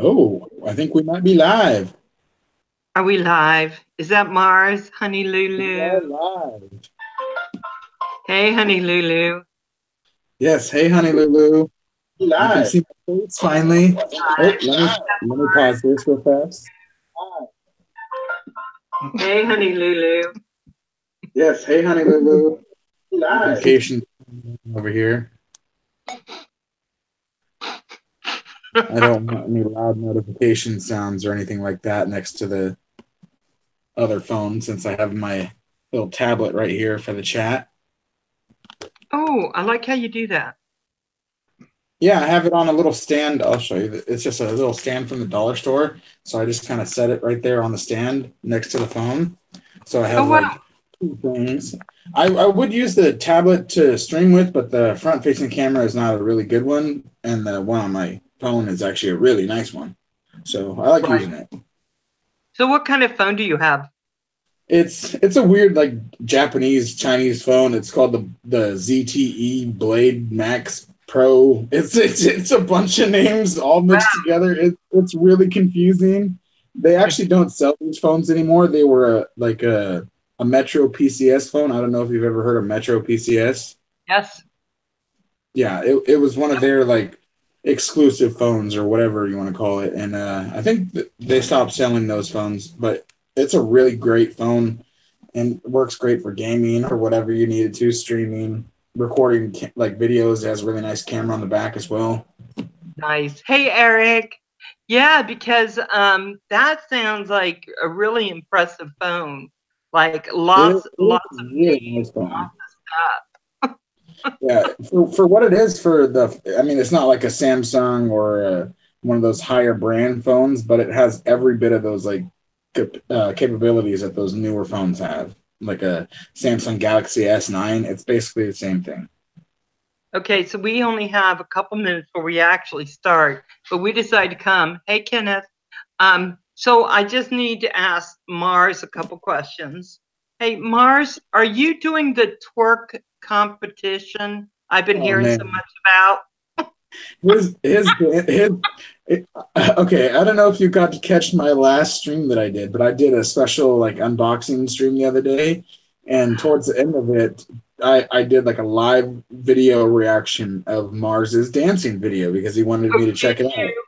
Oh, I think we might be live. Are we live? Is that Mars, Honey We are Lulu? live. Hey, Honey Lulu. Yes. Hey, honey Lulu. You can Live. see my face finally. Oh, let me pause this real fast. Hey, Honey Lulu. Yes. Hey, honey Lulu. Notification over here. I don't want any loud notification sounds or anything like that next to the other phone since I have my little tablet right here for the chat. Oh, I like how you do that. Yeah, I have it on a little stand. I'll show you. It's just a little stand from the dollar store. So I just kind of set it right there on the stand next to the phone. So I Oh, have wow. like two things. I would use the tablet to stream with, but the front facing camera is not a really good one. And the one on my phone is actually a really nice one. So I like Right. using it. So what kind of phone do you have? It's a weird like Japanese Chinese phone. It's called the ZTE Blade Max Pro. It's a bunch of names all mixed together. It's really confusing. They actually don't sell these phones anymore. They were a Metro PCS phone. I don't know if you've ever heard of Metro PCS. Yes. Yeah, it was one of their like exclusive phones or whatever you want to call it. And I think they stopped selling those phones, but it's a really great phone and works great for gaming or whatever you need it to, streaming, recording like videos. It has a really nice camera on the back as well. Nice. Hey, Eric. Yeah, because that sounds like a really impressive phone. Like It's lots of really names, nice phone. lots of stuff. Yeah, for what it is, I mean, it's not like a Samsung or one of those higher brand phones, but it has every bit of those like capabilities that those newer phones have, like a Samsung Galaxy S9. It's basically the same thing. Okay, so we only have a couple minutes before we actually start, but we decided to come. Hey, Kenneth. So I just need to ask Mars a couple questions. Hey, Mars, are you doing the twerk competition I've been Oh hearing so man, much about? his okay, I don't know if you got to catch my last stream that I did, but I did a special like unboxing stream the other day, and towards the end of it, I did like a live video reaction of Mars's dancing video because he wanted Oh, me to did check it out. you?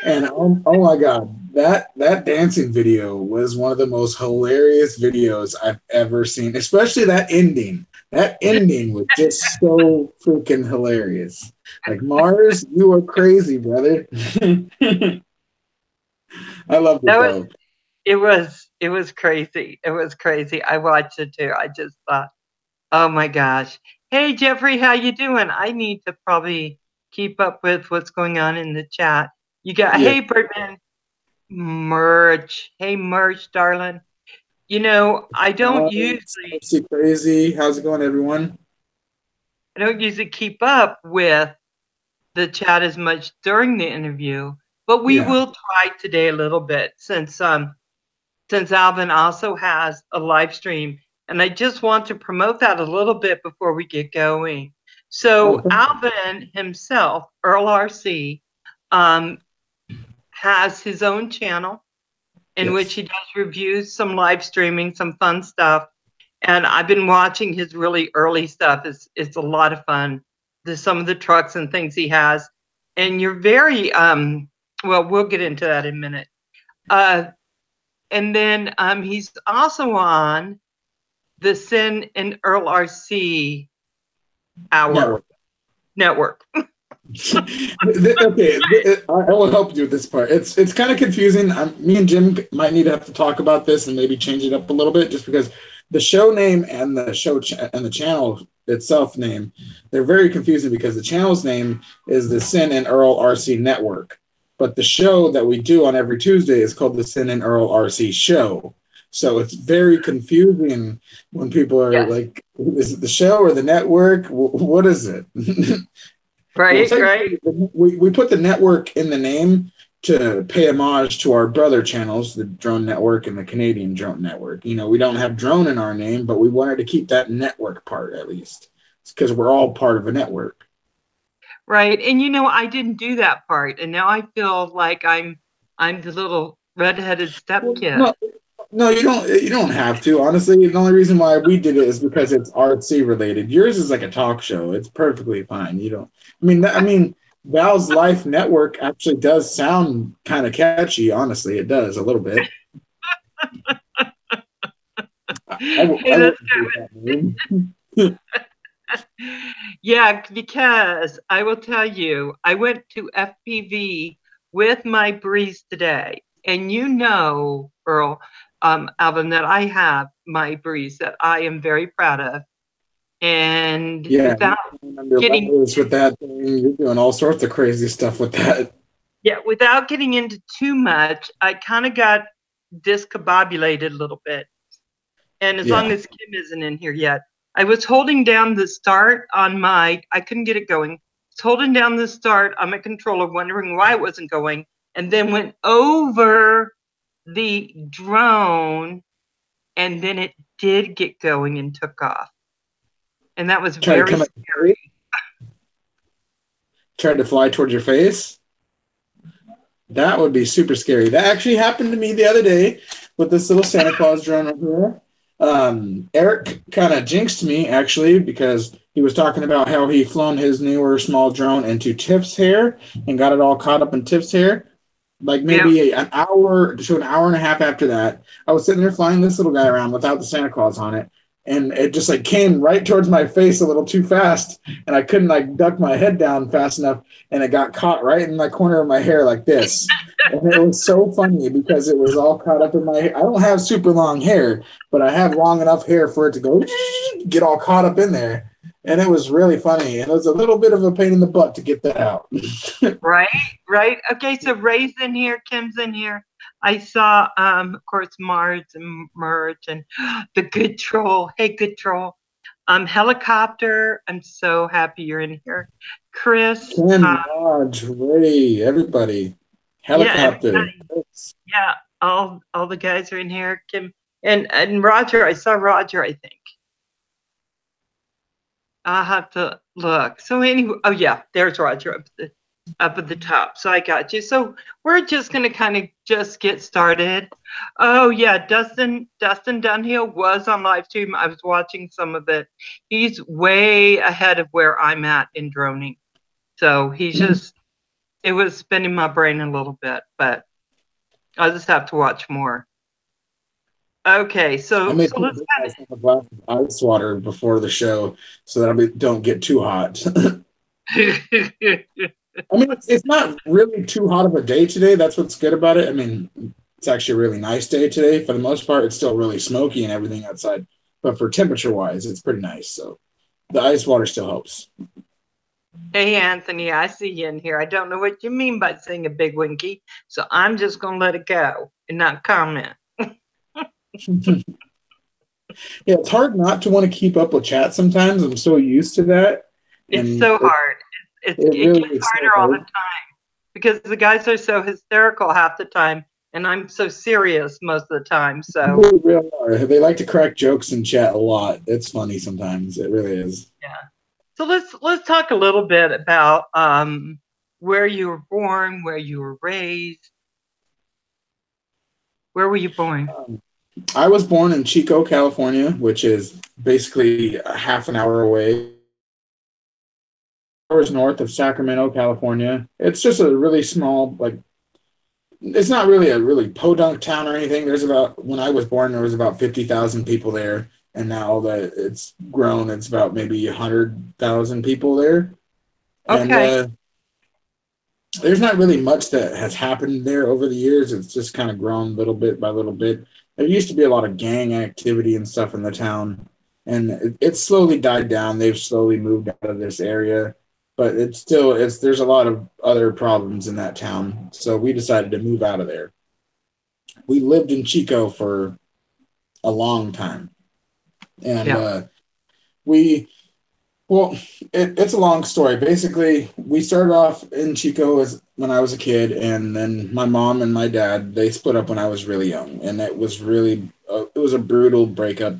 And oh my God, that dancing video was one of the most hilarious videos I've ever seen, especially that ending. That ending was just so freaking hilarious. Like Mars, you are crazy, brother. I loved it That was though. it was crazy. It was crazy. I watched it too. I just thought, oh my gosh. Hey Jeffrey, how you doing? I need to probably keep up with what's going on in the chat. You got Yeah. hey Birdman, merch. Hey merch, darling. You know, Crazy. How's it going, everyone? I don't usually keep up with the chat as much during the interview, but we Yeah. will try today a little bit since Alvin also has a live stream, and I just want to promote that a little bit before we get going. Oh, So perfect. Alvin himself, Earl RC, um, has his own channel in which Yes. he does reviews, some live streaming, some fun stuff. And I've been watching his really early stuff. It's a lot of fun. There's some of the trucks and things he has. And you're very well, we'll get into that in a minute. Uh, and then he's also on the Sin and Earl RC Hour Network. network. Okay, I will help you with this part. It's kind of confusing. Me and Jim might need to have to talk about this and maybe change it up a little bit, just because the show name and and the channel itself name, they're very confusing because the channel's name is the Sin and Earl RC Network, but the show that we do on every Tuesday is called the Sin and Earl RC Show. So it's very confusing when people are Yes. like, "Is it the show or the network? What is it?" Well, Right, right. technically, we put the network in the name to pay homage to our brother channels, the Drone Network and the Canadian Drone Network. You know, we don't have drone in our name, but we wanted to keep that network part at least. It's because we're all part of a network. Right. And you know, I didn't do that part. And now I feel like I'm I'm the little redheaded Well, stepkid. no, no, you don't. You don't have to. Honestly, the only reason why we did it is because it's artsy related. Yours is like a talk show. It's perfectly fine. You don't. I mean, Val's Life Network actually does sound kind of catchy. Honestly, it does a little bit. Hey, I let's wouldn't hate that name. yeah, because I will tell you, I went to FPV with my breeze today, and you know, Earl, Alvin, that I have my breeze that I am very proud of, and Yeah, without you're getting underlevels with that thing. You're doing all sorts of crazy stuff with that. yeah, without getting into too much, I kind of got discombobulated a little bit. And as long Yeah. as Kim isn't in here yet, I was holding down the start on my, I couldn't get it going. I was holding down the start on my controller, wondering why it wasn't going, and then went over the drone, and then it did get going and took off. And that was Try to very come at your face, scary. try to fly towards your face. That would be super scary. That actually happened to me the other day with this little Santa Claus drone right here. Eric kind of jinxed me actually because he was talking about how he flown his newer small drone into Tiff's hair and got it all caught up in Tiff's hair. Like Yeah. maybe an hour to an hour and a half after that, I was sitting there flying this little guy around without the Santa Claus on it, and it just like came right towards my face a little too fast, and I couldn't like duck my head down fast enough, and it got caught right in my corner of my hair like this. And it was so funny because it was all caught up in my hair. I don't have super long hair, but I have long enough hair for it to go get all caught up in there. And it was really funny. And it was a little bit of a pain in the butt to get that out. Right, right. Okay, so Ray's in here, Kim's in here. I saw, of course, Marge and Merge and the good troll. Hey, good troll. Helicopter. I'm so happy you're in here, Chris. Ken, Lodge, Ray, everybody. Yeah, Helicopter. yeah. All the guys are in here. Kim and Roger. I saw Roger. I think I'll have to look. So anyway, oh yeah, there's Roger up at the top. So I got you. So we're just gonna kind of just get started. Oh yeah, Dustin Dunhill was on live stream. I was watching some of it. He's way ahead of where I'm at in droning. So he's just it was spinning my brain a little bit, but I'll just have to watch more. Okay, I so made so let's myself a glass of ice water before the show so that I don't get too hot. kind of I mean, it's not really too hot of a day today. That's what's good about it. I mean, it's actually a really nice day today. For the most part, it's still really smoky and everything outside. But for temperature wise, it's pretty nice. So the ice water still helps. Hey, Anthony, I see you in here. I don't know what you mean by saying a big winky, so I'm just going to let it go and not comment. Yeah, it's hard not to want to keep up with chat sometimes. I'm so used to that. It's And so hard. it It really gets is so harder all the hard. time because the guys are so hysterical half the time, and I'm so serious most of the time. So, They really are. They like to crack jokes in chat a lot. It's funny sometimes. It really is. yeah. So let's talk a little bit about where you were born, where you were raised. Where were you born? I was born in Chico, California, which is basically a half an hour away. Hours north of Sacramento, California. It's just a really small, like, it's not really a really podunk town or anything. There's about, when I was born, there was about 50,000 people there. And now that it's grown, it's about maybe 100,000 people there. And Okay. there's not really much that has happened there over the years. It's just kind of grown little bit by little bit. There used to be a lot of gang activity and stuff in the town, and it's slowly died down. They've slowly moved out of this area, but it's there's a lot of other problems in that town. So we decided to move out of there. We lived in Chico for a long time, and Yeah. we well, it's a long story. Basically, we started off in Chico as when I was a kid, and then my mom and my dad they split up when I was really young, and it was really it was a brutal breakup.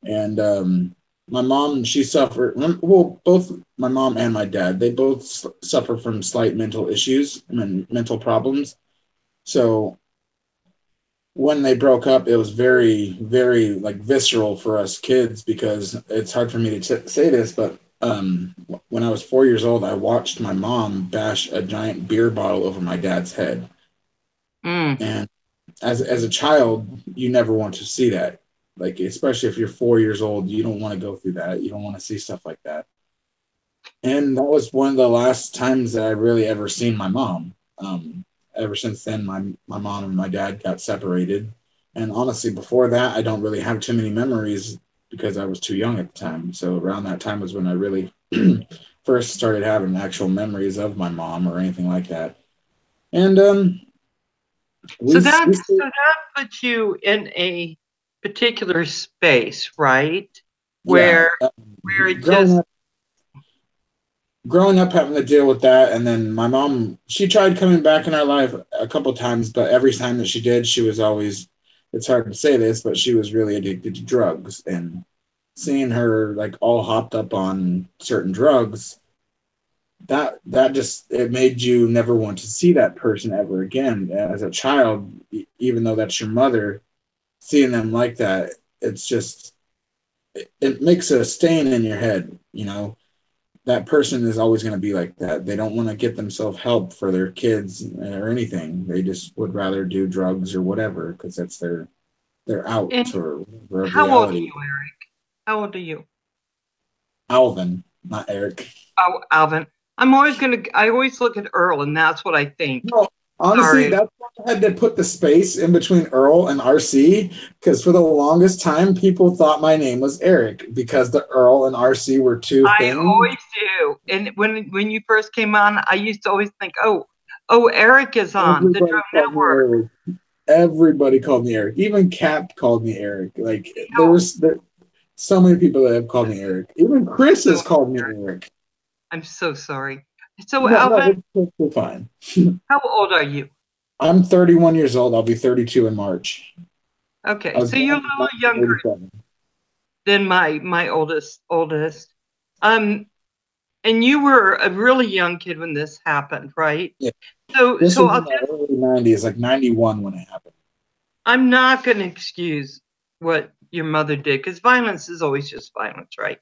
And my mom, she suffered. Well, both my mom and my dad, they both suffer from slight mental issues and mental problems. So when they broke up, it was very, very like visceral for us kids because it's hard for me to say this, but when I was 4 years old, I watched my mom bash a giant beer bottle over my dad's head. Mm. And as a child, you never want to see that. Like, especially if you're 4 years old, you don't want to go through that. You don't want to see stuff like that. And that was one of the last times that I really ever seen my mom. Ever since then, my mom and my dad got separated. And honestly, before that, I don't really have too many memories because I was too young at the time. So around that time was when I really first started having actual memories of my mom or anything like that. And So we, that we so that puts you in a particular space, right? yeah, Where it growing just up growing up having to deal with that, and then my mom, she tried coming back in our life a couple times, but every time that she did, she was always, it's hard to say this, but she was really addicted to drugs. And seeing her like all hopped up on certain drugs, that just, it made you never want to see that person ever again as a child. Even though that's your mother, seeing them like that, it's just, it makes a stain in your head, you know. That person is always going to be like that. They don't want to get themselves help for their kids or anything. They just would rather do drugs or whatever because that's their out and or whatever of how old are reality. you, Eric? How old are you? Alvin, not Eric. Oh, Alvin. I always look at Earl and that's what I think. No, honestly, Sorry. that's why I had to put the space in between Earl and RC because for the longest time, people thought my name was Eric because the Earl and RC were two I things. always do. And when you first came on, I used to always think, oh, Eric is on the Everybody Drum called me Network. Eric. Everybody called me Eric. Even Cap called me Eric. Like Oh, there so many people that have called me Eric. Even Chris so has called me Eric. I'm so sorry. So No, no, Alvin, it's totally fine. how old are you? I'm 31 years old. I'll be 32 in March. I Okay, was so you're a born in little younger 1987. than my oldest. Um, and you were a really young kid when this happened, right? Yeah, So this so was I'll in the just early 90s, like 91 when it happened. I'm not going to excuse what your mother did because violence is always just violence, right?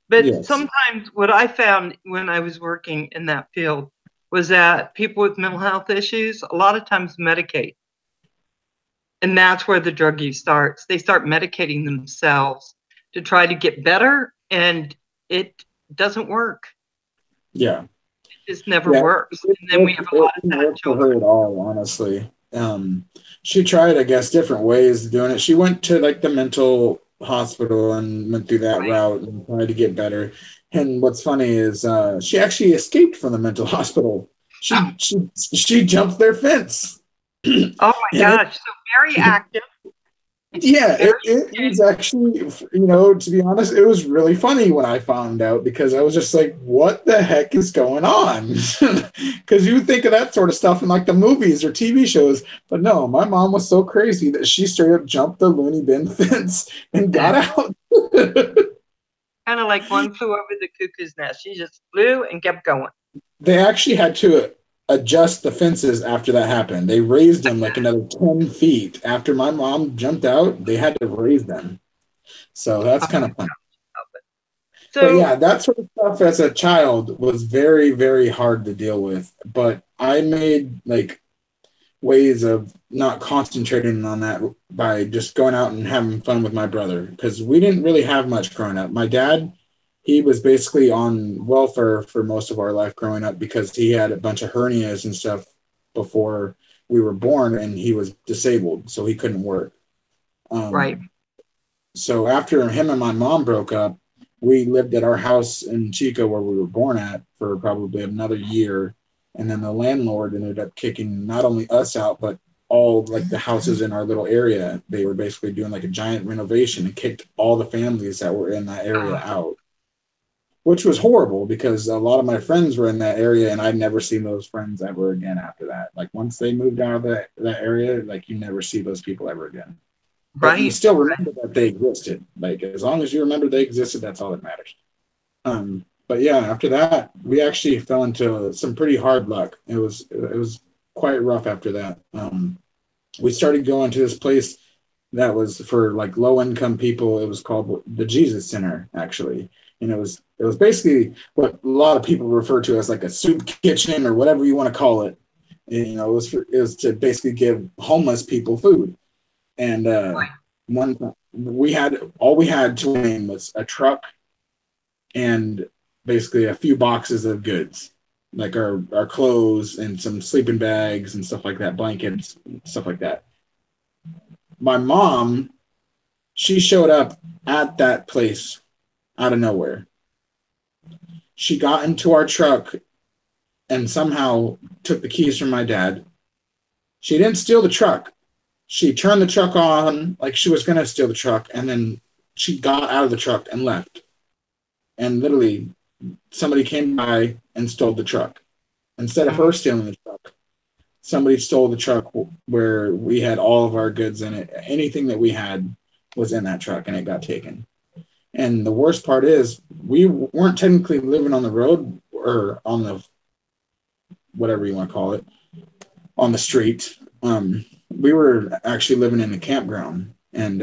But Yes. sometimes what I found when I was working in that field was that people with mental health issues a lot of times medicate. And that's where the drug use starts. They start medicating themselves to try to get better, and it doesn't work. Yeah. It just never Yeah, works. And then we have a it lot of didn't sad work for children. her at all, honestly. She tried, I guess, different ways of doing it. She went to like the mental hospital and went through that Right. route and tried to get better. And what's funny is she actually escaped from the mental hospital. She jumped their fence, and Oh my it gosh. So very active, yeah, very it was actually, to be honest, it was really funny when I found out because I was just like, what the heck is going on? Because you think of that sort of stuff in like the movies or TV shows, but no, my mom was so crazy that she straight up jumped the loony bin fence and got out. kind of like one flew over the cuckoo's nest. She just flew and kept going. They actually had to adjust the fences after that happened. They raised them like another 10 feet. After my mom jumped out, they had to raise them. So that's kind of fun. But yeah, So that sort of stuff as a child was very, very hard to deal with. But I made like ways of not concentrating on that by just going out and having fun with my brother because we didn't really have much growing up. My dad, he was basically on welfare for most of our life growing up because he had a bunch of hernias and stuff before we were born and he was disabled, so he couldn't work. right, So after him and my mom broke up, we lived at our house in Chico where we were born at for probably another year. And then the landlord ended up kicking not only us out, but all like the houses in our little area. They were basically doing like a giant renovation and kicked all the families that were in that area out, which was horrible because a lot of my friends were in that area and I'd never seen those friends ever again after that. Like once they moved out of that area, like you never see those people ever again, but you right. still remember that they existed. Like as long as you remember they existed, that's all that matters. But yeah, after that, we actually fell into some pretty hard luck. It was quite rough after that. We started going to this place that was for like low income people. It was called the Jesus Center, actually, and it was basically what a lot of people refer to as like a soup kitchen or whatever you want to call it. And, it was to basically give homeless people food. And one we had to name was a truck and basically a few boxes of goods, like our clothes and some sleeping bags and stuff like that, blankets, stuff like that. My mom, she showed up at that place out of nowhere. She got into our truck and somehow took the keys from my dad. She didn't steal the truck. She turned the truck on like she was going to steal the truck, and then she got out of the truck and left. And literally, somebody came by and stole the truck. Instead of her stealing the truck, somebody stole the truck where we had all of our goods in it. Anything that we had was in that truck, and it got taken. And the worst part is we weren't technically living on the road or on the whatever you want to call it, on the street. We were actually living in a campground, and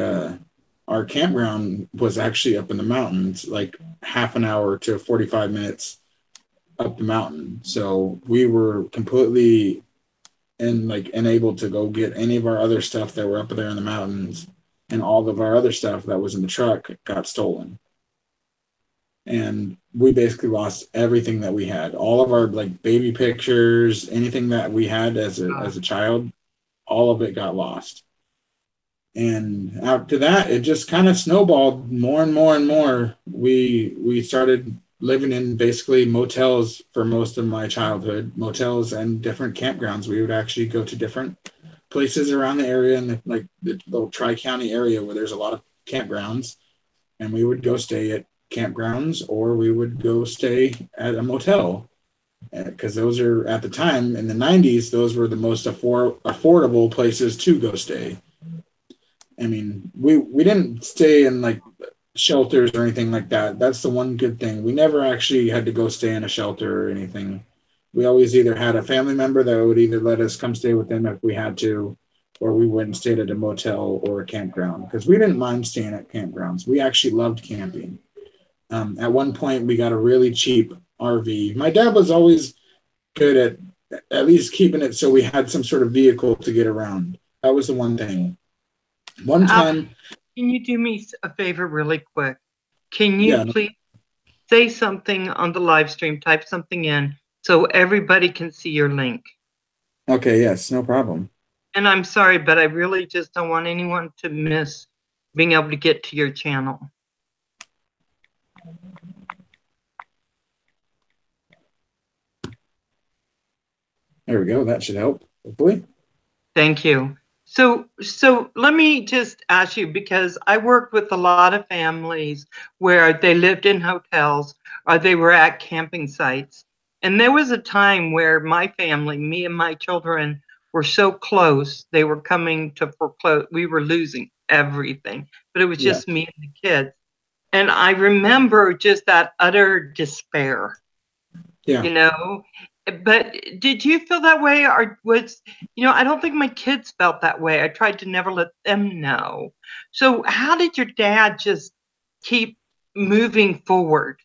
our campground was actually up in the mountains, like half an hour to 45 minutes up the mountain. So we were completely enabled to go get any of our other stuff that were up there in the mountains, and all of our other stuff that was in the truck got stolen. And we basically lost everything that we had. All of our like baby pictures, anything that we had as a child, all of it got lost. And after that, it just kind of snowballed more and more and more. We started living in basically motels for most of my childhood, motels and different campgrounds. We would actually go to different places around the area in the little Tri-County area where there's a lot of campgrounds, and we would go stay at campgrounds, or we would go stay at a motel, because those are, at the time in the 90s, those were the most affordable places to go stay. I mean, we didn't stay in like shelters or anything like that. That's the one good thing. We never actually had to go stay in a shelter or anything. We always either had a family member that would either let us come stay with them if we had to, or we went and stayed at a motel or a campground, because we didn't mind staying at campgrounds. We actually loved camping. At one point, we got a really cheap RV. My dad was always good at least keeping it so we had some sort of vehicle to get around. That was the one thing. One time. Can you do me a favor really quick? Can you Yeah, please say something on the live stream, type something in so everybody can see your link? Okay, yes, no problem. And I'm sorry, but I really just don't want anyone to miss being able to get to your channel. There we go. That should help, hopefully. Thank you. So let me just ask you, because I worked with a lot of families where they lived in hotels or they were at camping sites. And there was a time where my family, me and my children, were so close, they were coming to foreclose. We were losing everything, but it was just me and the kids. And I remember just that utter despair, Yeah. you know? But did you feel that way, or was, I don't think my kids felt that way. I tried to never let them know. So how did your dad just keep moving forward?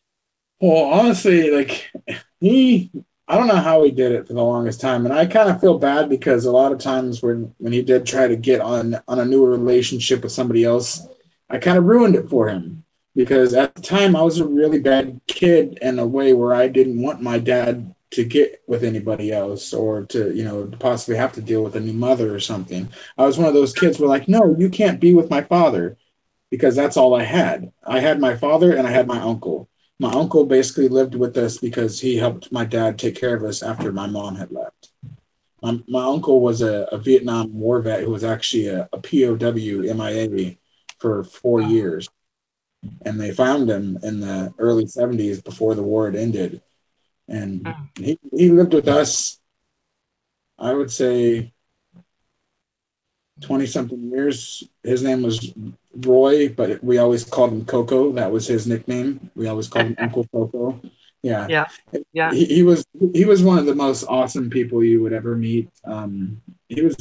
Well, honestly, I don't know how he did it for the longest time. And I kind of feel bad because a lot of times when he did try to get on a new relationship with somebody else, I kind of ruined it for him. Because at the time I was a really bad kid in a way where I didn't want my dad to get with anybody else, or to possibly have to deal with a new mother or something. I was one of those kids where like, no, you can't be with my father, because that's all I had. I had my father and I had my uncle. My uncle basically lived with us because he helped my dad take care of us after my mom had left. My uncle was a Vietnam War vet who was actually a POW MIA for 4 years. And they found him in the early 70s before the war had ended. And he lived with us, I would say, 20-something years. His name was Roy, but we always called him Coco. That was his nickname. We always called him Uncle Coco. Yeah. Yeah. Yeah. He was one of the most awesome people you would ever meet. He was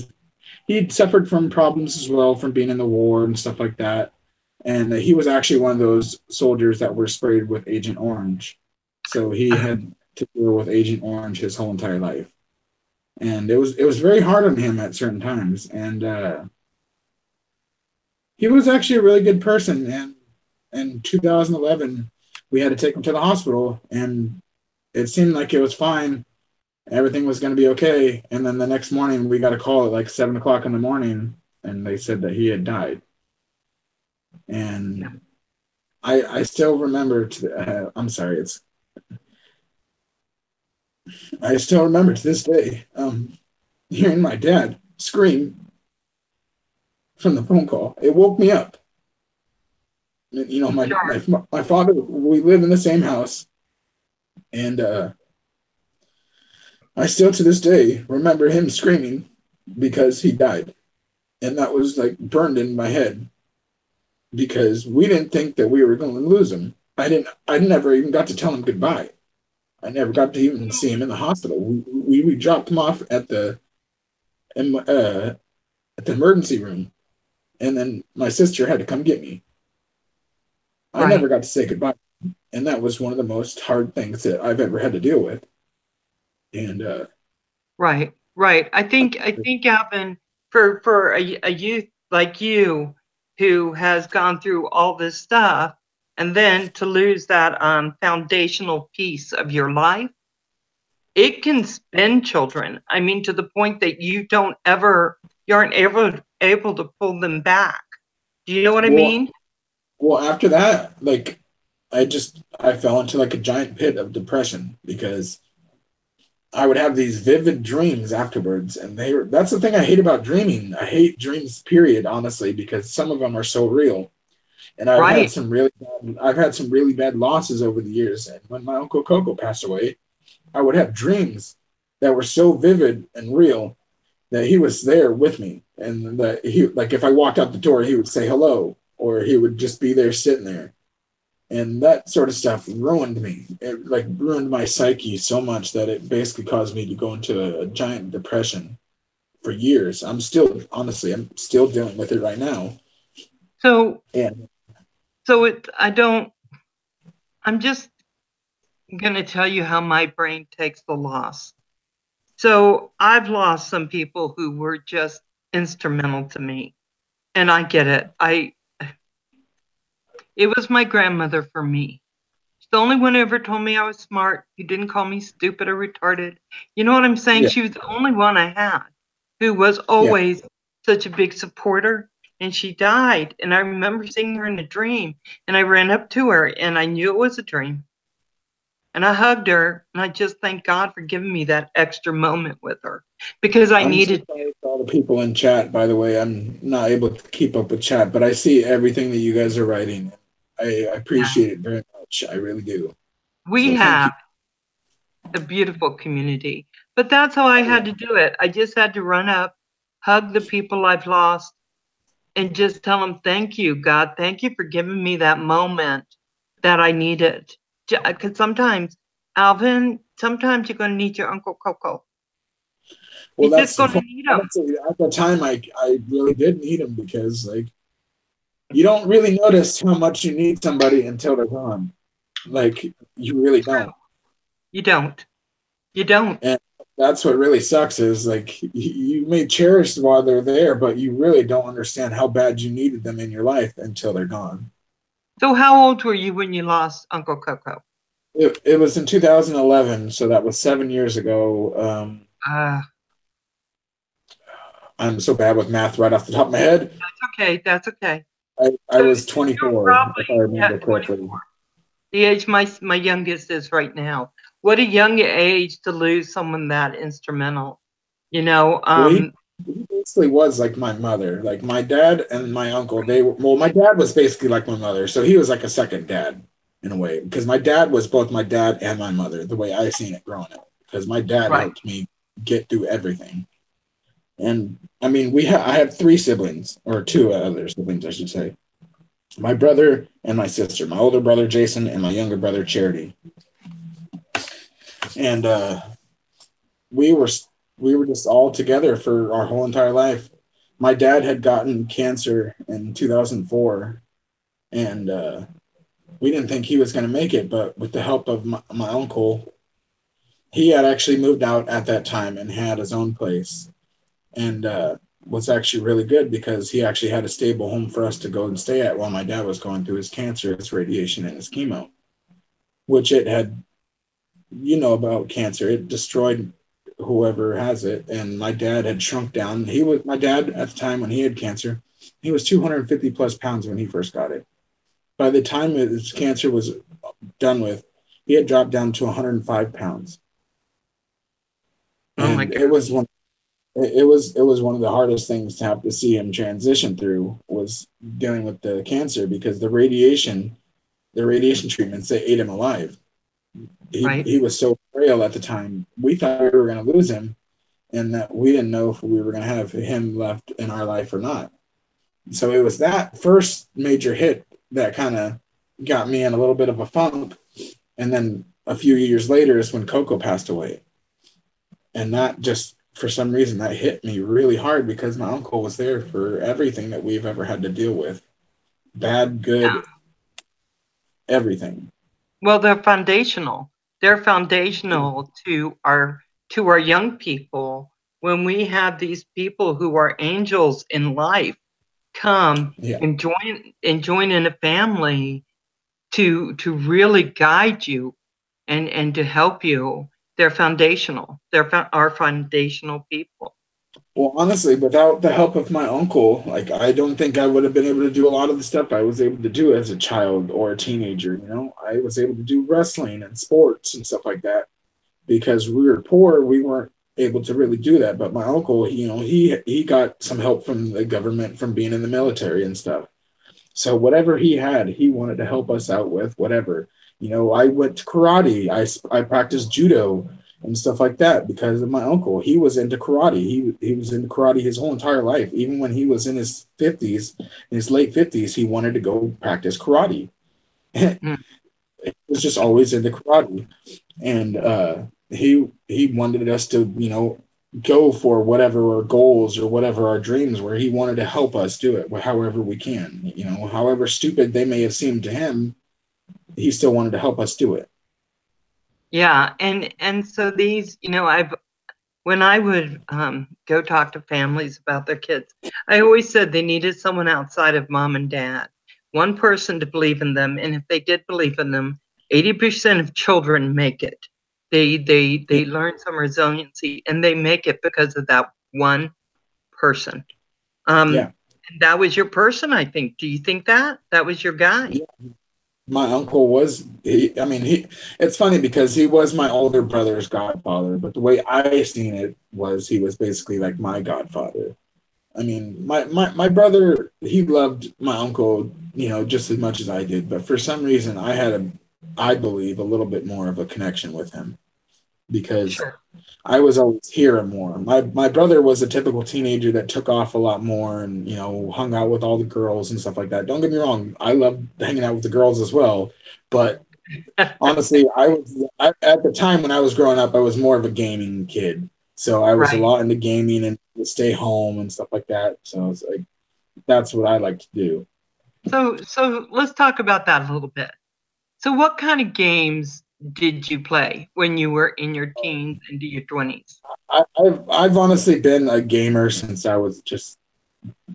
he'd suffered from problems as well from being in the war and stuff like that. And he was actually one of those soldiers that were sprayed with Agent Orange. So he had to deal with Agent Orange his whole entire life. And it was very hard on him at certain times. And he was actually a really good person. And in 2011, we had to take him to the hospital, and it seemed like it was fine. Everything was going to be okay. And then the next morning, we got a call at like 7 o'clock in the morning, and they said that he had died. And I still remember. I'm sorry. I still remember to this day hearing my dad scream from the phone call. It woke me up. You know, Sure. my father. We live in the same house, and I still to this day remember him screaming because he died, and that was like burned in my head because we didn't think that we were going to lose him. I never even got to tell him goodbye. I never got to even see him in the hospital. We dropped him off at the emergency room, and then my sister had to come get me. I never Right. got to say goodbye, and that was one of the most hard things that I've ever had to deal with. And Right. Right. I think Alvin, for a youth like you who has gone through all this stuff, and then to lose that foundational piece of your life, it can spin children. I mean, to the point that you aren't able to pull them back. Do you know what I well, mean? after that, like I fell into like a giant pit of depression because I would have these vivid dreams afterwards, and that's the thing I hate about dreaming. I hate dreams, period, honestly, because some of them are so real. And Right. I've had some really bad losses over the years. And when my uncle Coco passed away, I would have dreams that were so vivid and real that he was there with me, and that he, like, if I walked out the door, he would say hello, or he would just be there sitting there. And that sort of stuff ruined me. It like ruined my psyche so much that it basically caused me to go into a giant depression for years. I'm still dealing with it right now. So And so it I don't I'm just gonna tell you how my brain takes the loss. So I've lost some people who were just instrumental to me. And I get it. I It was my grandmother for me. She's the only one who ever told me I was smart, who didn't call me stupid or retarded. You know what I'm saying? yeah, She was the only one I had who was yeah, always such a big supporter. And she died. And I remember seeing her in a dream. And I ran up to her and I knew it was a dream. And I hugged her. And I just thank God for giving me that extra moment with her because I I'm so needed sorry for all the people in chat, by the way. I'm not able to keep up with chat, but I see everything that you guys are writing. I yeah. appreciate it very much. I really do. We So thank have you. a beautiful community. But that's how I Oh, had yeah. to do it. I just had to run up, hug the people I've lost, and just tell them, thank you, God. Thank you for giving me that moment that I needed. Because sometimes, Alvin, sometimes you're going to need your Uncle Coco. Well, You're that's just the going to point. need him. Honestly, at the time, I really did need them because, like, you don't really notice how much you need somebody until they're gone. Like, you really don't. You don't. You don't. And that's what really sucks is like you may cherish while they're there, but you really don't understand how bad you needed them in your life until they're gone. So, how old were you when you lost Uncle Coco? It was in 2011, so that was 7 years ago. Uh, I'm so bad with math right off the top of my head. okay. That's okay. I So, was you're 24, probably, if I yeah, remember 24. correctly. The age my youngest is right now. What a young age to lose someone that instrumental. You know, Well, he basically was like my mother. Like my dad and my uncle, my dad was basically like my mother. So he was like a second dad in a way because my dad was both my dad and my mother, the way I seen it growing up. Because my dad right. helped me get through everything. And I mean, I have three siblings, or two other siblings, I should say. My brother and my sister, my older brother Jason and my younger brother Charity. and we were we were just all together for our whole entire life. My dad had gotten cancer in 2004, and we didn't think he was going to make it, but with the help of my uncle, he had actually moved out at that time and had his own place, and was actually really good because he actually had a stable home for us to go and stay at while my dad was going through his cancer, his radiation, and his chemo, which it had, about cancer. It destroyed whoever has it. And my dad had shrunk down. My dad at the time when he had cancer, he was 250 plus pounds when he first got it. By the time his cancer was done with, he had dropped down to 105 pounds. Oh my And God. it was one of the hardest things to have to see him transition through, was dealing with the cancer, because the radiation treatments, they ate him alive. Right. He was so frail at the time. We thought we were going to lose him, and that we didn't know if we were going to have him left in our life or not. So it was that first major hit that kind of got me in a little bit of a funk. And then a few years later is when Coco passed away. And that just, for some reason, that hit me really hard, because my uncle was there for everything that we've ever had to deal with. Bad, Yeah. good, everything. Well, they're foundational. They're foundational to our young people. When we have these people who are angels in life come Yeah. and join in a family to really guide you and to help you, they're foundational. Our foundational people. Well, honestly, without the help of my uncle, like, I don't think I would have been able to do a lot of the stuff I was able to do as a child or a teenager. I was able to do wrestling and sports and stuff like that, because we were poor. We weren't able to really do that. But my uncle, he got some help from the government from being in the military and stuff. So whatever he had, he wanted to help us out with whatever. I went to karate. I practiced judo and stuff like that because of my uncle. He was into karate. He was into karate his whole entire life. Even when he was in his 50s, in his late 50s, he wanted to go practice karate. Mm. He was just always into karate. And he wanted us to, go for whatever our goals or whatever our dreams were. He wanted to help us do it however we can. However stupid they may have seemed to him, he still wanted to help us do it. Yeah, and so these, I've when I would go talk to families about their kids, I always said they needed someone outside of mom and dad, one person to believe in them. And if they did believe in them, 80% of children make it. Yeah, They learn some resiliency and they make it because of that one person. yeah, And that was your person, I think. Do you think that was your guy? yeah. My uncle was. I mean, It's funny because he was my older brother's godfather, but the way I seen it was he was basically like my godfather. I mean, my brother, he loved my uncle, just as much as I did. But for some reason, I believe, a little bit more of a connection with him, because Sure. I was always here more. My brother was a typical teenager that took off a lot more and, hung out with all the girls and stuff like that. Don't get me wrong, I love hanging out with the girls as well. But honestly, at the time when I was growing up, I was more of a gaming kid. So I was a Right. lot into gaming and would stay home and stuff like that. So it's like, that's what I like to do. So let's talk about that a little bit. So what kind of games did you play when you were in your teens into your 20s? I've honestly been a gamer since I was just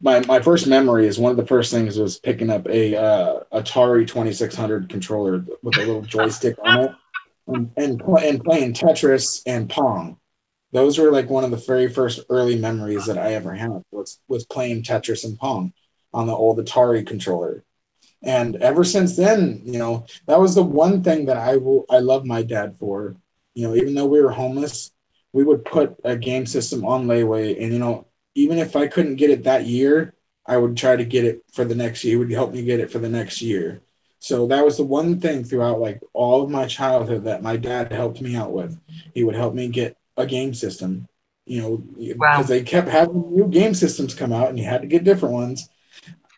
my first memory is one of the first things was picking up a Atari 2600 controller with a little joystick on it, and playing Tetris and Pong. Those were like one of the very first early memories that I ever had, was playing Tetris and Pong on the old Atari controller. And ever since then, that was the one thing that I love my dad for. Even though we were homeless, we would put a game system on layaway, and even if I couldn't get it that year, I would try to get it for the next year. He would help me get it for the next year. So that was the one thing throughout like all of my childhood that my dad helped me out with. He would help me get a game system, because Wow, they kept having new game systems come out, and you had to get different ones.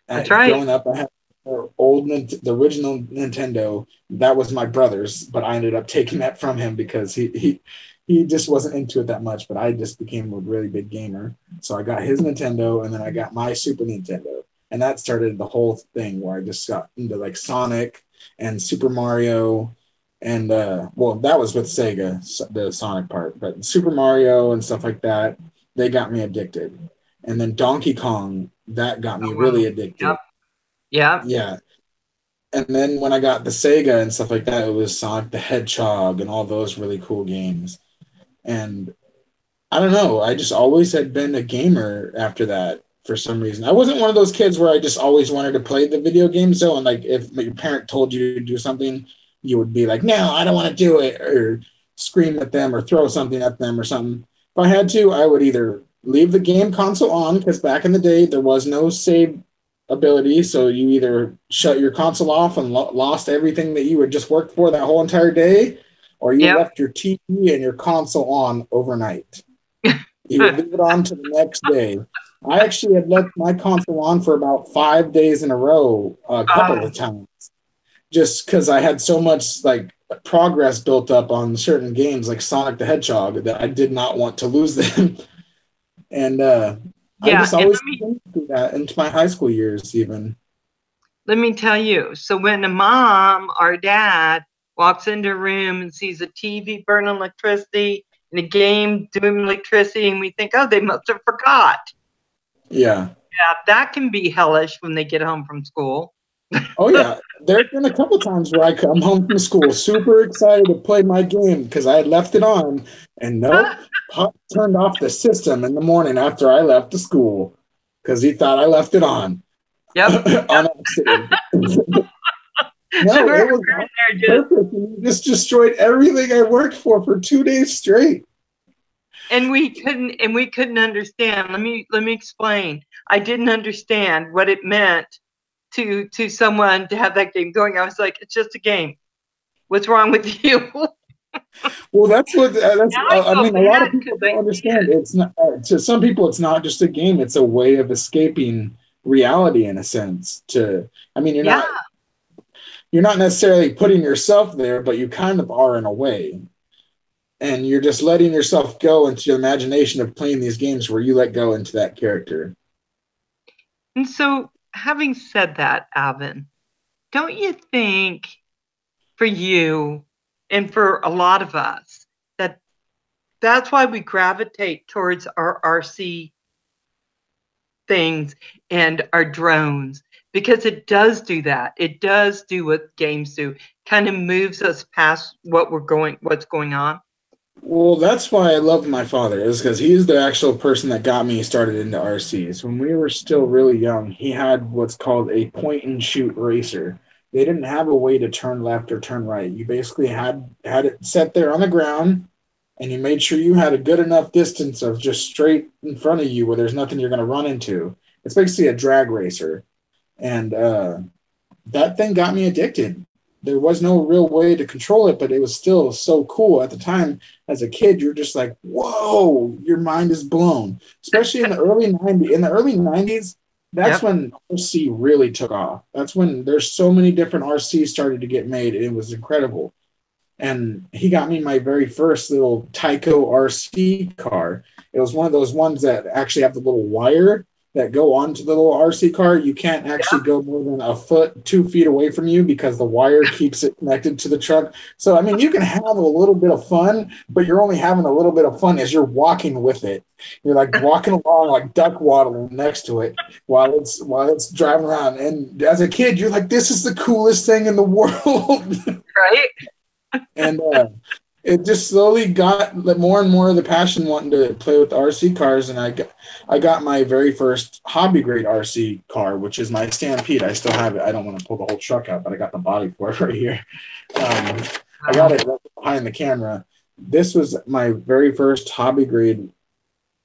that's right. Growing up, I had the original Nintendo. That was my brother's, but I ended up taking that from him because he just wasn't into it that much. But I just became a really big gamer, so I got his Nintendo, and then I got my Super Nintendo, and that started the whole thing where I just got into like Sonic and Super Mario. And well, that was with Sega, the Sonic part, but Super Mario and stuff like that, they got me addicted. And then Donkey Kong, that got me Oh, wow. really addicted. Yep. Yep. Yeah. And then when I got the Sega and stuff like that, it was Sonic the Hedgehog and all those really cool games. And I don't know, I just always had been a gamer after that for some reason. I wasn't one of those kids where I just always wanted to play the video games though, and like if your parent told you to do something, you would be like, "No, I don't want to do it," or scream at them or throw something at them or something. If I had to, I would either leave the game console on because back in the day there was no save ability, so you either shut your console off and lost everything that you had just worked for that whole entire day, or you Yep. left your TV and your console on overnight. You would leave it on to the next day. I actually had left my console on for about 5 days in a row, a couple Oh, of times, just because I had so much like progress built up on certain games, like Sonic the Hedgehog, that I did not want to lose them. And I yeah. just And always continued to do that into my high school years, even. let me tell you. So when a mom or dad walks into a room and sees a TV burning electricity and a game doing electricity, and we think, oh, they must have forgot. Yeah. Yeah, that can be hellish when they get home from school. Oh yeah, there have been a couple times where I come home from school super excited to play my game because I had left it on, and nope, Pop turned off the system in the morning after I left the school because he thought I left it on Yep. on accident. So No, we're it was in on there just, purpose, and he just destroyed everything I worked for 2 days straight. and we couldn't understand. Let me explain. I didn't understand what it meant to someone to have that game going. I was like, it's just a game. What's wrong with you? Well, that's what that's. Now I I feel mean, a lot bad of people because I don't understand. did. It's not to some people. It's not just a game. It's a way of escaping reality, in a sense. I mean, Yeah. you're not necessarily putting yourself there, but you kind of are in a way. And you're just letting yourself go into your imagination of playing these games where you let go into that character. And so, having said that, Alvin, don't you think for you and for a lot of us that that's why we gravitate towards our RC things and our drones, because it does do that. It does do what games do. Kind of moves us past what's going on. Well, that's why I love my father, is because he's the actual person that got me started into RCs. When we were still really young, he had what's called a point and shoot racer. They didn't have a way to turn left or turn right. You basically had it set there on the ground, and you made sure you had a good enough distance of just straight in front of you where there's nothing you're going to run into. It's basically a drag racer, and that thing got me addicted. There was no real way to control it, but it was still so cool at the time. As a kid, you're just like, "Whoa!" Your mind is blown. Especially in the early '90s. In the early '90s, that's Yep. when RC really took off. That's when there's so many different RCs started to get made. It was incredible. And he got me my very first little Tyco RC car. It was one of those ones that actually have the little wire that go onto the little RC car. You can't actually go more than a foot, 2 feet away from you because the wire keeps it connected to the truck. So, I mean, you can have a little bit of fun, but you're only having a little bit of fun as you're walking with it. You're like walking along, like duck waddling next to it while it's driving around. And as a kid, you're like, this is the coolest thing in the world. Right. And it just slowly got more and more of the passion wanting to play with the RC cars, and I got my very first hobby grade RC car, which is my Stampede. I still have it. I don't want to pull the whole truck out, but I got the body for it right here. I got it right behind the camera. This was my very first hobby grade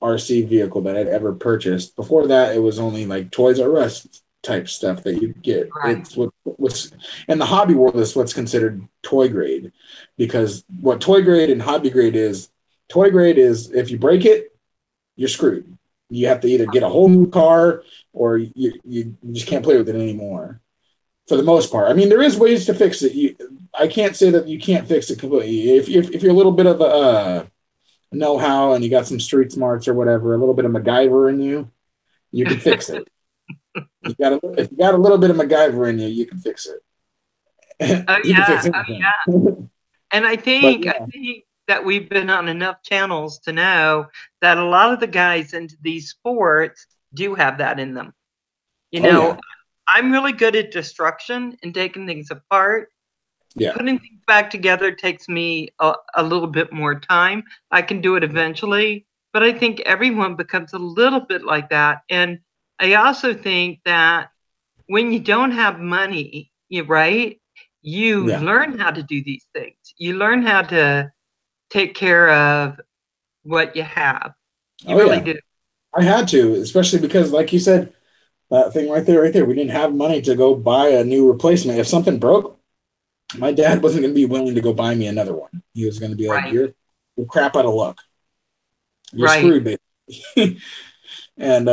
RC vehicle that I'd ever purchased. Before that, it was only like Toys R Us type stuff that you get. Right. It's what's in the hobby world is what's considered toy grade, because what toy grade and hobby grade is, toy grade is if you break it, you're screwed. You have to either get a whole new car or you just can't play with it anymore. for the most part. I mean, there is ways to fix it. I can't say that you can't fix it completely. If you're a little bit of a know-how and you got some street smarts or whatever, a little bit of MacGyver in you, you can fix it. If you got a little bit of MacGyver in you, you can fix it. Oh You can fix yeah, oh anything. yeah. And But I yeah, think that we've been on enough channels to know that a lot of the guys into these sports do have that in them. You oh know, yeah, I'm really good at destruction and taking things apart. yeah, Putting things back together takes me a little bit more time. I can do it eventually, but I think everyone becomes a little bit like that. And I also think that when you don't have money, you right, you yeah. learn how to do these things. You learn how to take care of what you have. You Oh really yeah. do. I had to, especially because, like you said, that thing right there. We didn't have money to go buy a new replacement. If something broke, my dad wasn't going to be willing to go buy me another one. He was going to be like, Right. you're crap out of luck. You're Right. screwed, basically." And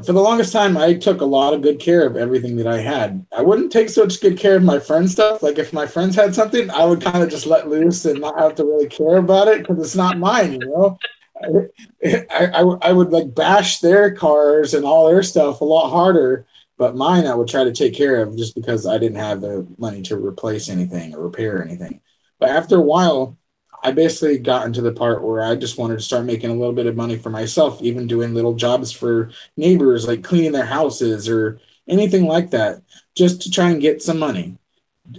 for the longest time, I took a lot of good care of everything that I had. I wouldn't take such good care of my friends' stuff. Like if my friends had something, I would kind of just let loose and not have to really care about it because it's not mine, you know. I would like bash their cars and all their stuff a lot harder, but mine I would try to take care of just because I didn't have the money to replace anything or repair anything. But after a while, I basically got into the part where I just wanted to start making a little bit of money for myself, even doing little jobs for neighbors, like cleaning their houses or anything like that, just to try and get some money.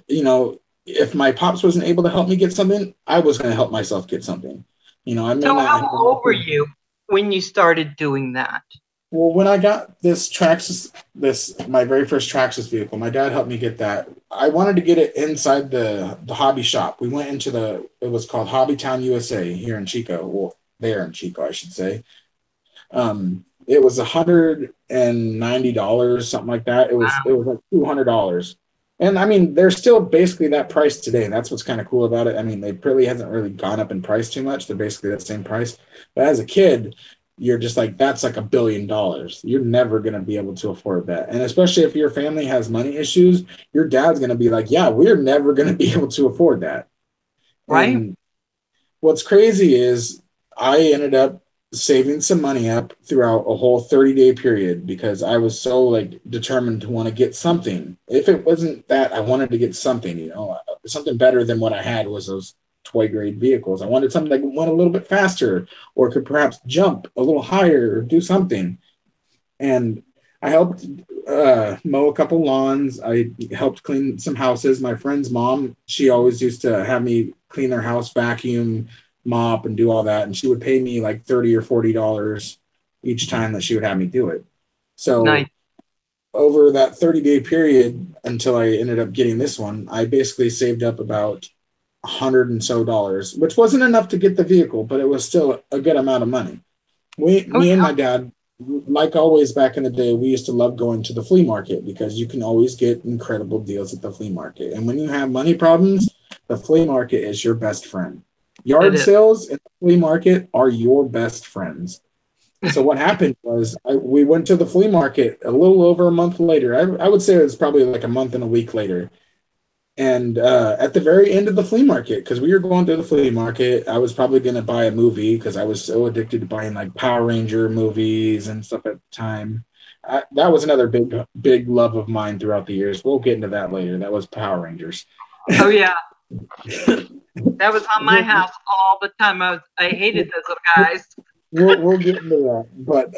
You know, if my pops wasn't able to help me get something, I was going to help myself get something. You know, I may So not how have old were enough. you when you started doing that? Well, when I got this Traxxas, my very first Traxxas vehicle, my dad helped me get that. I wanted to get it inside the hobby shop. We went into it was called Hobby Town USA here in Chico. Well, there in Chico, I should say. It was $190, something like that. It was like $200. And I mean, they're still basically that price today. That's what's kind of cool about it. I mean, they really hasn't really gone up in price too much. They're basically that same price. But as a kid, you're just like, that's like $1 billion. You're never going to be able to afford that. And especially if your family has money issues, your dad's going to be like, yeah, we're never going to be able to afford that. Right. And what's crazy is I ended up saving some money up throughout a whole 30-day period because I was so like determined to want to get something. If it wasn't that, I wanted to get something, you know, something better than what I had was those toy grade vehicles. I wanted something that went a little bit faster or could perhaps jump a little higher or do something. And I helped mow a couple lawns. I helped clean some houses. My friend's mom, she always used to have me clean their house, vacuum, mop, and do all that. And she would pay me like $30 or $40 each time that she would have me do it. Nice. So over that 30-day period until I ended up getting this one, I basically saved up about $100 and so, which wasn't enough to get the vehicle, but it was still a good amount of money. Oh Me and my dad, like always back in the day, we used to love going to the flea market because you can always get incredible deals at the flea market. And when you have money problems, the flea market is your best friend. yeah, it Yard is. sales and the flea market are your best friends. So what happened was we went to the flea market a little over a month later. I would say it was probably like a month and a week later. And at the very end of the flea market, because we were going to the flea market, I was probably going to buy a movie because I was so addicted to buying like Power Ranger movies and stuff at the time. That was another big love of mine throughout the years. We'll get into that later. That was Power Rangers. Oh yeah. That was on my house all the time. I hated those little guys. We'll get into that. But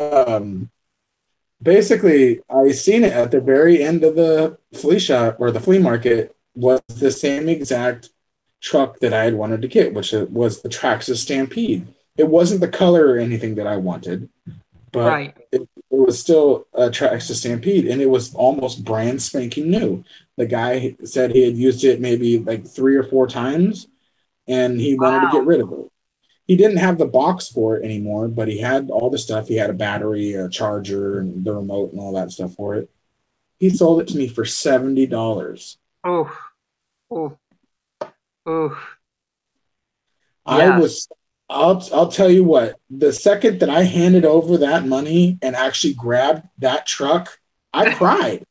basically, I seen it at the very end of the flea shop or the flea market was the same exact truck that I had wanted to get, which was the Traxxas Stampede. It wasn't the color or anything that I wanted, but Right. it was still a Traxxas Stampede, and it was almost brand spanking new. The guy said he had used it maybe like 3 or 4 times, and he wanted to Wow. get rid of it. He didn't have the box for it anymore, but he had all the stuff. He had a battery, a charger, and the remote and all that stuff for it. He sold it to me for $70. Oh, oh, oh. I Yes. was I'll tell you what, the second that I handed over that money and actually grabbed that truck, I cried.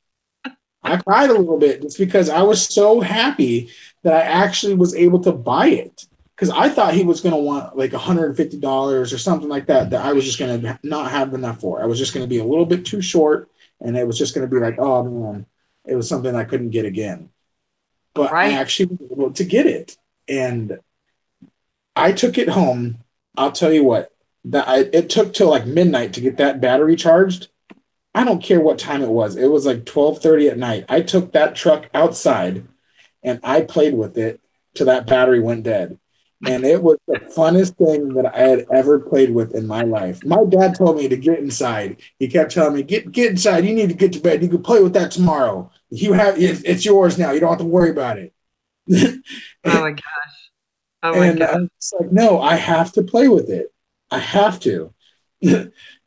I cried a little bit just because I was so happy that I actually was able to buy it. Because I thought he was going to want like $150 or something like that, that I was just going to not have enough for. I was just going to be a little bit too short, and it was just going to be like, oh man, it was something I couldn't get again. But I Right. actually was able to get it. And I took it home. I'll tell you what, it took till like midnight to get that battery charged. I don't care what time it was. It was like 12:30 at night. I took that truck outside and I played with it till that battery went dead. And it was the funnest thing that I had ever played with in my life. My dad told me to get inside. He kept telling me, get inside. You need to get to bed. You can play with that tomorrow. You have it's yours now. You don't have to worry about it. Oh my gosh. Oh my And goodness. I'm just like, no, I have to play with it. I have to.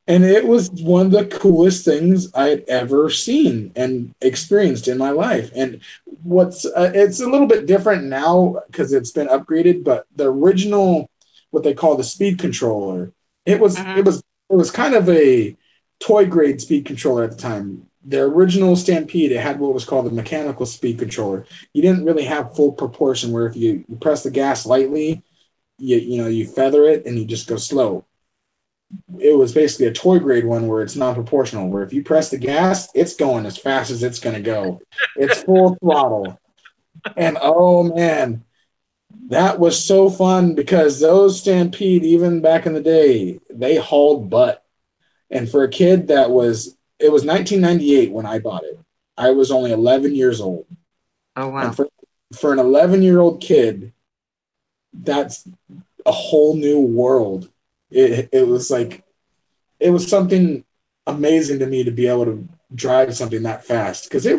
And it was one of the coolest things I had ever seen and experienced in my life. And it's a little bit different now because it's been upgraded, but the original, what they call the speed controller, it was Hmm. it was it was kind of a toy grade speed controller at the time. The original Stampede, it had what was called the mechanical speed controller. You didn't really have full proportion where if you press the gas lightly, you feather it and you just go slow. It was basically a toy grade one where it's non-proportional, where if you press the gas, it's going as fast as it's going to go. It's full throttle. And oh man, that was so fun because those Stampede, even back in the day, they hauled butt. And for a kid it was 1998 when I bought it. I was only 11 years old. Oh And wow. for an 11-year-old kid, that's a whole new world. It was like it was something amazing to me to be able to drive something that fast because I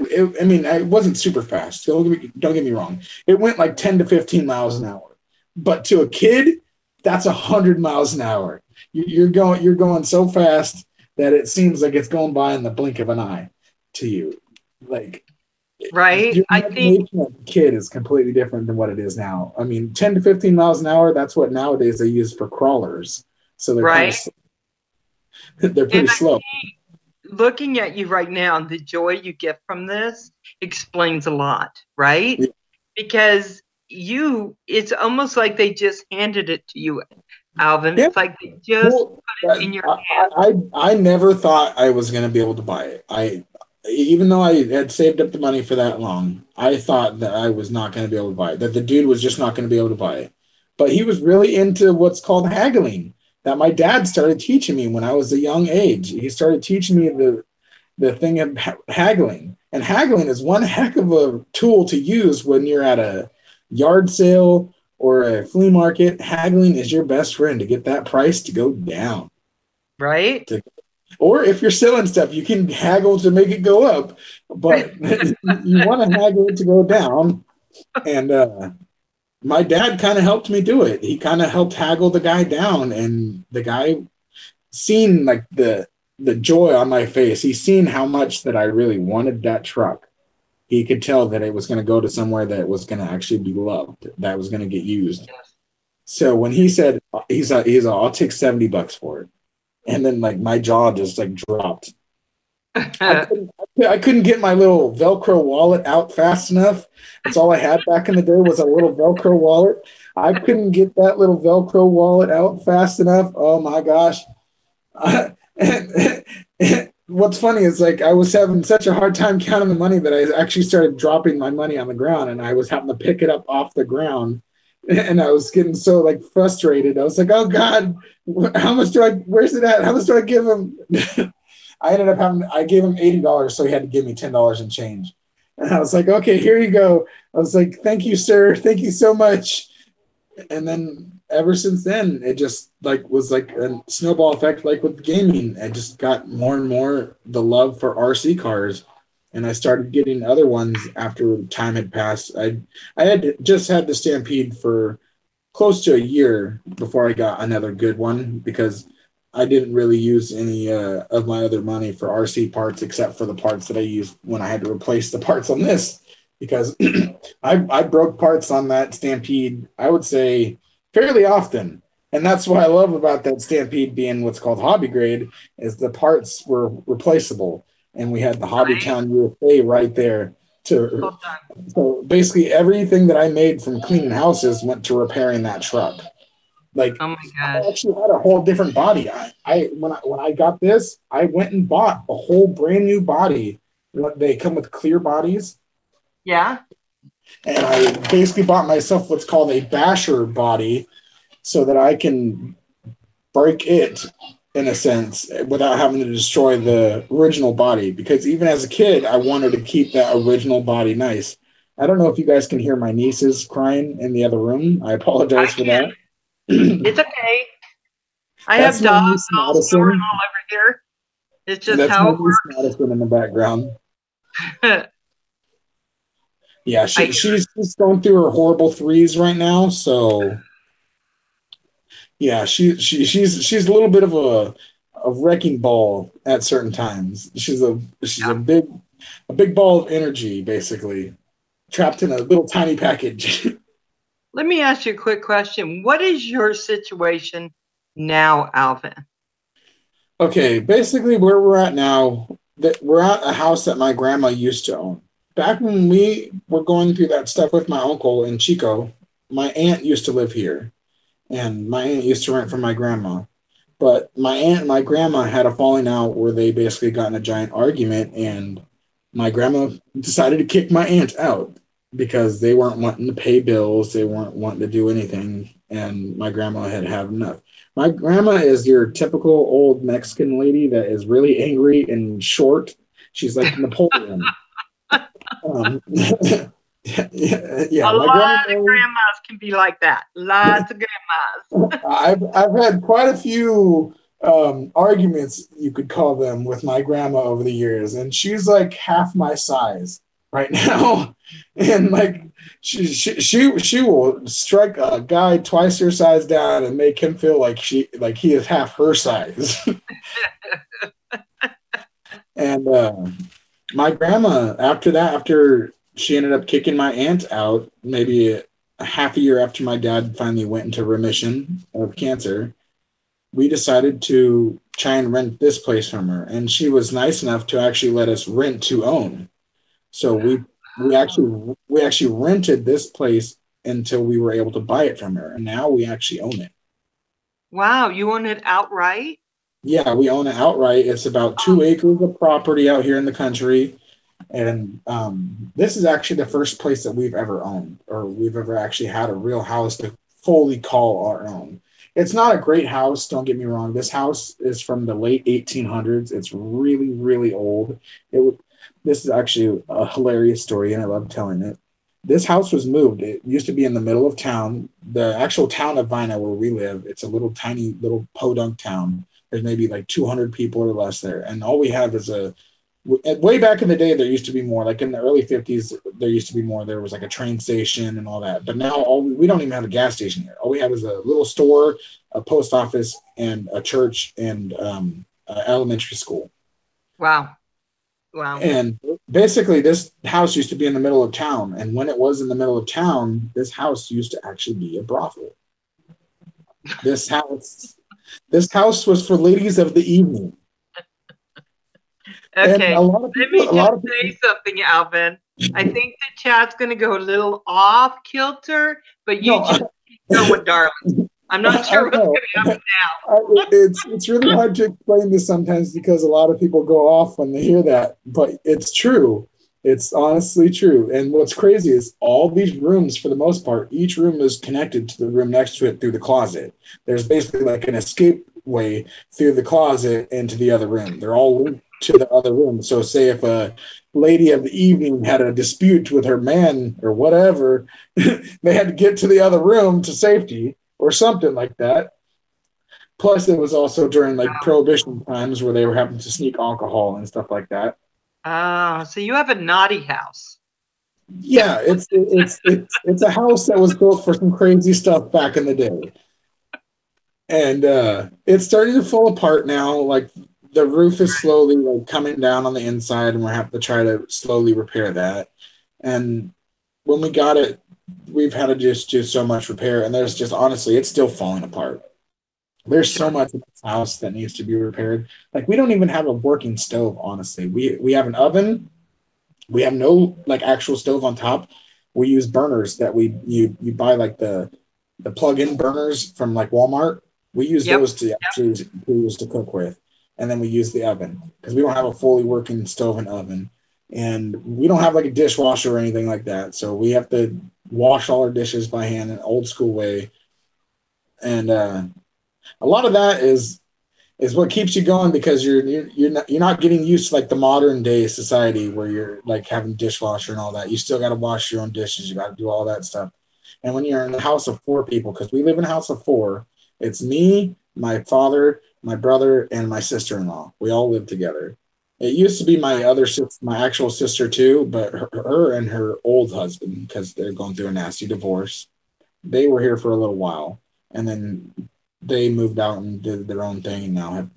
mean it wasn't super fast, don't get me wrong, it went like 10 to 15 miles an hour, but to a kid that's 100 miles an hour. You're going so fast that it seems like it's going by in the blink of an eye to you. Like Right. your I think, imagination as a kid is completely different than what it is now. I mean, 10 to 15 miles an hour, that's what nowadays they use for crawlers. So they're kind right. of they're And pretty slow. looking at you right now, the joy you get from this explains a lot, right? Yeah. Because it's almost like they just handed it to you, Alvin. Yeah. It's like they just Well, put it in your I never thought I was going to be able to buy it. Even though I had saved up the money for that long, I thought that I was not going to be able to buy it, that the dude was just not going to be able to buy it. But he was really into what's called haggling that my dad started teaching me when I was a young age. He started teaching me the thing of haggling. And haggling is one heck of a tool to use when you're at a yard sale or a flea market. Haggling is your best friend to get that price to go down. right. Or if you're selling stuff, you can haggle to make it go up, but you want to haggle it to go down. And my dad kind of helped me do it. He kind of helped haggle the guy down, and the guy seen like the joy on my face. He seen how much that I really wanted that truck. He could tell that it was going to go to somewhere that was going to actually be loved, that was going to get used. So when he said I'll take $70 for it, and then like my jaw just like dropped. I Yes. couldn't I couldn't get my little Velcro wallet out fast enough. That's all I had back in the day was a little Velcro wallet. I couldn't get that little Velcro wallet out fast enough. Oh my gosh. What's funny is like I was having such a hard time counting the money that I actually started dropping my money on the ground and I was having to pick it up off the ground. And I was getting so like frustrated. I was like, oh God, where's it at? How much do I give him? I gave him $80, so he had to give me $10 in change. And I was like, okay, here you go. I was like, thank you, sir. Thank you so much. And then ever since then, it just like was like a snowball effect, like with gaming. I just got more and more the love for RC cars. And I started getting other ones after time had passed. I had just had the Stampede for close to a year before I got another good one because I didn't really use any of my other money for RC parts except for the parts that I used when I had to replace the parts on this because I broke parts on that Stampede, I would say, fairly often. And that's what I love about that Stampede being what's called hobby grade is the parts were replaceable. and we had the Right? Hobbytown USA right there. Hold To on. so basically everything that I made from cleaning houses went to repairing that truck. Like Oh my I gosh. actually had a whole different body. When I got this, I went and bought a whole brand new body. They come with clear bodies, Yeah. and I basically bought myself what's called a basher body so that I can break it in a sense without having to destroy the original body. Because even as a kid, I wanted to keep that original body nice. I don't know if you guys can hear my nieces crying in the other room. I I apologize for can. that. It's okay. I That's have my dogs niece all snoring Madison. all over here. It's just That's my how it niece Madison in the background. works. Yeah, I she's going through her horrible threes right now. So yeah, she's a little bit of a wrecking ball at certain times. She's yeah. a big ball of energy, basically, trapped in a little tiny package. Let me ask you a quick question. What is your situation now, Alvin? Okay, basically where we're at now, that we're at a house that my grandma used to own. Back when we were going through that stuff with my uncle in Chico, my aunt used to live here, and my aunt used to rent from my grandma. But my aunt and my grandma had a falling out where they basically got in a giant argument, and my grandma decided to kick my aunt out because they weren't wanting to pay bills, they weren't wanting to do anything, and my grandma had had enough. My grandma is your typical old Mexican lady that is really angry and short. She's like Napoleon. Yeah, A yeah, my grandma. lot of grandmas can be like that. Lots of grandmas. I've had quite a few arguments, you could call them, with my grandma over the years, and she's like half my size right now, and like she will strike a guy twice her size down and make him feel like he is half her size. And my grandma, after that, after she ended up kicking my aunt out, maybe a half a year after my dad finally went into remission of cancer, we decided to try and rent this place from her, and she was nice enough to actually let us rent to own. So we actually rented this place until we were able to buy it from her, and now we actually own it. Wow, you own it outright? Yeah, we own it outright. It's about 2 acres of property out here in the country, and this is actually the first place that we've ever owned, or we've ever actually had a real house to fully call our own. It's not a great house, don't get me wrong. This house is from the late 1800s. It's really, really old. This is actually a hilarious story, and I love telling it. This house was moved. It used to be in the middle of town, the actual town of Vina, where we live. It's a little tiny little podunk town. There's maybe like 200 people or less there, and all we have is a way back in the day there used to be more, like in the early 50s there used to be more. There was like a train station and all that, but now we don't even have a gas station here. All we have is a little store, a post office, and a church, and elementary school. Wow. Wow. And basically this house used to be in the middle of town, and when it was in the middle of town, this house used to actually be a brothel. This house was for ladies of the evening. And Okay. a lot of Let people me a just lot of say people something, Alvin. I think the chat's going to go a little off kilter, but you no. just keep going, darling. I'm not I sure what's know. going to happen It's really hard to explain this sometimes because a lot of people go off when they hear that, but it's true. It's honestly true. And what's crazy is all these rooms, for the most part, each room is connected to the room next to it through the closet. There's basically like an escape way through the closet into the other room. They're all linked to the other room. So, say if a lady of the evening had a dispute with her man or whatever, they had to get to the other room to safety or something like that. Plus, it was also during like prohibition times where they were having to sneak alcohol and stuff like that. now. So you have a naughty house. Yeah, it's a house that was built for some crazy stuff back in the day, and it's starting to fall apart now. Like the roof is slowly like coming down on the inside, and we're having to try to slowly repair that. And when we got it, we've had to just do so much repair, and there's just honestly, it's still falling apart. There's so much in this house that needs to be repaired. Like we don't even have a working stove, honestly. We have an oven. We have no like actual stove on top. We use burners that you buy like the plug-in burners from like Walmart. We use Yep. those to actually use to cook with, and then we use the oven because we don't have a fully working stove and oven, and we don't have like a dishwasher or anything like that. So we have to wash all our dishes by hand in an old school way, and a lot of that is what keeps you going because you're not getting used to like the modern day society where you're like having dishwasher and all that. You still got to wash your own dishes. You got to do all that stuff. And when you're in a house of four people, because we live in a house of four, it's me, my father, my brother, and my sister-in-law. We all live together. It used to be my other sister, my actual sister too, but her and her old husband, because they're going through a nasty divorce, they were here for a little while, and then they moved out and did their own thing, and now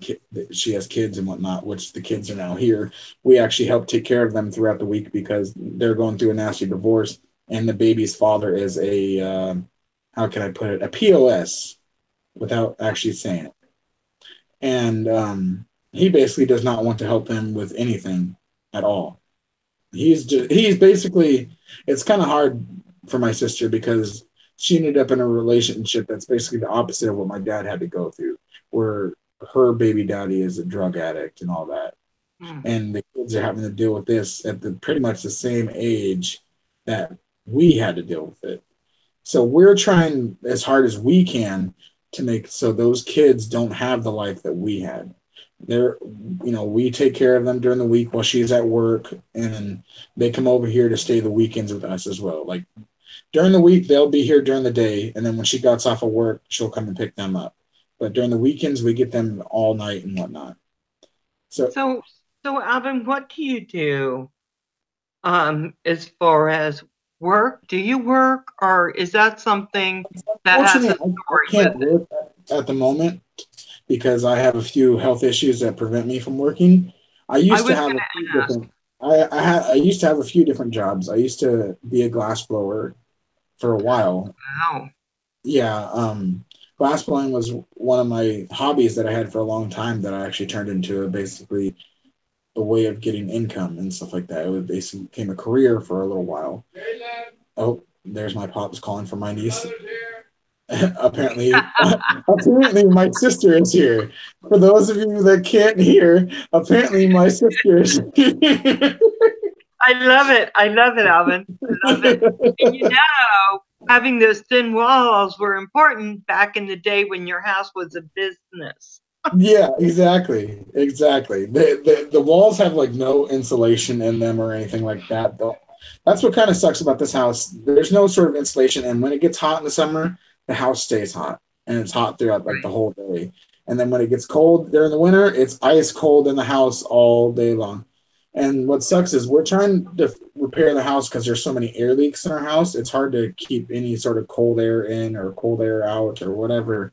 she has kids and whatnot, which the kids are now here. We actually help take care of them throughout the week because they're going through a nasty divorce, and the baby's father is a how can I put it, a POS without actually saying it, and he basically does not want to help them with anything at all. He's basically, it's kind of hard for my sister because she ended up in a relationship that's basically the opposite of what my dad had to go through, where her baby daddy is a drug addict and all that, Mm. and the kids are having to deal with this at the pretty much the same age that we had to deal with it. So we're trying as hard as we can to make so those kids don't have the life that we had. They're, we take care of them during the week while she's at work, and they come over here to stay the weekends with us as well. Like during the week, they'll be here during the day, and then when she gets off of work, she'll come and pick them up. But during the weekends, we get them all night and whatnot. So So, so Alvin, what do you do as far as work? Do you work, or is that something that has a unfortunately, I story with can't it? work at the moment because I have a few health issues that prevent me from working. I I used to was have going a few to ask. different. I used to have a few different jobs. I used to be a glass blower for a while. Wow. Yeah, glass blowing was one of my hobbies that I had for a long time that I actually turned into basically a way of getting income and stuff like that. It basically became a career for a little while. Oh, there's my pops calling for my niece. Apparently my sister is here. For those of you that can't hear, apparently my sister is here. I love it. I love it, Alvin. I love it. And having those thin walls were important back in the day when your house was a business. Yeah, exactly. The walls have like no insulation in them or anything like that. Though that's what kind of sucks about this house. There's no sort of insulation, and when it gets hot in the summer, the house stays hot, and it's hot throughout like the whole day. And then when it gets cold during the winter, it's ice cold in the house all day long. And what sucks is we're trying to repair the house because there's so many air leaks in our house. It's hard to keep any sort of cold air in or cold air out or whatever.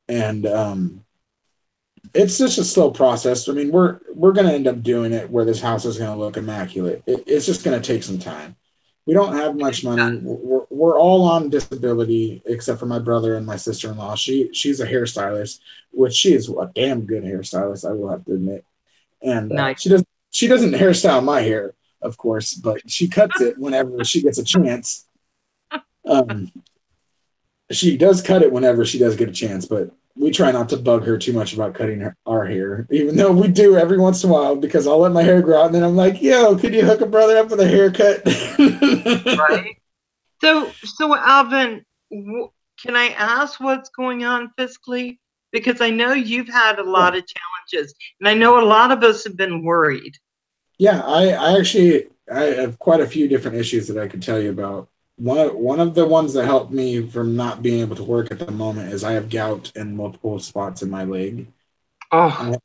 And it's just a slow process. I mean, we're going to end up doing it where this house is going to look immaculate. It's just going to take some time. We don't have much money. We're all on disability except for my brother and my sister-in-law. She's a hairstylist, which she is a damn good hairstylist, I will have to admit. And Nice. she doesn't hairstyle my hair, of course, but she cuts it whenever she gets a chance. Um, she does cut it whenever she does get a chance, but we try not to bug her too much about cutting our hair, even though we do every once in a while because I'll let my hair grow out and then I'm like, yo, could you hook a brother up with a haircut? Right. So Alvin, can I ask what's going on fiscally? Because I know you've had a Yeah. lot of challenges, and I know a lot of us have been worried. Yeah, I actually I have quite a few different issues that I could tell you about. One of the ones that helped me from not being able to work at the moment is I have gout in multiple spots in my leg. Oh, I,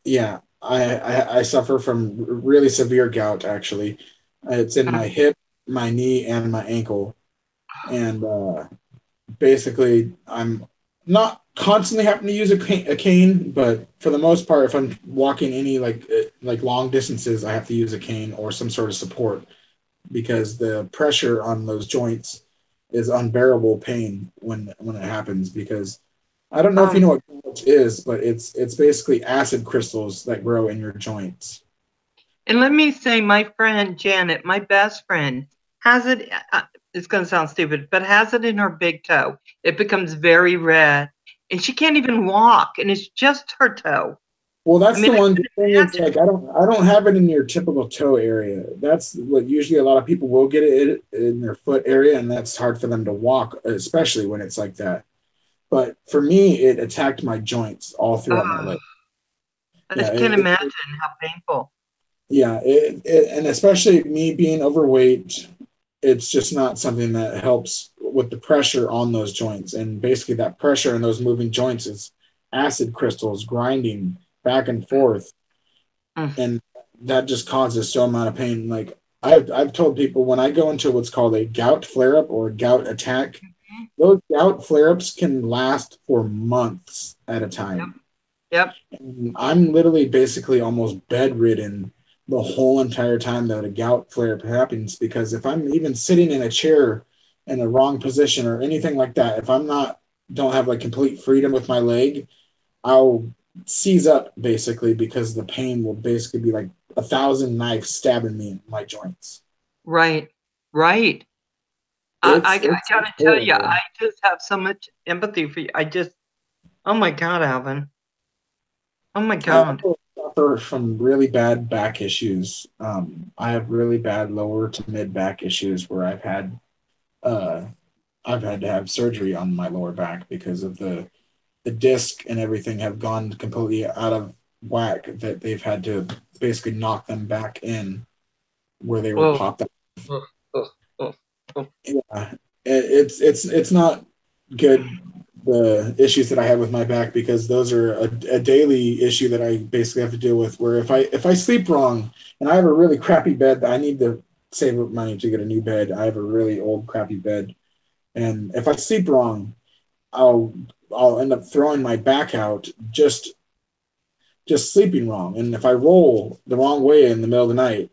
yeah, I suffer from really severe gout actually. It's in my hip, my knee, and my ankle, and basically I'm not constantly having to use a cane, but for the most part, if I'm walking any like long distances, I have to use a cane or some sort of support because the pressure on those joints is unbearable pain when it happens because I don't know if you Um, know what gout is, but it's basically acid crystals that grow in your joints. and let me say, my friend Janet, my best friend, has it. It's going to sound stupid, but has it in her big toe. It becomes very red, and she can't even walk, and it's just her toe. Well, I that's mean, the I one can good thing is imagine. like I don't have it in your typical toe area. That's what usually a lot of people will get it in their foot area, and that's hard for them to walk, especially when it's like that. But for me, it attacked my joints all throughout my leg. Oh, I Yeah, just can't imagine how painful. yeah, and especially me being overweight, it's just not something that helps with the pressure on those joints. And basically, that pressure in those moving joints is acid crystals grinding back and forth, Mm. and that just causes so amount of pain. Like I've told people when I go into what's called a gout flare up or a gout attack, those gout flare ups can last for months at a Yep. time. Yep. And I'm literally basically almost bedridden the whole entire time that a gout flare up happens because if I'm even sitting in a chair in the wrong position or anything like that, if I'm not don't have like complete freedom with my leg, I'll seize up basically because the pain will basically be like 1,000 knives stabbing me in my joints. Right. Right. I It's gotta tell you, horrible. I just have so much empathy for you. I just, oh my God, Alvin. Oh my I God. also suffer from really bad back issues. I have really bad lower to mid back issues where uh, I've had to have surgery on my lower back because of the disc and everything have gone completely out of whack that they've had to basically knock them back in where they were Oh, popped. oh, oh, oh, oh. Yeah, it's not good, the issues that I have with my back, because those are a daily issue that I basically have to deal with. Where if I sleep wrong and I have a really crappy bed, I need to save up money to get a new bed. I have a really old crappy bed, and if I sleep wrong, I'll I'll end up throwing my back out just sleeping wrong. And if I roll the wrong way in the middle of the night,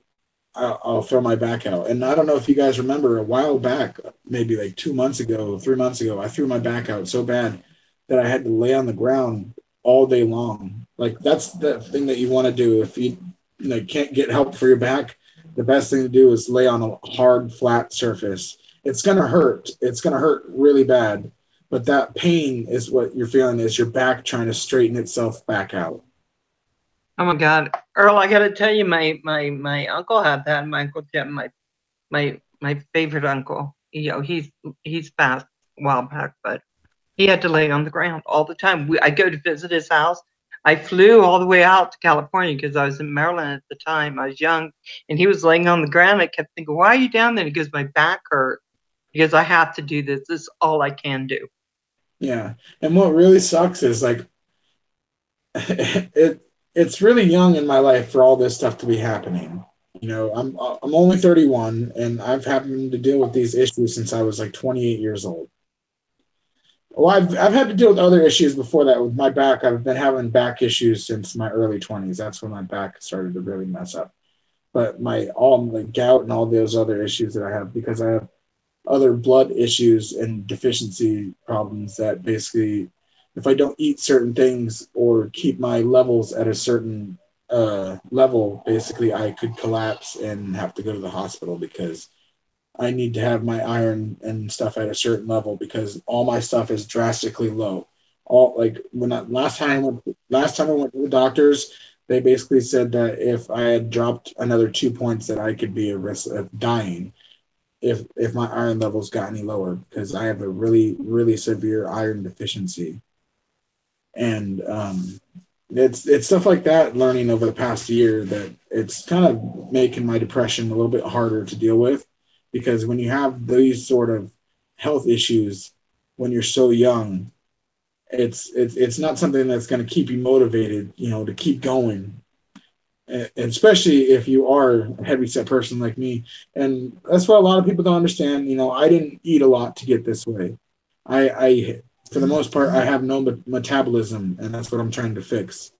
I'll throw my back out. And I don't know if you guys remember a while back, maybe like 2 months ago, 3 months ago, I threw my back out so bad that I had to lay on the ground all day long. Like that's the thing that you want to do if you can't get help for your back. The best thing to do is lay on a hard, flat surface. It's gonna hurt. It's gonna hurt really bad, but that pain is what you're feeling is your back trying to straighten itself back out. Oh my God. Earl, I gotta tell you, my uncle had that. My uncle Jim, my favorite uncle. You know, he's passed a while back, but he had to lay on the ground all the time. I go to visit his house. I flew all the way out to California because I was in Maryland at the time. I was young, and he was laying on the ground. I kept thinking, "Why are you down there?" He goes, "My back hurt because I have to do this. This is all I can do." Yeah. And what really sucks is like it's really young in my life for all this stuff to be happening. I'm only 31 and I've happened to deal with these issues since I was like 28 years old. Well, I've had to deal with other issues before that with my back. I've been having back issues since my early 20s. That's when my back started to really mess up. But my all the gout and all those other issues that I have because I have other blood issues and deficiency problems that basically, if I don't eat certain things or keep my levels at a certain level, basically I could collapse and have to go to the hospital because I need to have my iron and stuff at a certain level because all my stuff is drastically low. All like when I, last time I went to the doctors, they basically said that if I had dropped another 2 points, that I could be at risk of dying if my iron levels got any lower because I have a really severe iron deficiency, and it's stuff like that. Learning over the past year that it's kind of making my depression a little bit harder to deal with because when you have these sort of health issues when you're so young, it's not something that's going to keep you motivated, to keep going, especially if you are a heavy set person like me. And that's what a lot of people don't understand. I didn't eat a lot to get this way. I for the most part, I have no metabolism, and that's what I'm trying to fix.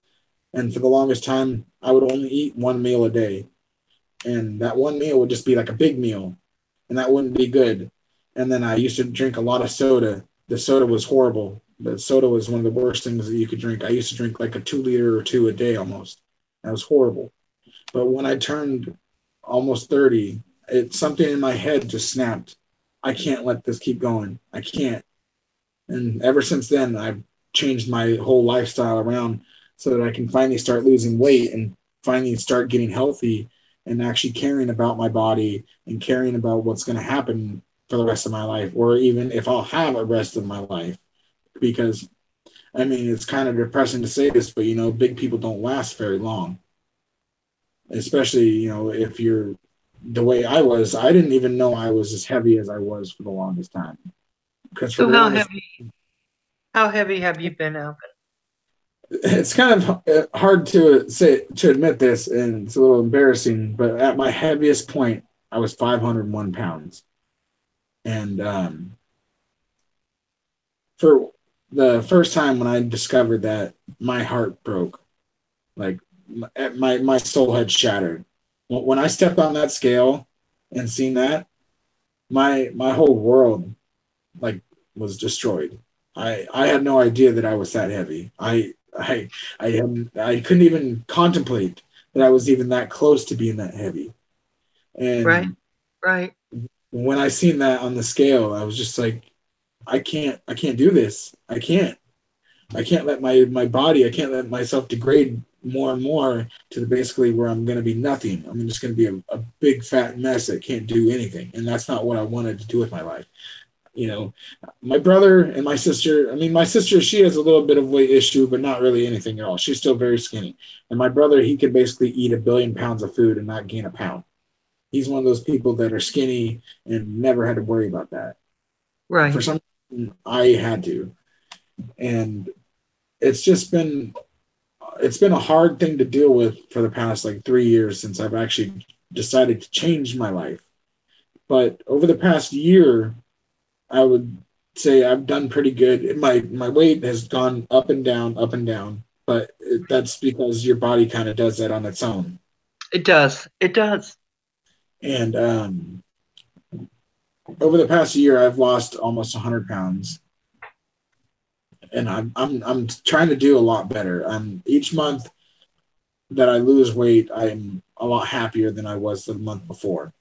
And for the longest time, I would only eat one meal a day, and that one meal would just be like a big meal, and that wouldn't be good. And then I used to drink a lot of soda. The soda was horrible. But soda was one of the worst things that you could drink. I used to drink like a 2 liter or two a day almost. That was horrible. But when I turned almost 30, something in my head just snapped. I can't let this keep going. I can't. And ever since then, I've changed my whole lifestyle around so that I can finally start losing weight and finally start getting healthy and actually caring about my body and caring about what's going to happen for the rest of my life, or even if I'll have a rest of my life. Because, I mean, it's kind of depressing to say this, but, big people don't last very long. Especially, if you're the way I was. I didn't even know I was as heavy as I was for the longest time. Because for So the longest, how heavy have you been, Alvin? it's kind of hard to admit this, and it's a little embarrassing, but at my heaviest point, I was 501 pounds. And for the first time when I discovered that, my heart broke. Like my soul had shattered. When I stepped on that scale and seen that, my whole world like was destroyed. I had no idea that I was that heavy. I couldn't even contemplate that I was even that close to being that heavy. Right, And right. when I seen that on the scale, I was just like, I can't do this. I can't let my body, I can't let myself degrade more and more to basically where I'm going to be nothing. I'm just going to be a big fat mess that can't do anything. And that's not what I wanted to do with my life. My brother and my sister, my sister, she has a little bit of weight issue, but not really anything at all. She's still very skinny. And my brother, he could basically eat 1 billion pounds of food and not gain a pound. He's one of those people that are skinny and never had to worry about that. Right. For some reason, I had to. And it's been a hard thing to deal with for the past like 3 years since I've actually decided to change my life. But over the past year, I would say I've done pretty good. My weight has gone up and down, but that's because your body kind of does that on its own. It does. It does. And over the past year, I've lost almost 100 pounds, and I'm trying to do a lot better. Each month that I lose weight, I'm a lot happier than I was the month before.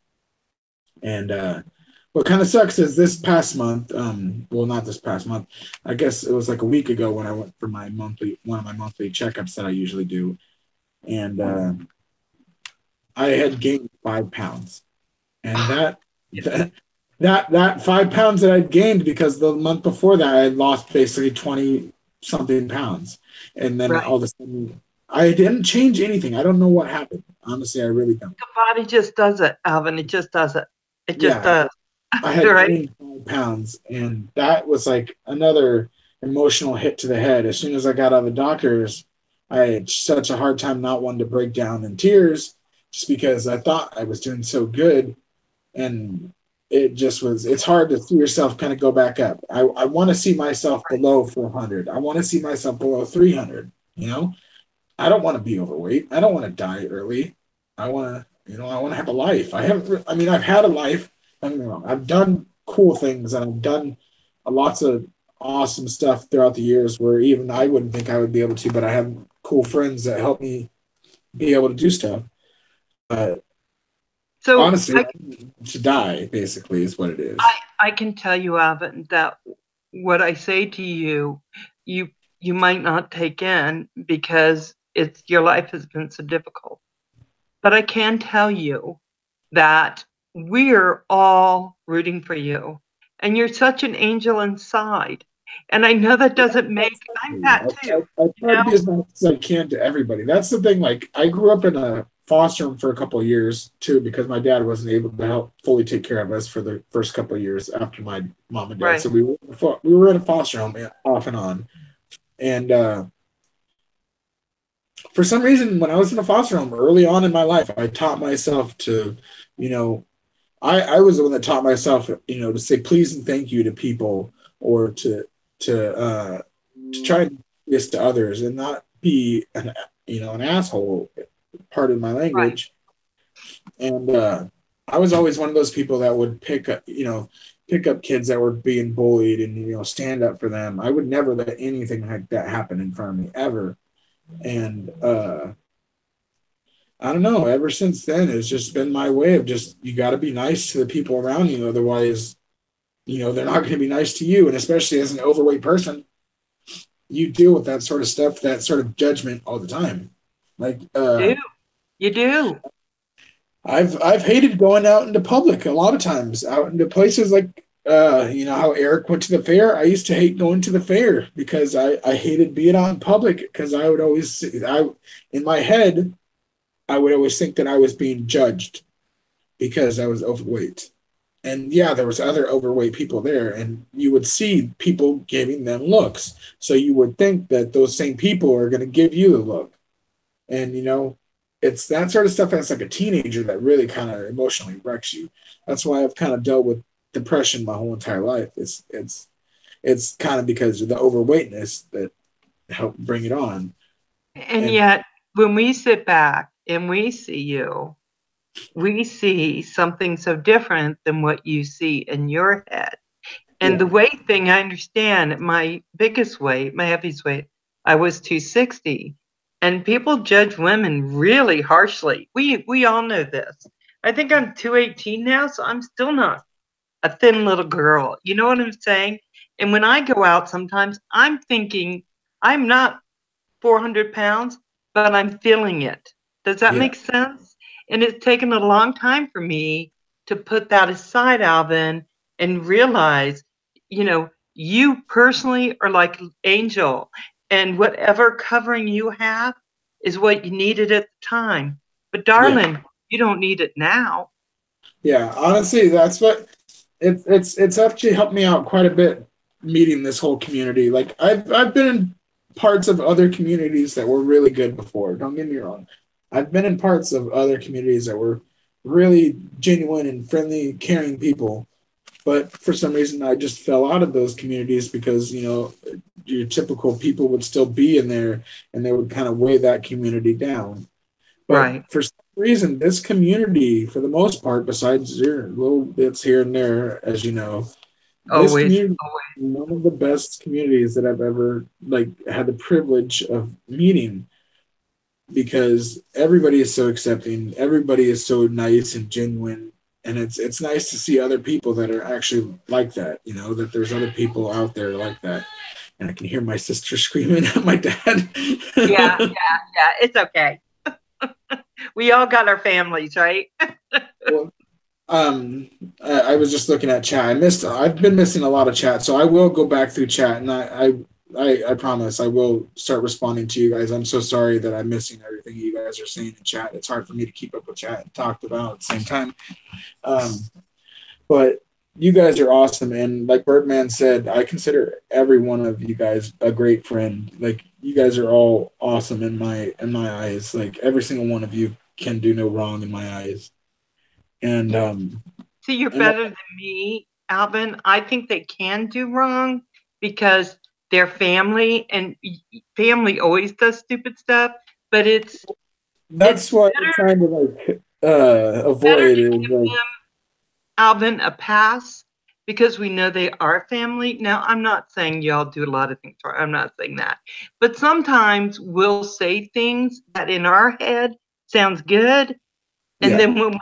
And what kind of sucks is this past month, well, not this past month, I guess it was like a week ago when I went for one of my monthly checkups that I usually do. And I had gained 5 pounds. And that 5 pounds that I'd gained, because the month before that I had lost basically 20 something pounds. And then all of a sudden I didn't change anything. I don't know what happened. Honestly, I really don't. The body just does it, Alvin. It just does it. It just does. I had gained 5 pounds, and that was like another emotional hit to the head. As soon as I got out of the doctors, I had such a hard time not wanting to break down in tears just because I thought I was doing so good. And it's hard to see yourself kind of go back up. I want to see myself below 400. I want to see myself below 300. I don't want to be overweight. I don't want to die early. I want to have a life. I've had a life. Don't get me wrong. I've done cool things, and I've done lots of awesome stuff throughout the years where even I wouldn't think I would be able to, but I have cool friends that help me be able to do stuff. But so honestly, to die basically is what it is. I can tell you, Alvin, that what I say to you, you might not take in because your life has been so difficult. But I can tell you that we're all rooting for you, and you're such an angel inside. And I know that doesn't I'm that too. I try to be as nice as I can to everybody. That's the thing. Like, I grew up in a foster home for a couple of years too, because my dad wasn't able to help fully take care of us for the first couple of years after my mom and dad. So we were in a foster home off and on. And for some reason, when I was in a foster home early on in my life, I taught myself to, I was the one that taught myself, to say please and thank you to people, or to try and do this to others and not be an asshole, pardon my language. And I was always one of those people that would pick, pick up kids that were being bullied and, you know, stand up for them. I would never let anything like that happen in front of me ever. And I don't know, ever since then, it's just been my way of just, you got to be nice to the people around you. Otherwise, you know, they're not going to be nice to you. And especially as an overweight person, you deal with that sort of stuff, that sort of judgment all the time. Like, You do. You do. I've hated going out into public a lot of times, out into places like, you know, how Eric went to the fair. I used to hate going to the fair because I hated being out in public, because I would always, in my head, I would always think that I was being judged because I was overweight. And yeah, there was other overweight people there, and you would see people giving them looks. So you would think that those same people are going to give you the look. And, you know, it's that sort of stuff as like a teenager that really kind of emotionally wrecks you. That's why I've kind of dealt with depression my whole entire life. It's kind of because of the overweightness that helped bring it on. And And yet, when we sit back and we see you, we see something so different than what you see in your head. And yeah, the weight thing, I understand. My biggest weight, my heaviest weight, I was 260. And people judge women really harshly. We all know this. I think I'm 218 now, so I'm still not a thin little girl. You know what I'm saying? And when I go out sometimes, I'm thinking I'm not 400 pounds, but I'm feeling it. Does that yeah, make sense? And it's taken a long time for me to put that aside, Alvin, and realize, you know, you personally are like Angel, and whatever covering you have is what you needed at the time. But yeah, darling, you don't need it now. yeah. Honestly, that's what it's actually helped me out quite a bit meeting this whole community. Like I've been in parts of other communities that were really good before. Don't get me wrong. I've been in parts of other communities that were really genuine and friendly, caring people. But for some reason, I just fell out of those communities because, you know, your typical people would still be in there, and they would kind of weigh that community down. But Right. for some reason, this community, for the most part, besides your little bits here and there, as you know, this Always, community always. is one of the best communities that I've ever like had the privilege of meeting, because everybody is so accepting, everybody is so nice and genuine, and it's nice to see other people that are actually like that. You know, that there's other people out there like that. And I can hear my sister screaming at my dad. Yeah, yeah, it's okay. We all got our families, right? Well, I was just looking at chat. I've been missing a lot of chat, so I will go back through chat, and I promise I will start responding to you guys. I'm so sorry that I'm missing everything you guys are saying in chat. It's hard for me to keep up with chat and talk about at the same time. Um, but you guys are awesome, and like Birdman said, I consider every one of you guys a great friend. Like, you guys are all awesome in my eyes. Like, every single one of you can do no wrong in my eyes. And See, you're and better than me, Alvin. I think they can do wrong because they're family, and family always does stupid stuff. But it's that's what I'm trying to like better avoid, to is give like, them, Alvin, a pass because we know they are family. Now, I'm not saying y'all do a lot of things wrong. I'm not saying that. But sometimes we'll say things that in our head sounds good, and yeah, then when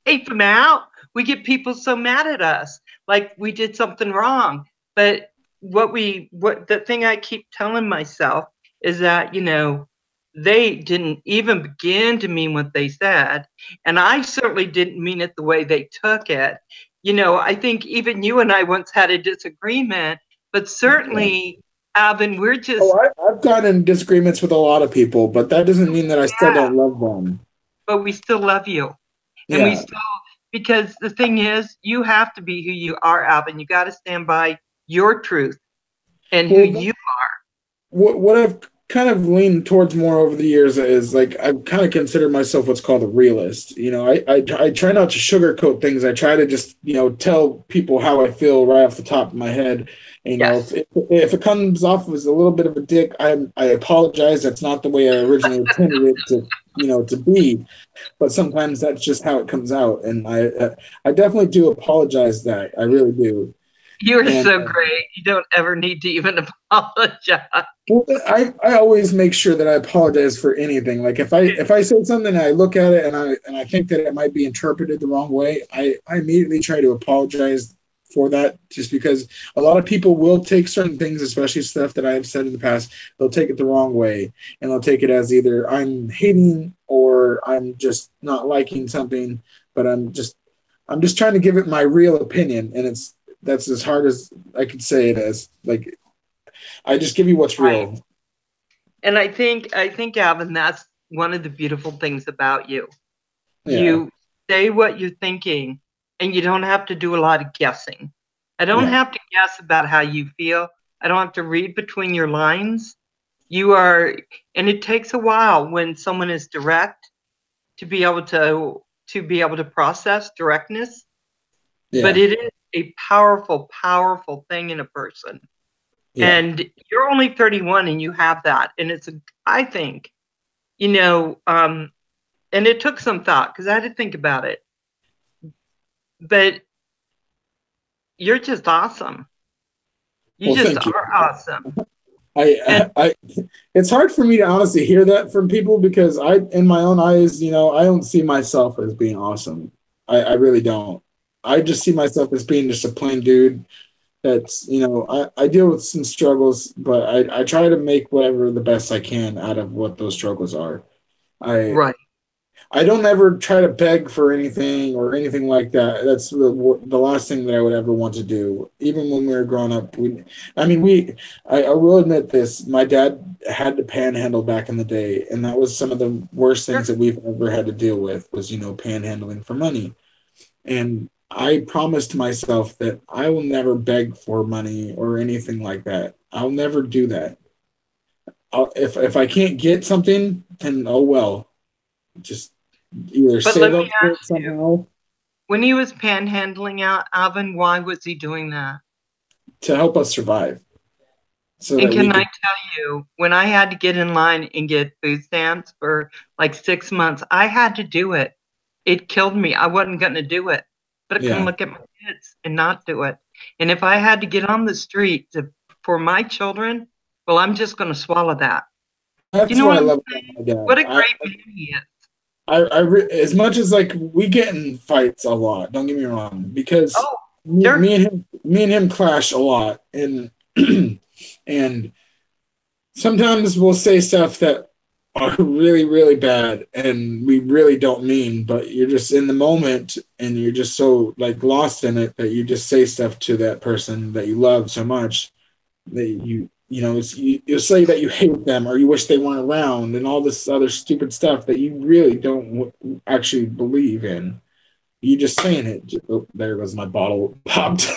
hate them out. We get people so mad at us, like we did something wrong. But what the thing I keep telling myself is that, you know, they didn't even begin to mean what they said. And I certainly didn't mean it the way they took it. You know, I think even you and I once had a disagreement, but yeah. certainly, Alvin, we're Oh, just, I've gotten in disagreements with a lot of people, but that doesn't mean that I still yeah, don't love them. but we still love you. And we Yeah. still, because the thing is, you have to be who you are, Alvin. You got to stand by your truth and who Well, you. what I've kind of leaned towards more over the years is like, I kind of consider myself what's called a realist. You know, I try not to sugarcoat things. I try to just, you know, tell people how I feel right off the top of my head. You know, Yes. if it comes off as a little bit of a dick, I apologize. That's not the way I originally intended it to. to be, but sometimes that's just how it comes out. And I definitely do apologize that I really do. You're And so great. You don't ever need to even apologize. well, I always make sure that I apologize for anything. Like if I say something and I look at it and I think that it might be interpreted the wrong way, I immediately try to apologize for that, just because a lot of people will take certain things, especially stuff that I've said in the past, they'll take it the wrong way, and they'll take it as either I'm hating or I'm just not liking something, but I'm just trying to give it my real opinion, and that's as hard as I could say it as. Like, I just give you what's Right. real. And I think, Alvin, that's one of the beautiful things about you. Yeah, You say what you're thinking, and you don't have to do a lot of guessing. I don't yeah, have to guess about how you feel. I don't have to read between your lines. You are, and it takes a while when someone is direct to be able to process directness, but yeah, it is a powerful, powerful thing in a person. yeah. And you're only 31 and you have that. And I think, and it took some thought because I had to think about it, but you're just awesome. You Well, just thank you. are awesome. And It's hard for me to honestly hear that from people, because in my own eyes, I don't see myself as being awesome. I really don't. I just see myself as being just a plain dude. That's, I deal with some struggles, but I try to make whatever the best I can out of what those struggles are. I right. I don't ever try to beg for anything or anything like that. That's the last thing that I would ever want to do. Even when we were growing up, I mean, I will admit this. My dad had to panhandle back in the day, and that was some of the worst things Sure. that we've ever had to deal with was, panhandling for money. And I promised myself that I will never beg for money or anything like that. I'll never do that. If I can't get something, then oh well. Just either But let save me up for ask it you, somehow when he was panhandling out, Alvin, why was he doing that? to help us survive so And that we can I could. tell you, when I had to get in line and get food stamps for like 6 months, I had to do it. It killed me. I wasn't going to do it, but I couldn't Yeah, look at my kids and not do it. And if I had to get on the street for my children, well, I'm just going to swallow that. Do you that's know what what I I'm love about saying? my dad. What a great man he is. As much as like we get in fights a lot, don't get me wrong, because Oh, me, sure. me and him clash a lot, and and sometimes we'll say stuff that are really, really bad and we really don't mean, but you're just in the moment and you're just so like lost in it that you just say stuff to that person that you love so much that you'll say that you hate them or you wish they weren't around and all this other stupid stuff that you really don't actually believe in. You just saying it. Oh, there goes my bottle popped.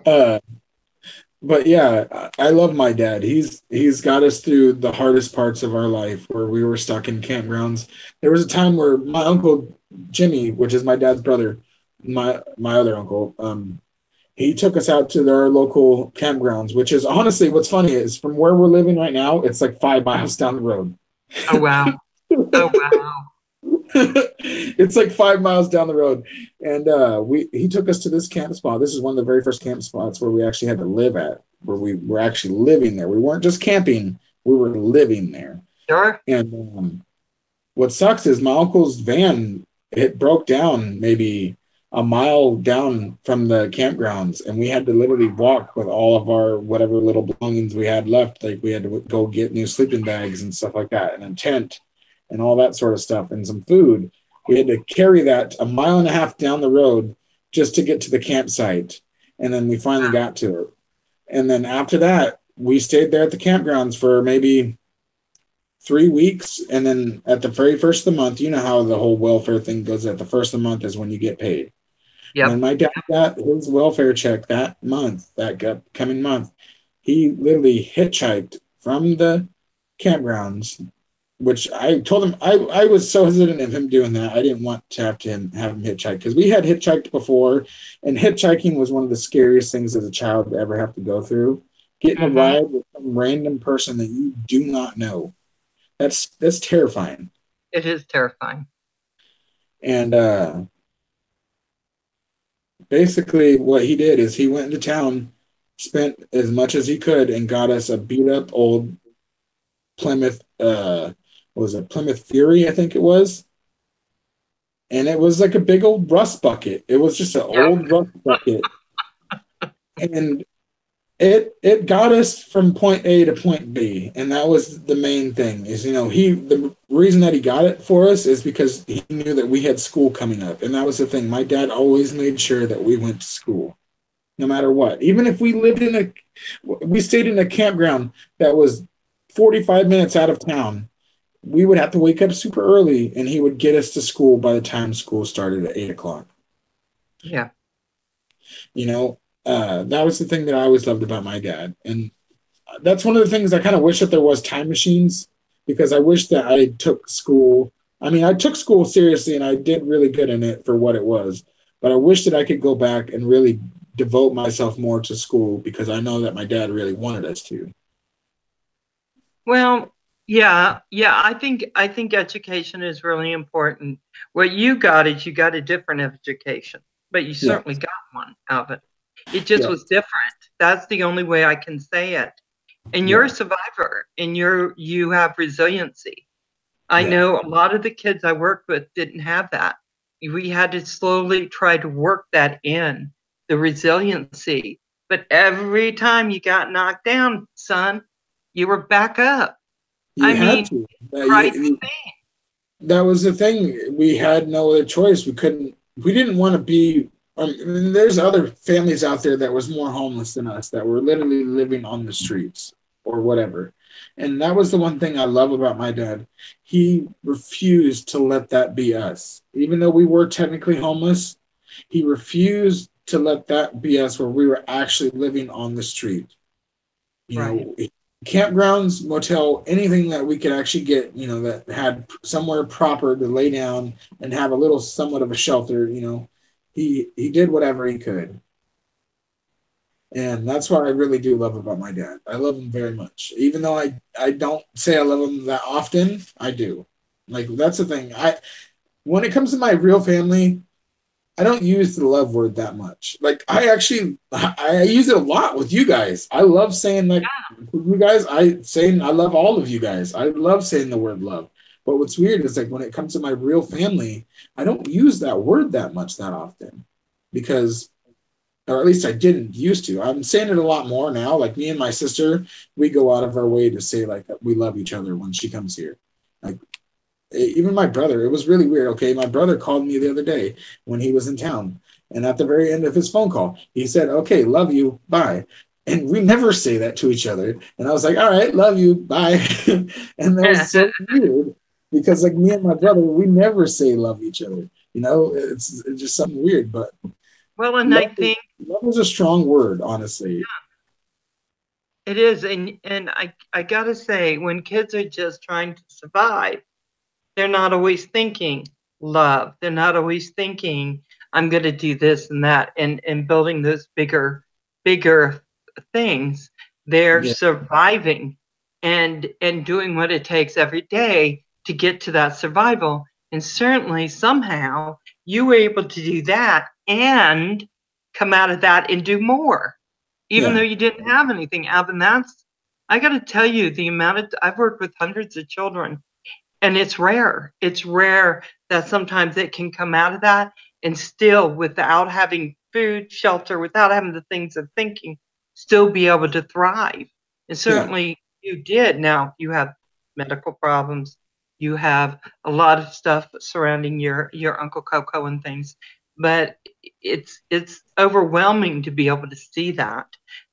uh, but yeah, I love my dad. He's got us through the hardest parts of our life where we were stuck in campgrounds. There was a time where my uncle Jimmy, which is my dad's brother, my other uncle, he took us out to our local campgrounds, which is honestly what's funny is from where we're living right now, it's like 5 miles down the road. Oh, wow. Oh, wow. It's like 5 miles down the road, and he took us to this camp spot. This is one of the very first camp spots where we actually had to live at, where we were actually living there. We weren't just camping; we were living there. Sure. And what sucks is my uncle's van, it broke down maybe a mile down from the campgrounds, and we had to literally walk with all of our whatever little belongings we had left. Like we had to go get new sleeping bags and stuff like that, and a tent and all that sort of stuff, and some food. We had to carry that a mile and a half down the road just to get to the campsite, and then we finally got to it. And then after that, we stayed there at the campgrounds for maybe 3 weeks, and then at the very first of the month, you know how the whole welfare thing goes. At the first of the month is when you get paid. When Yep. my dad got his welfare check that month, coming month, he literally hitchhiked from the campgrounds, which I told him I was so hesitant of him doing that. I didn't want to have him hitchhike because we had hitchhiked before, and hitchhiking was one of the scariest things as a child to ever have to go through. Getting a Mm-hmm. ride with some random person that you do not know. That's terrifying. It is terrifying. And basically, what he did is he went into town, spent as much as he could, and got us a beat up old Plymouth. What was it, Plymouth Fury? I think it was, and it was like a big old rust bucket. It was just an Yeah. old rust bucket, and it got us from point A to point B, and that was the main thing. Is the reason that he got it for us is because he knew that we had school coming up, and that was the thing. My dad always made sure that we went to school, no matter what. Even if we stayed in a campground that was 45 minutes out of town, we would have to wake up super early, and he would get us to school by the time school started at 8 o'clock. Yeah. That was the thing that I always loved about my dad. And that's one of the things I kind of wish that there was time machines, because I wish that I took school. I mean, I took school seriously and I did really good in it for what it was, but I wish that I could go back and really devote myself more to school, because I know that my dad really wanted us to. Well, yeah, yeah. I think education is really important. What you got is you got a different education, but you Yeah. certainly got one out of it. It just Yeah. was different. That's the only way I can say it. And you're a Yeah. survivor, and you have resiliency. I Yeah. know a lot of the kids I worked with didn't have that. We had to slowly try to work that in, the resiliency. But every time you got knocked down, son, you were back up. I You had mean, to. Christ, That was the thing. We had no other choice. We didn't want to be. I mean, there's other families out there that was more homeless than us, that were literally living on the streets or whatever. And that was the one thing I love about my dad. He refused to let that be us. Even though we were technically homeless, he refused to let that be us, where we were actually living on the street. You right. know, campgrounds, motel, anything that we could actually get, that had somewhere proper to lay down and have a little somewhat of a shelter. He did whatever he could. And that's what I really do love about my dad. I love him very much. Even though I don't say I love him that often, I do. Like, that's the thing. When it comes to my real family, I don't use the love word that much. Like, I use it a lot with you guys. I love saying, like, you guys, I love all of you guys. I love saying the word love. But what's weird is, like, when it comes to my real family, I don't use that word that much that often, because, or at least I didn't used to. I'm saying it a lot more now. Like, me and my sister, we go out of our way to say, like, we love each other when she comes here. Like, even my brother, it was really weird. Okay, my brother called me the other day when he was in town, and at the very end of his phone call, he said, "Okay, love you, bye." And we never say that to each other. And I was like, "All right, love you, bye." And that was so weird, because, like, me and my brother, we never say love each other. It's just something weird. But Well, and I love, think love is a strong word, honestly. it is, and I gotta say, when kids are just trying to survive, they're not always thinking love. They're not always thinking I'm going to do this and that, and building those bigger things. They're Yeah, surviving and doing what it takes every day to get to that survival. And certainly somehow you were able to do that and come out of that and do more, even though yeah, you didn't have anything. Alvin, that's I got to tell you, the amount of I've worked with hundreds of children, and it's rare. It's rare that sometimes it can come out of that and still, without having food, shelter, without having the things of thinking, still be able to thrive. And yeah, certainly you did. Now you have medical problems. You have a lot of stuff surrounding your Uncle Coco and things, but it's overwhelming to be able to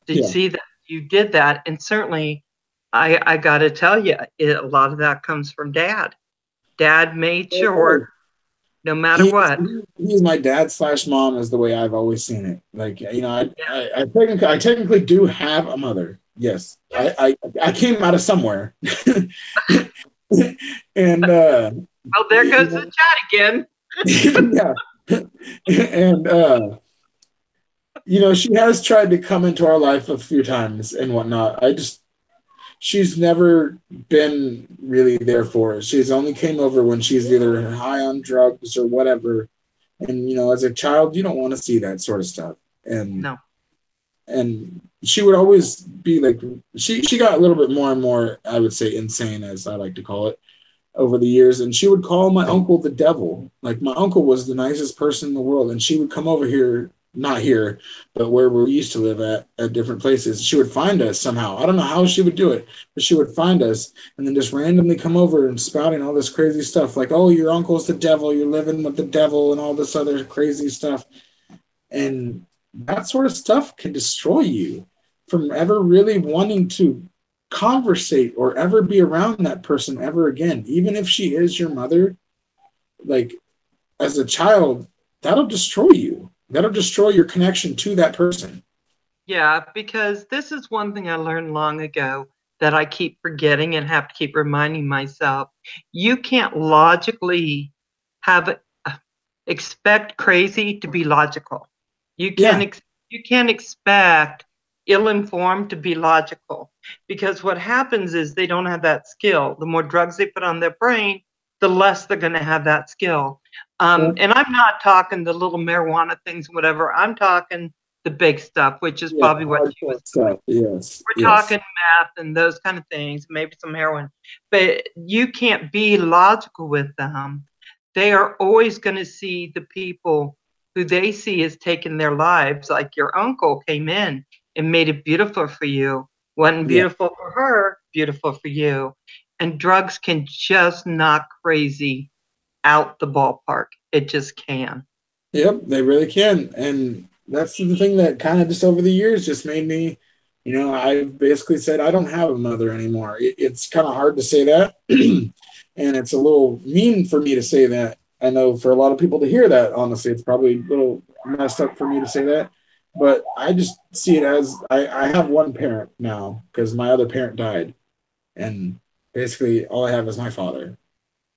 yeah. see that you did that, and certainly I got to tell you, a lot of that comes from Dad. Dad made sure, no matter He, what. he's my dad slash mom, is the way I've always seen it. Like, I technically do have a mother. Yes, I came out of somewhere, and Oh, there goes the chat again. yeah, and she has tried to come into our life a few times and whatnot. I just she's never been really there for us. She's only came over when she's either high on drugs or whatever. And you know, as a child, you don't want to see that sort of stuff. No. And she would always be like, she got a little bit more and more, I would say, insane, as I like to call it, over the years. And she would call my uncle the devil. Like, my uncle was the nicest person in the world, and she would come over here, not here, but where we used to live at different places. She would find us somehow. I don't know how she would do it, but she would find us and then just randomly come over and spouting all this crazy stuff like, oh, your uncle's the devil, you're living with the devil, and all this other crazy stuff. And that sort of stuff can destroy you from ever really wanting to conversate or ever be around that person ever again. Even if she is your mother, like, as a child, that'll destroy you. That'll destroy your connection to that person. Yeah, because this is one thing I learned long ago that I keep forgetting and have to keep reminding myself. You can't logically have expect crazy to be logical. You can't you can't expect ill-informed to be logical, because what happens is they don't have that skill. The more drugs they put on their brain, the less they're going to have that skill. And I'm not talking the little marijuana things, whatever. I'm talking the big stuff, which is probably what she was doing. Yes. We're talking meth and those kind of things, maybe some heroin, but you can't be logical with them. They are always going to see the people who they see as taking their lives. Like your uncle came in and made it beautiful for you. Wasn't beautiful for her, beautiful for you. And drugs can just knock crazy out the ballpark. It just can. Yep, they really can. And that's the thing that kind of just over the years just made me, you know, I basically said I don't have a mother anymore. It's kind of hard to say that. And it's a little mean for me to say that. I know for a lot of people to hear that, honestly, it's probably a little messed up for me to say that. But I just see it as I have one parent now because my other parent died. And basically all I have is my father.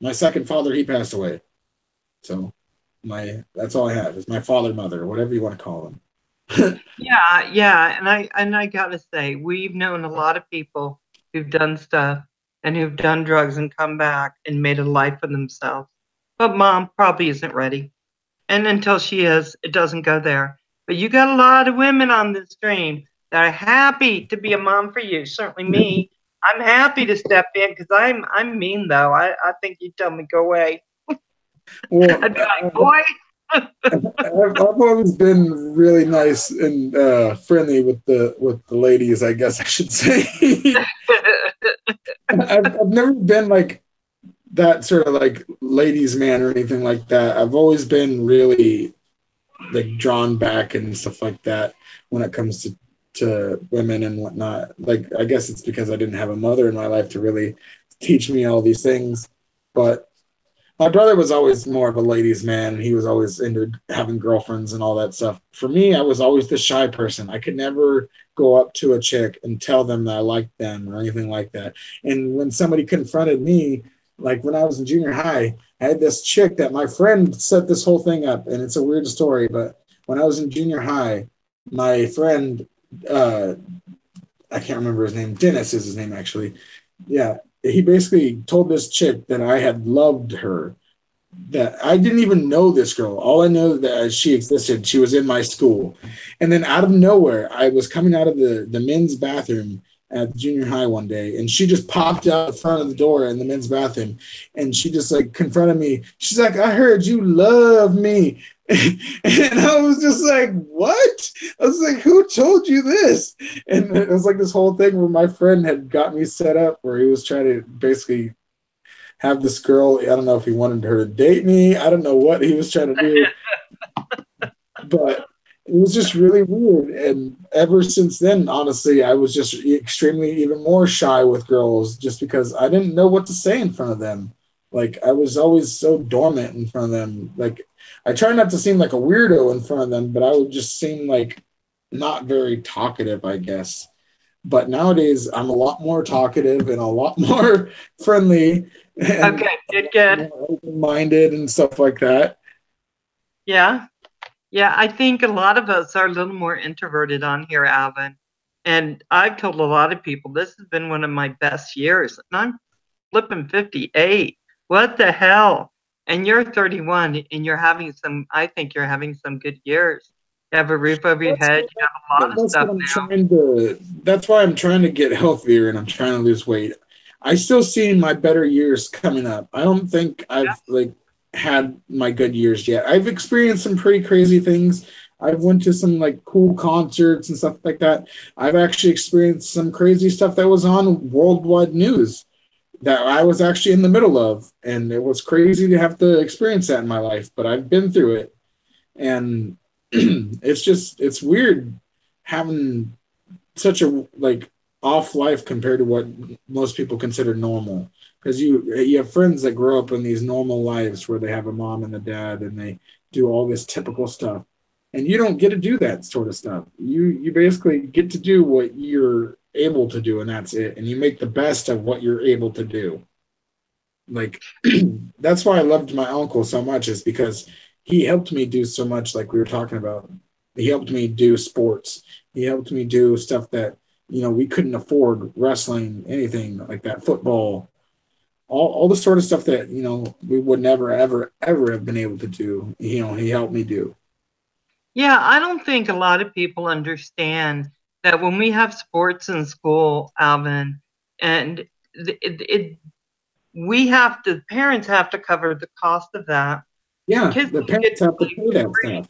My second father, he passed away. So that's all I have is my father, mother, whatever you want to call them. Yeah, and I gotta say, we've known a lot of people who've done stuff and who've done drugs and come back and made a life for themselves. But mom probably isn't ready. And until she is, it doesn't go there. But you got a lot of women on this stream that are happy to be a mom for you. Certainly me. I'm happy to step in because I'm mean though. I think you'd tell me go away. Well, I'd be like, boy. I've always been really nice and friendly with the ladies, I guess I should say. I've never been like that sort of like ladies man or anything like that. I've always been really like drawn back and stuff like that when it comes to women and whatnot. Like, I guess it's because I didn't have a mother in my life to really teach me all these things. But my brother was always more of a ladies' man. He was always into having girlfriends and all that stuff. For me, I was always the shy person. I could never go up to a chick and tell them that I liked them or anything like that. And when somebody confronted me, like when I was in junior high, I had this chick that my friend set this whole thing up, and it's a weird story, but when I was in junior high, my friend, I can't remember his name, Dennis is his name actually. Yeah, he basically told this chick that I had loved her, that I didn't even know this girl. All I know that she existed. She was in my school. And then out of nowhere, I was coming out of the men's bathroom at junior high one day, and she just popped out the front of the door in the men's bathroom, and she just like confronted me. She's like, I heard you love me. And I was just like, what? I was like, who told you this? And it was like this whole thing where my friend had got me set up where he was trying to basically have this girl. I don't know if he wanted her to date me. I don't know what he was trying to do, but it was just really weird. And ever since then, honestly, I was just extremely even more shy with girls just because I didn't know what to say in front of them. Like, I was always so dormant in front of them. Like, I try not to seem like a weirdo in front of them, but I would just seem like not very talkative, I guess. But nowadays, I'm a lot more talkative and a lot more friendly and Okay, good. open-minded and stuff like that. Yeah. Yeah, I think a lot of us are a little more introverted on here, Alvin. And I've told a lot of people this has been one of my best years. And I'm flipping 58. What the hell? And you're 31 and you're having some, I think you're having some good years. You have a roof over your That's head. You have a lot of that's stuff what I'm now. trying to. That's why I'm trying to get healthier and I'm trying to lose weight. I still see my better years coming up. I don't think I've like had my good years yet. I've experienced some pretty crazy things. I've went to some like cool concerts and stuff like that. I've actually experienced some crazy stuff that was on worldwide news that I was actually in the middle of, and it was crazy to have to experience that in my life. But I've been through it, and it's weird having such a like off life compared to what most people consider normal, because you have friends that grow up in these normal lives where they have a mom and a dad and they do all this typical stuff, and you don't get to do that sort of stuff. You basically get to do what you're able to do, and that's it, and you make the best of what you're able to do. Like that's why I loved my uncle so much, is because he helped me do so much, like we were talking about. He helped me do sports. He helped me do stuff that, we couldn't afford, wrestling, anything like that, football, all the sort of stuff that, we would never, ever, ever have been able to do. He helped me do. Yeah, I don't think a lot of people understand that when we have sports in school, Alvin, and we have to, parents have to cover the cost of that. Yeah, Kids the don't get parents have to play pay for that free, stuff.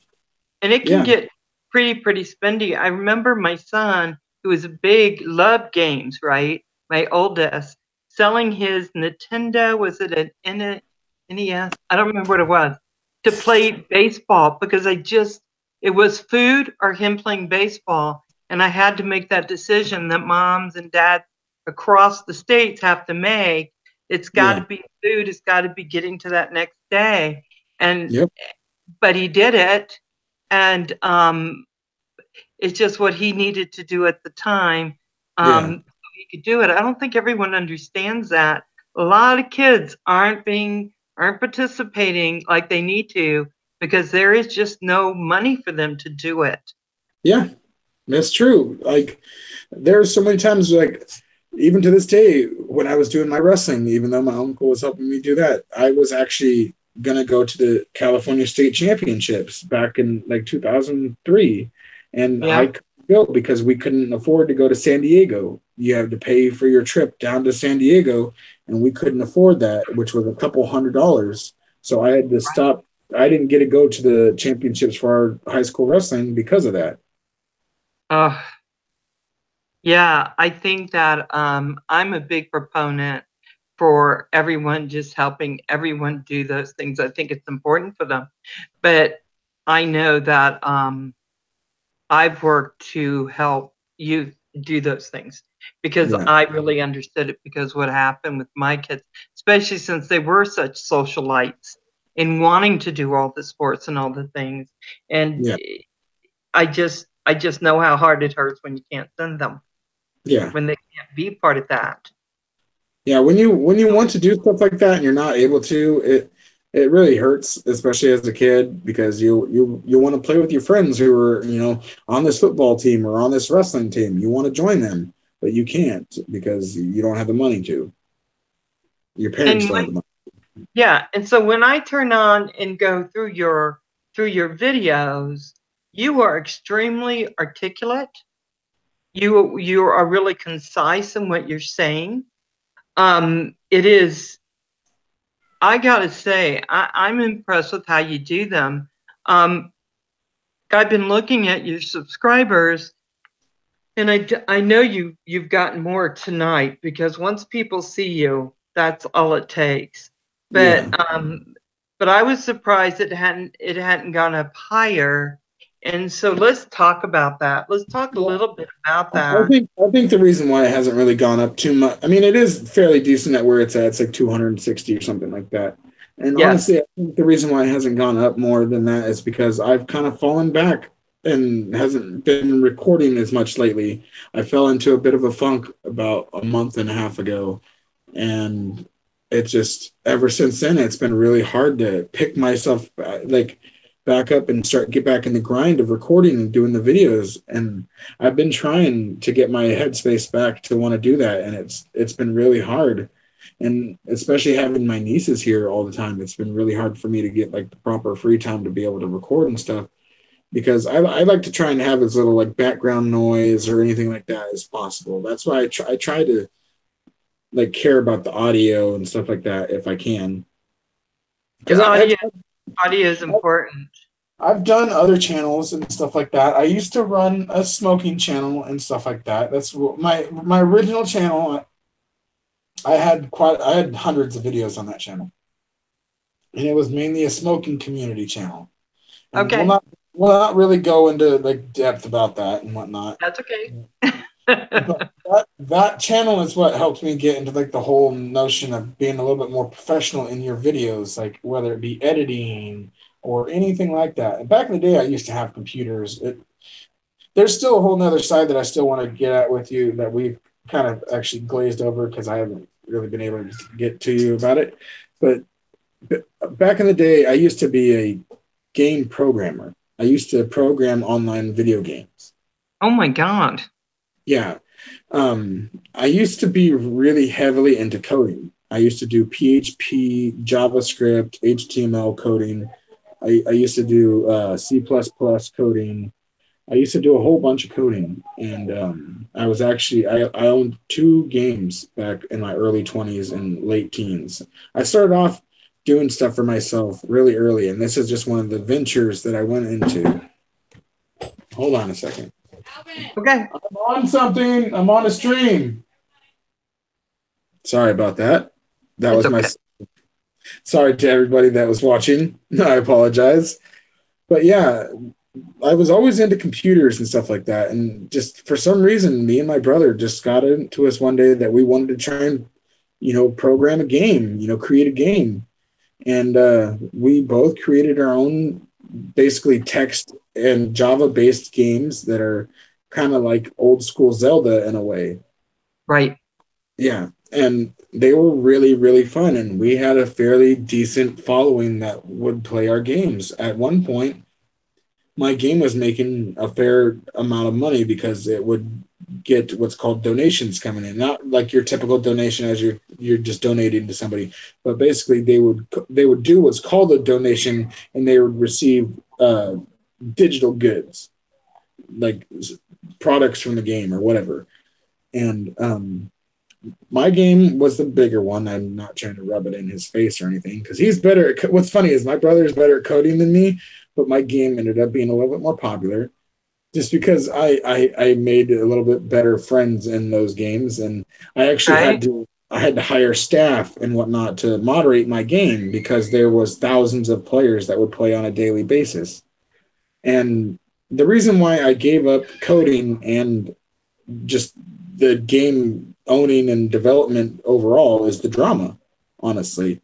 and it can Yeah, get pretty spendy. I remember my son, who was a big love games, right? My oldest, selling his Nintendo, was it an NES? I don't remember what it was, to play baseball because it was food or him playing baseball. And I had to make that decision that moms and dads across the states have to make. It's got to yeah, be food, it's got to be getting to that next day. And, yep, but he did it. And it's just what he needed to do at the time. yeah. So he could do it. I don't think everyone understands that. A lot of kids aren't participating like they need to because there is just no money for them to do it. Yeah, that's true. Like, there are so many times, like, even to this day, when I was doing my wrestling, even though my uncle was helping me do that, I was actually gonna go to the California State Championships back in like 2003, and I Yeah. couldn't go because we couldn't afford to go to San Diego. You had to pay for your trip down to San Diego, and we couldn't afford that, which was a couple $100. So I had to stop. I didn't get to go to the championships for our high school wrestling because of that. Uh, yeah, I think that I'm a big proponent for everyone just helping everyone do those things. I think it's important for them. But I know that I've worked to help youth do those things because Yeah, I really understood it because what happened with my kids, especially since they were such socialites in wanting to do all the sports and all the things. And yeah, I just know how hard it hurts when you can't send them, yeah. when they can't be part of that. Yeah, when you want to do stuff like that and you're not able to, it really hurts, especially as a kid, because you want to play with your friends who are, on this football team or on this wrestling team. You want to join them, but you can't because you don't have the money to. Your parents And don't have the money. yeah, and so when I turn on and go through your videos, you are extremely articulate. You are really concise in what you're saying. It is, I gotta say, I'm impressed with how you do them. Um, I've been looking at your subscribers, and I know you've gotten more tonight because once people see you, that's all it takes. But Yeah. but I was surprised it hadn't gone up higher. And so let's talk about that. Let's talk a Well, little bit about I that. think I think the reason why it hasn't really gone up too much. I mean, it is fairly decent at where it's at. It's like 260 or something like that. And Yes. honestly, I think the reason why it hasn't gone up more than that is because I've kind of fallen back and hasn't been recording as much lately. I fell into a bit of a funk about a month and a half ago, and it just ever since then it's been really hard to pick myself like back up and get back in the grind of recording and doing the videos. And I've been trying to get my headspace back to want to do that, and it's been really hard. And especially having my nieces here all the time, it's been really hard for me to get like the proper free time to be able to record and stuff, because I like to try and have as little like background noise or anything like that as possible. That's why I try to like care about the audio and stuff like that if I can. Because audio is important. I've done other channels and stuff like that. I used to run a smoking channel and stuff like that. That's my original channel. I had hundreds of videos on that channel, and it was mainly a smoking community channel. And okay, we'll not really go into like depth about that and whatnot. That's okay. But that channel is what helped me get into like the whole notion of being a little bit more professional in your videos, like whether it be editing or anything like that. And back in the day, I used to have computers. There's still a whole nother side that I still want to get at with you that we've kind of actually glazed over because I haven't really been able to get to you about it. But back in the day, I used to be a game programmer. I used to program online video games. Oh my God. Yeah. I used to be really heavily into coding. I used to do PHP, JavaScript, HTML coding. I used to do C++ coding. I used to do a whole bunch of coding. And I owned 2 games back in my early 20s and late teens. I started off doing stuff for myself really early, and this is just one of the ventures that I went into. Hold on a second. Okay. I'm on something. I'm on a stream. Sorry about that. That was my. Sorry to everybody that was watching. I apologize. But yeah, I was always into computers and stuff like that. And just for some reason, me and my brother just got into us one day that we wanted to try and, program a game, create a game. And we both created our own basically text and Java-based games that are kind of like old school Zelda in a way. Right. Yeah. And they were really, really fun. And we had a fairly decent following that would play our games. At one point, my game was making a fair amount of money because it would get what's called donations coming in. Not like your typical donation as you're just donating to somebody, but basically they would do what's called a donation, and they would receive digital goods, like products from the game or whatever. And my game was the bigger one. I'm not trying to rub it in his face or anything because he's better. What's funny is my brother's better at coding than me, but my game ended up being a little bit more popular just because I made a little bit better friends in those games. And I actually had to hire staff and whatnot to moderate my game because there was thousands of players that would play on a daily basis. And the reason why I gave up coding and just the game owning and development overall is the drama, honestly.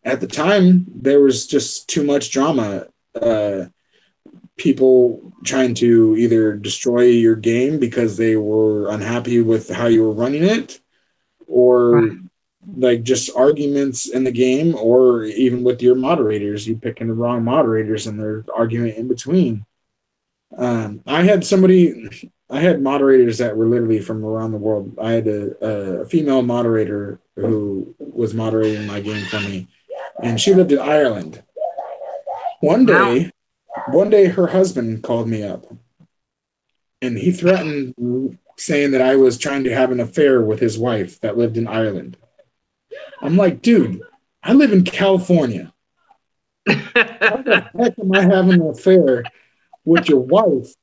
At the time, there was just too much drama. People trying to either destroy your game because they were unhappy with how you were running it, or like just arguments in the game, or even with your moderators, you picking the wrong moderators and their argument in between. I had moderators that were literally from around the world. I had a female moderator who was moderating my game for me, and she lived in Ireland. One day her husband called me up, and he threatened, saying that I was trying to have an affair with his wife that lived in Ireland. I'm like, dude, I live in California. How the heck am I having an affair with your wife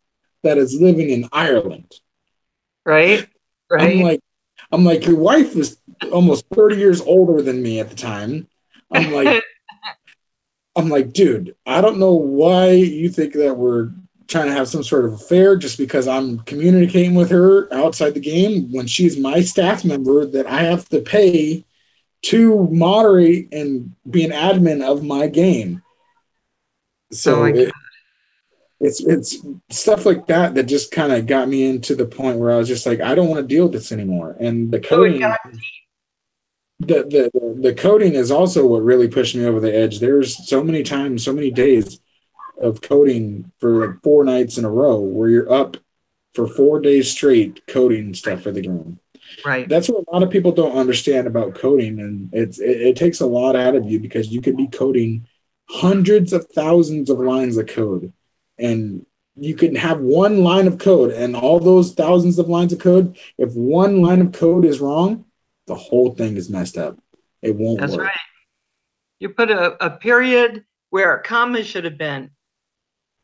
that is living in Ireland? Right. I'm like, your wife was almost 30 years older than me at the time. I'm like, dude, I don't know why you think that we're trying to have some sort of affair just because I'm communicating with her outside the game when she's my staff member that I have to pay to moderate and be an admin of my game. So it's stuff like that that just kind of got me into the point where I was just like, I don't want to deal with this anymore. And the coding, the coding is also what really pushed me over the edge. There's so many times, so many days of coding for like 4 nights in a row, where you're up for 4 days straight coding stuff for the game. Right. That's what a lot of people don't understand about coding, and it takes a lot out of you because you could be coding hundreds of thousands of lines of code, and you can have one line of code, and all those thousands of lines of code, if one line of code is wrong, the whole thing is messed up. It won't That's work. right. You put a period where a comma should have been.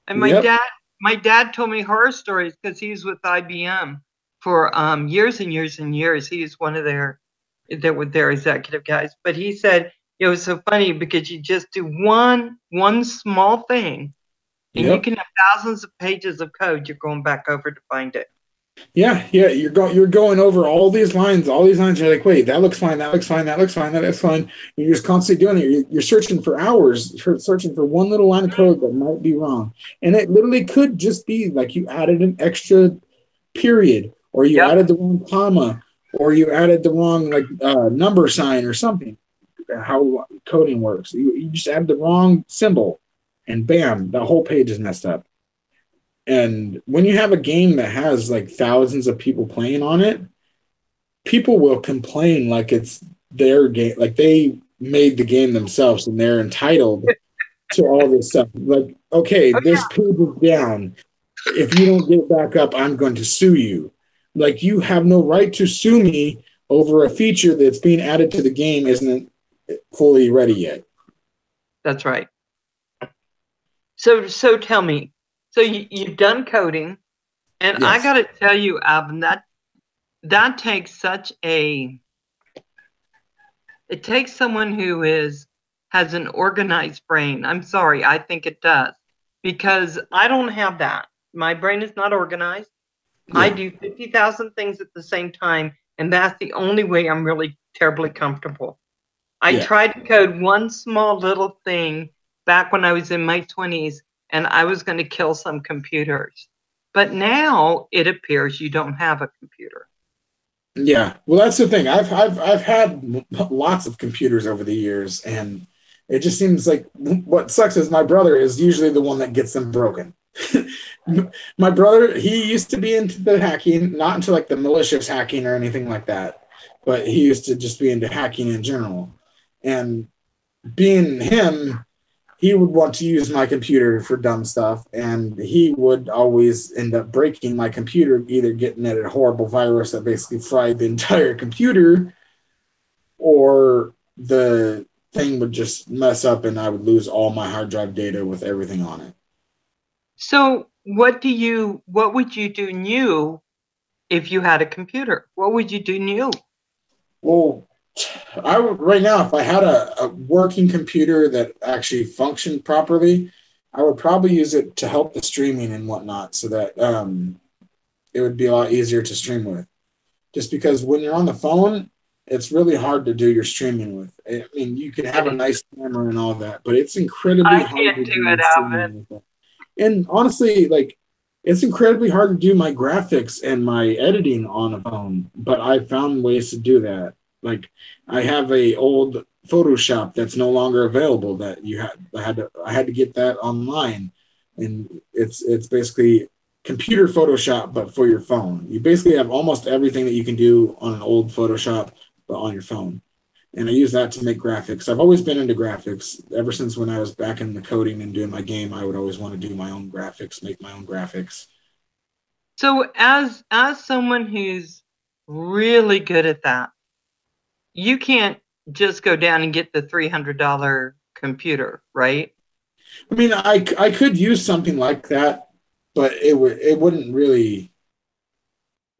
And Yep. my dad told me horror stories because he was with IBM for years and years and years. He was one of their executive guys. But he said it was so funny because you just do one small thing, and you Yep. can have thousands of pages of code you're going back over to find it. Yeah, yeah, you're going over all these lines, all these lines. You're like, wait, that looks fine, that looks fine, that looks fine, that looks fine. You're just constantly doing it. You're searching for hours, searching for one little line of code that might be wrong, and it literally could just be like you added an extra period, or you Yep, added the wrong comma, or you added the wrong like number sign or something. How coding works, you just add the wrong symbol, and bam, the whole page is messed up. And when you have a game that has like thousands of people playing on it, people will complain like it's their game, like they made the game themselves and they're entitled to all this stuff. Like, okay, oh, this page is down. If you don't get it back up, I'm going to sue you. Like, you have no right to sue me over a feature that's being added to the game isn't fully ready yet. that's right. So tell me, so you've done coding, and I Yes. got to tell you, Alvin, that takes such a it takes someone who has an organized brain. I'm sorry, I think it does. Because I don't have that. My brain is not organized. I Yeah. do 50,000 things at the same time, and that's the only way I'm really terribly comfortable. I Yeah. tried to code one small little thing back when I was in my 20s, and I was going to kill some computers. But now it appears you don't have a computer. Yeah, well, that's the thing. I've had lots of computers over the years, and it just seems like what sucks is my brother is usually the one that gets them broken. My brother, he used to be into the hacking, not into like the malicious hacking or anything like that, but he used to just be into hacking in general. And being him, he would want to use my computer for dumb stuff, and he would always end up breaking my computer, either getting it a horrible virus that basically fried the entire computer, or the thing would just mess up and I would lose all my hard drive data with everything on it. So, what would you do new if you had a computer? What would you do new? Well, I would right now, if I had a working computer that actually functioned properly, I would probably use it to help the streaming and whatnot, so that it would be a lot easier to stream with. Just because when you're on the phone, it's really hard to do your streaming with. I mean, you can have It a is. nice camera and all that, but it's incredibly I hard can't to do it, do Alvin. streaming with that. And honestly, like it's incredibly hard to do my graphics and my editing on a phone, but I found ways to do that. Like I have a old Photoshop that's no longer available that I had to get that online, and it's basically computer Photoshop but for your phone. You basically have almost everything that you can do on an old Photoshop but on your phone. And I use that to make graphics. I've always been into graphics. Ever since when I was back in the coding and doing my game, I would always want to do my own graphics, make my own graphics. So, as someone who's really good at that, you can't just go down and get the $300 computer, right? I mean, I could use something like that, but it wouldn't really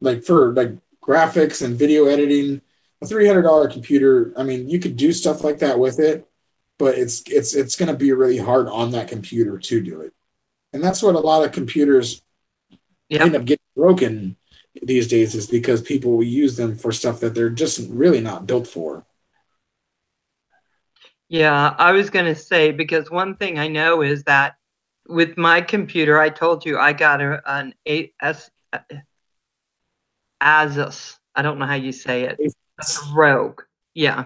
like for like graphics and video editing. A $300 computer, I mean, you could do stuff like that with it, but it's going to be really hard on that computer to do it. And that's what a lot of computers end Yep. up getting broken these days, is because people will use them for stuff that they're just really not built for. Yeah, I was going to say because one thing I know is that with my computer, I told you I got an Asus. I don't know how you say it. That's a Rogue. Yeah.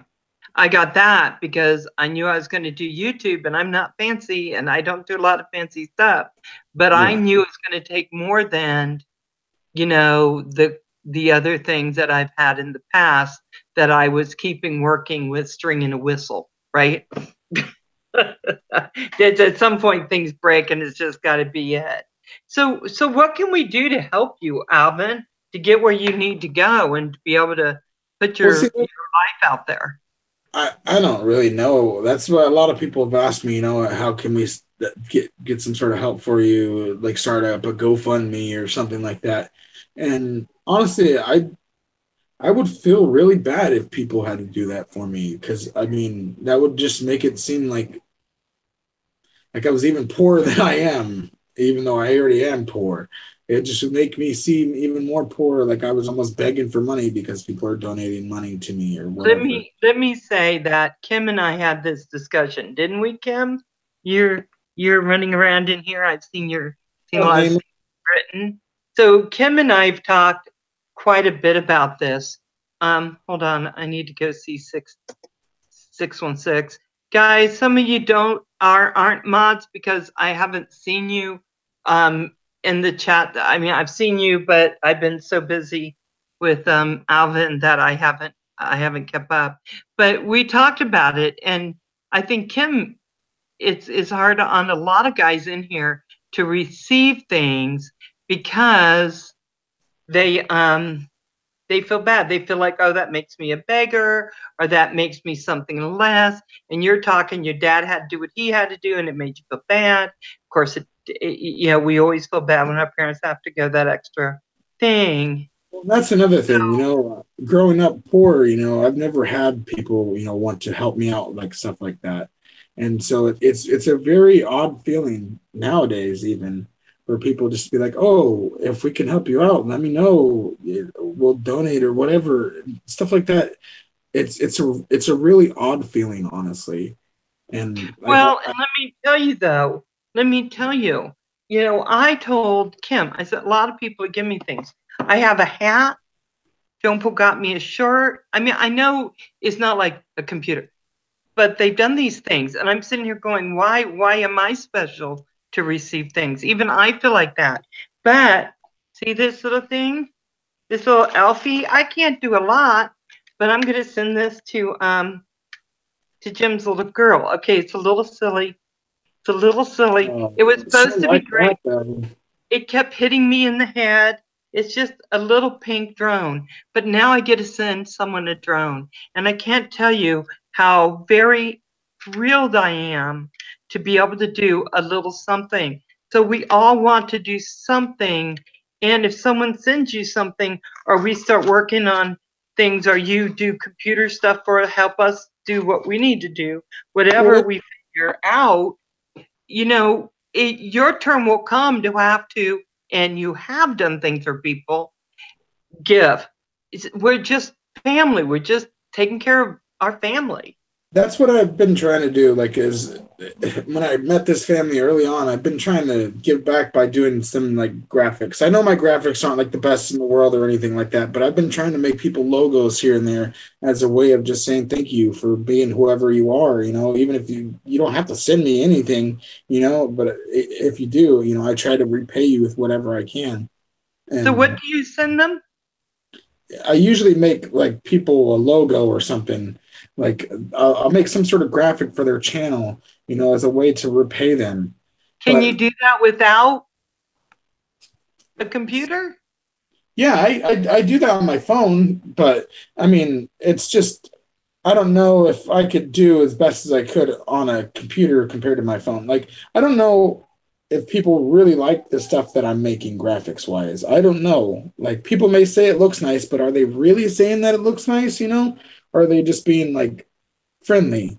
I got that because I knew I was going to do YouTube, and I'm not fancy and I don't do a lot of fancy stuff. But I Yeah. knew it was going to take more than, the other things that I've had in the past that I was keeping working with string and a whistle, right? At some point things break and it's just got to be it. So what can we do to help you, Alvin, to get where you need to go and to be able to put Well, see, your life out there? I don't really know. That's what a lot of people have asked me, how can we get some sort of help for you, like start up a GoFundMe or something like that. And honestly, I would feel really bad if people had to do that for me because I mean, that would just make it seem like I was even poorer than I am, even though I already am poor. It just would make me seem even more poor, like I was almost begging for money because people are donating money to me or Let whatever. me let me say that Kim and I had this discussion, didn't we, Kim? You're running around in here. I've seen a Oh, lot of name things written. So Kim and I've talked quite a bit about this. Hold on, I need to go see 616. Guys, some of you aren't mods because I haven't seen you in the chat. I mean, I've seen you, but I've been so busy with Alvin that I haven't kept up. But we talked about it, and I think Kim, it's hard on a lot of guys in here to receive things because they they feel bad. They feel like, oh, that makes me a beggar, or that makes me something less. And you're talking, your dad had to do what he had to do, and it made you feel bad. Of course, we always feel bad when our parents have to go that extra thing. Well, that's another thing, growing up poor, I've never had people, want to help me out like stuff like that. And so it's a very odd feeling nowadays, even where people just be like, "Oh, if we can help you out, let me know. We'll donate or whatever." Stuff like that. It's a really odd feeling, honestly. And like, Well, and let me tell you though, let me tell you, I told Kim, I said, a lot of people give me things. I have a hat. Jumpo got me a shirt. I mean, I know it's not like a computer, but they've done these things. And I'm sitting here going, why am I special to receive things? Even I feel like that. But see this little thing, this little Alfie, I can't do a lot, but I'm going to send this to Jim's little girl. Okay, it's a little silly. It's a little silly. It was supposed some to be like great. that though. It kept hitting me in the head. It's just a little pink drone. But now I get to send someone a drone. And I can't tell you how very thrilled I am to be able to do a little something. So we all want to do something. And if someone sends you something, or we start working on things, or you do computer stuff for help us do what we need to do, whatever Well, we figure out, your turn will come to have to, and you have done things for people, give. We're just family. We're just taking care of our family. that's what I've been trying to do. Like, is when I met this family early on, I've been trying to give back by doing some like graphics. I know my graphics aren't like the best in the world or anything like that, but I've been trying to make people logos here and there as a way of just saying thank you for being whoever you are. Even if you don't have to send me anything, but if you do, I try to repay you with whatever I can. So what And do you send them? I usually make like people a logo or something. Like I'll make some sort of graphic for their channel, as a way to repay them. Can you But do that without a computer? yeah, I do that on my phone. But I mean, it's just I don't know if I could do as best as I could on a computer compared to my phone. Like I don't know if people really like the stuff that I'm making graphics wise. I don't know. Like people may say it looks nice, but are they really saying that it looks nice, Or are they just being like friendly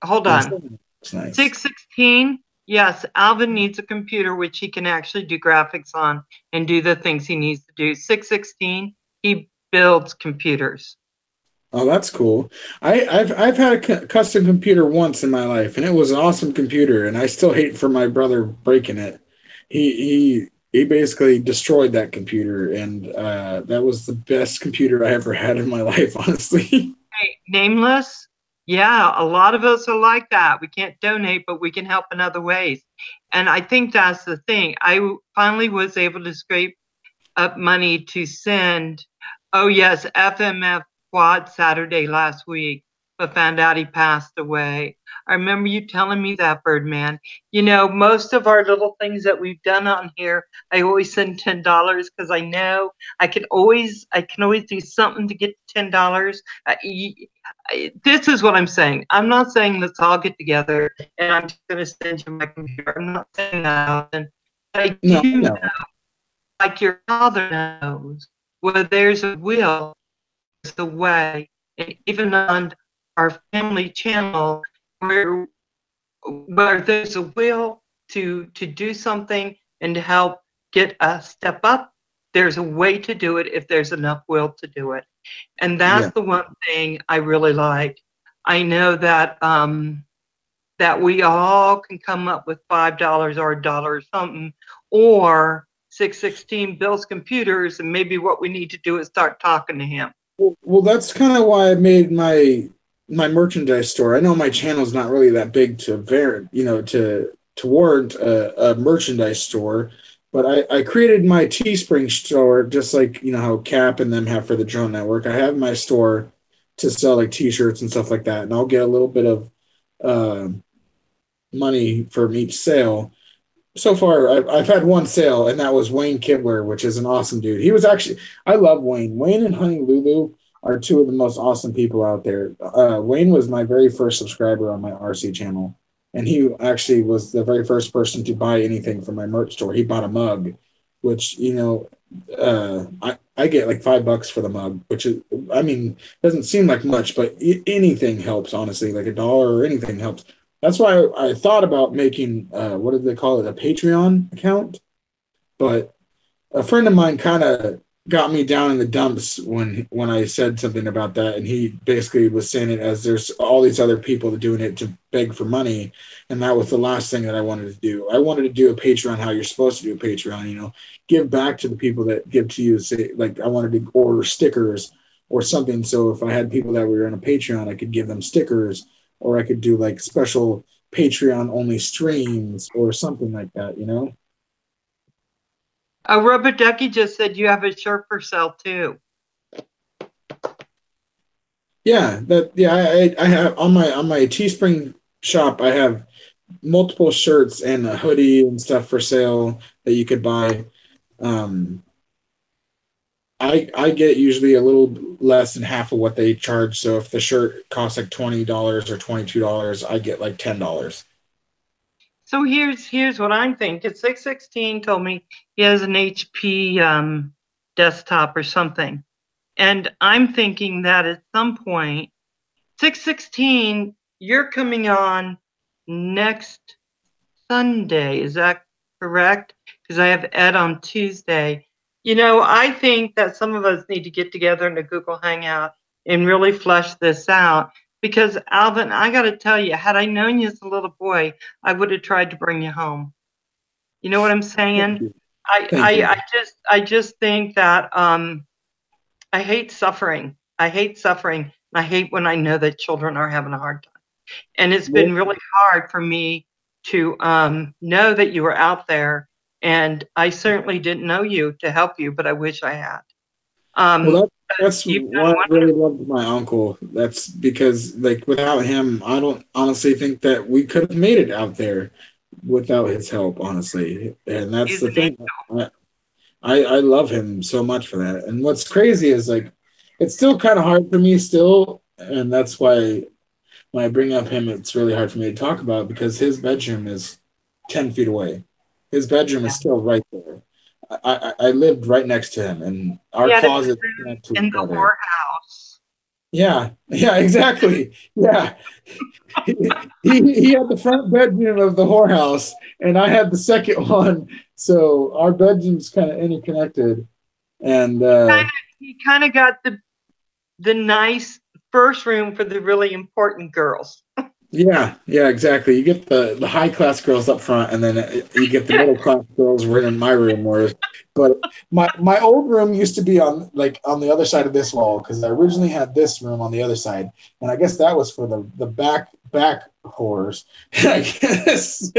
Hold and on. saying it looks nice? 616. Yes, Alvin needs a computer which he can actually do graphics on and do the things he needs to do. 616, he builds computers. Oh, that's cool. I've had a custom computer once in my life, and it was an awesome computer. And I still hate for my brother breaking it. He basically destroyed that computer, and that was the best computer I ever had in my life, honestly. Hey, nameless. Yeah, a lot of us are like that. We can't donate, but we can help in other ways. And I think that's the thing. Finally was able to scrape up money to send. Oh, yes, FMF quad Saturday last week, but found out he passed away. I remember you telling me that, Birdman. You know, most of our little things that we've done on here, I always send $10 because I know I can always do something to get $10. This is what I'm saying. I'm not saying let's all get together and I'm just going to send you my computer. I'm not saying that often. But I No, do know, no. like your father knows, where there's a will, there's a way. And even on our family channel, where there's a will to do something and to help get a step up, there's a way to do it if there's enough will to do it. And Yeah. that's the one thing I really like. I know that we all can come up with $5 or a dollar or something, or 616 Bill's computers, and maybe what we need to do is start talking to him. Well, that's kind of why I made my merchandise store. I know my channel's not really that big to warrant a merchandise store, but I created my Teespring store just like how Cap and them have for the Drone Network. I have my store to sell like T-shirts and stuff like that, and I'll get a little bit of uh, money from each sale. So far, I've had one sale, and that was Wayne Kibler, which is an awesome dude. He was actually, I love Wayne. Wayne and Honey Lulu are two of the most awesome people out there. Wayne was my very first subscriber on my RC channel, and he actually was the very first person to buy anything from my merch store. He bought a mug, which I get like $5 for the mug, which is, I mean, doesn't seem like much, but anything helps, honestly. Like a dollar or anything helps. That's why I thought about making what did they call it, a Patreon account, but a friend of mine kind of got me down in the dumps when I said something about that, and he basically was saying it as there's all these other people doing it to beg for money, and that was the last thing that I wanted to do. I wanted to do a Patreon how you're supposed to do a Patreon, give back to the people that give to you. Say, like I wanted to order stickers or something, so if I had people that were on a Patreon, I could give them stickers, or I could do like special Patreon only streams or something like that. Rubber Ducky just said you have a shirt for sale too. Yeah, I have on my Teespring shop. I have multiple shirts and a hoodie and stuff for sale that you could buy. Um, I get usually a little less than half of what they charge. So if the shirt costs like $20 or $22, I get like $10. So here's what I'm thinking. 616 told me he has an HP desktop or something. And I'm thinking that at some point, 616, you're coming on next Sunday. Is that correct? Because I have Ed on Tuesday. I think that some of us need to get together in a Google Hangout and really flesh this out. Because Alvin, I got to tell you, had I known you as a little boy, I would have tried to bring you home. You know what I'm Thank saying? you. I Thank I, you. I just think that I hate suffering. I hate suffering. I hate when I know that children are having a hard time. And it's Well, been really hard for me to know that you were out there. And I certainly didn't know you to help you, but I wish I had. well, Um, that's you've why done I really wonderful. loved my uncle. That's because like without him, I don't honestly think that we could have made it out there without his help, honestly. And that's He's the an angel. thing. I love him so much for that. And what's crazy is like it's still kind of hard for me still, and that's why when I bring up him, it's really hard for me to talk about because his bedroom is 10 feet away. His bedroom is still right there. I lived right next to him, and He our had a closets bedroom next to in each the other. whorehouse. Yeah, exactly. Yeah, he had the front bedroom of the whorehouse, and I had the second one. So our bedrooms kind of interconnected, and He kind of got the nice first room for the really important girls. Yeah, yeah, exactly. You get the high class girls up front, and then you get the middle class girls right in my room. Whereas, but my old room used to be on like on the other side of this wall because I originally had this room on the other side, and I guess that was for the back whores. I guess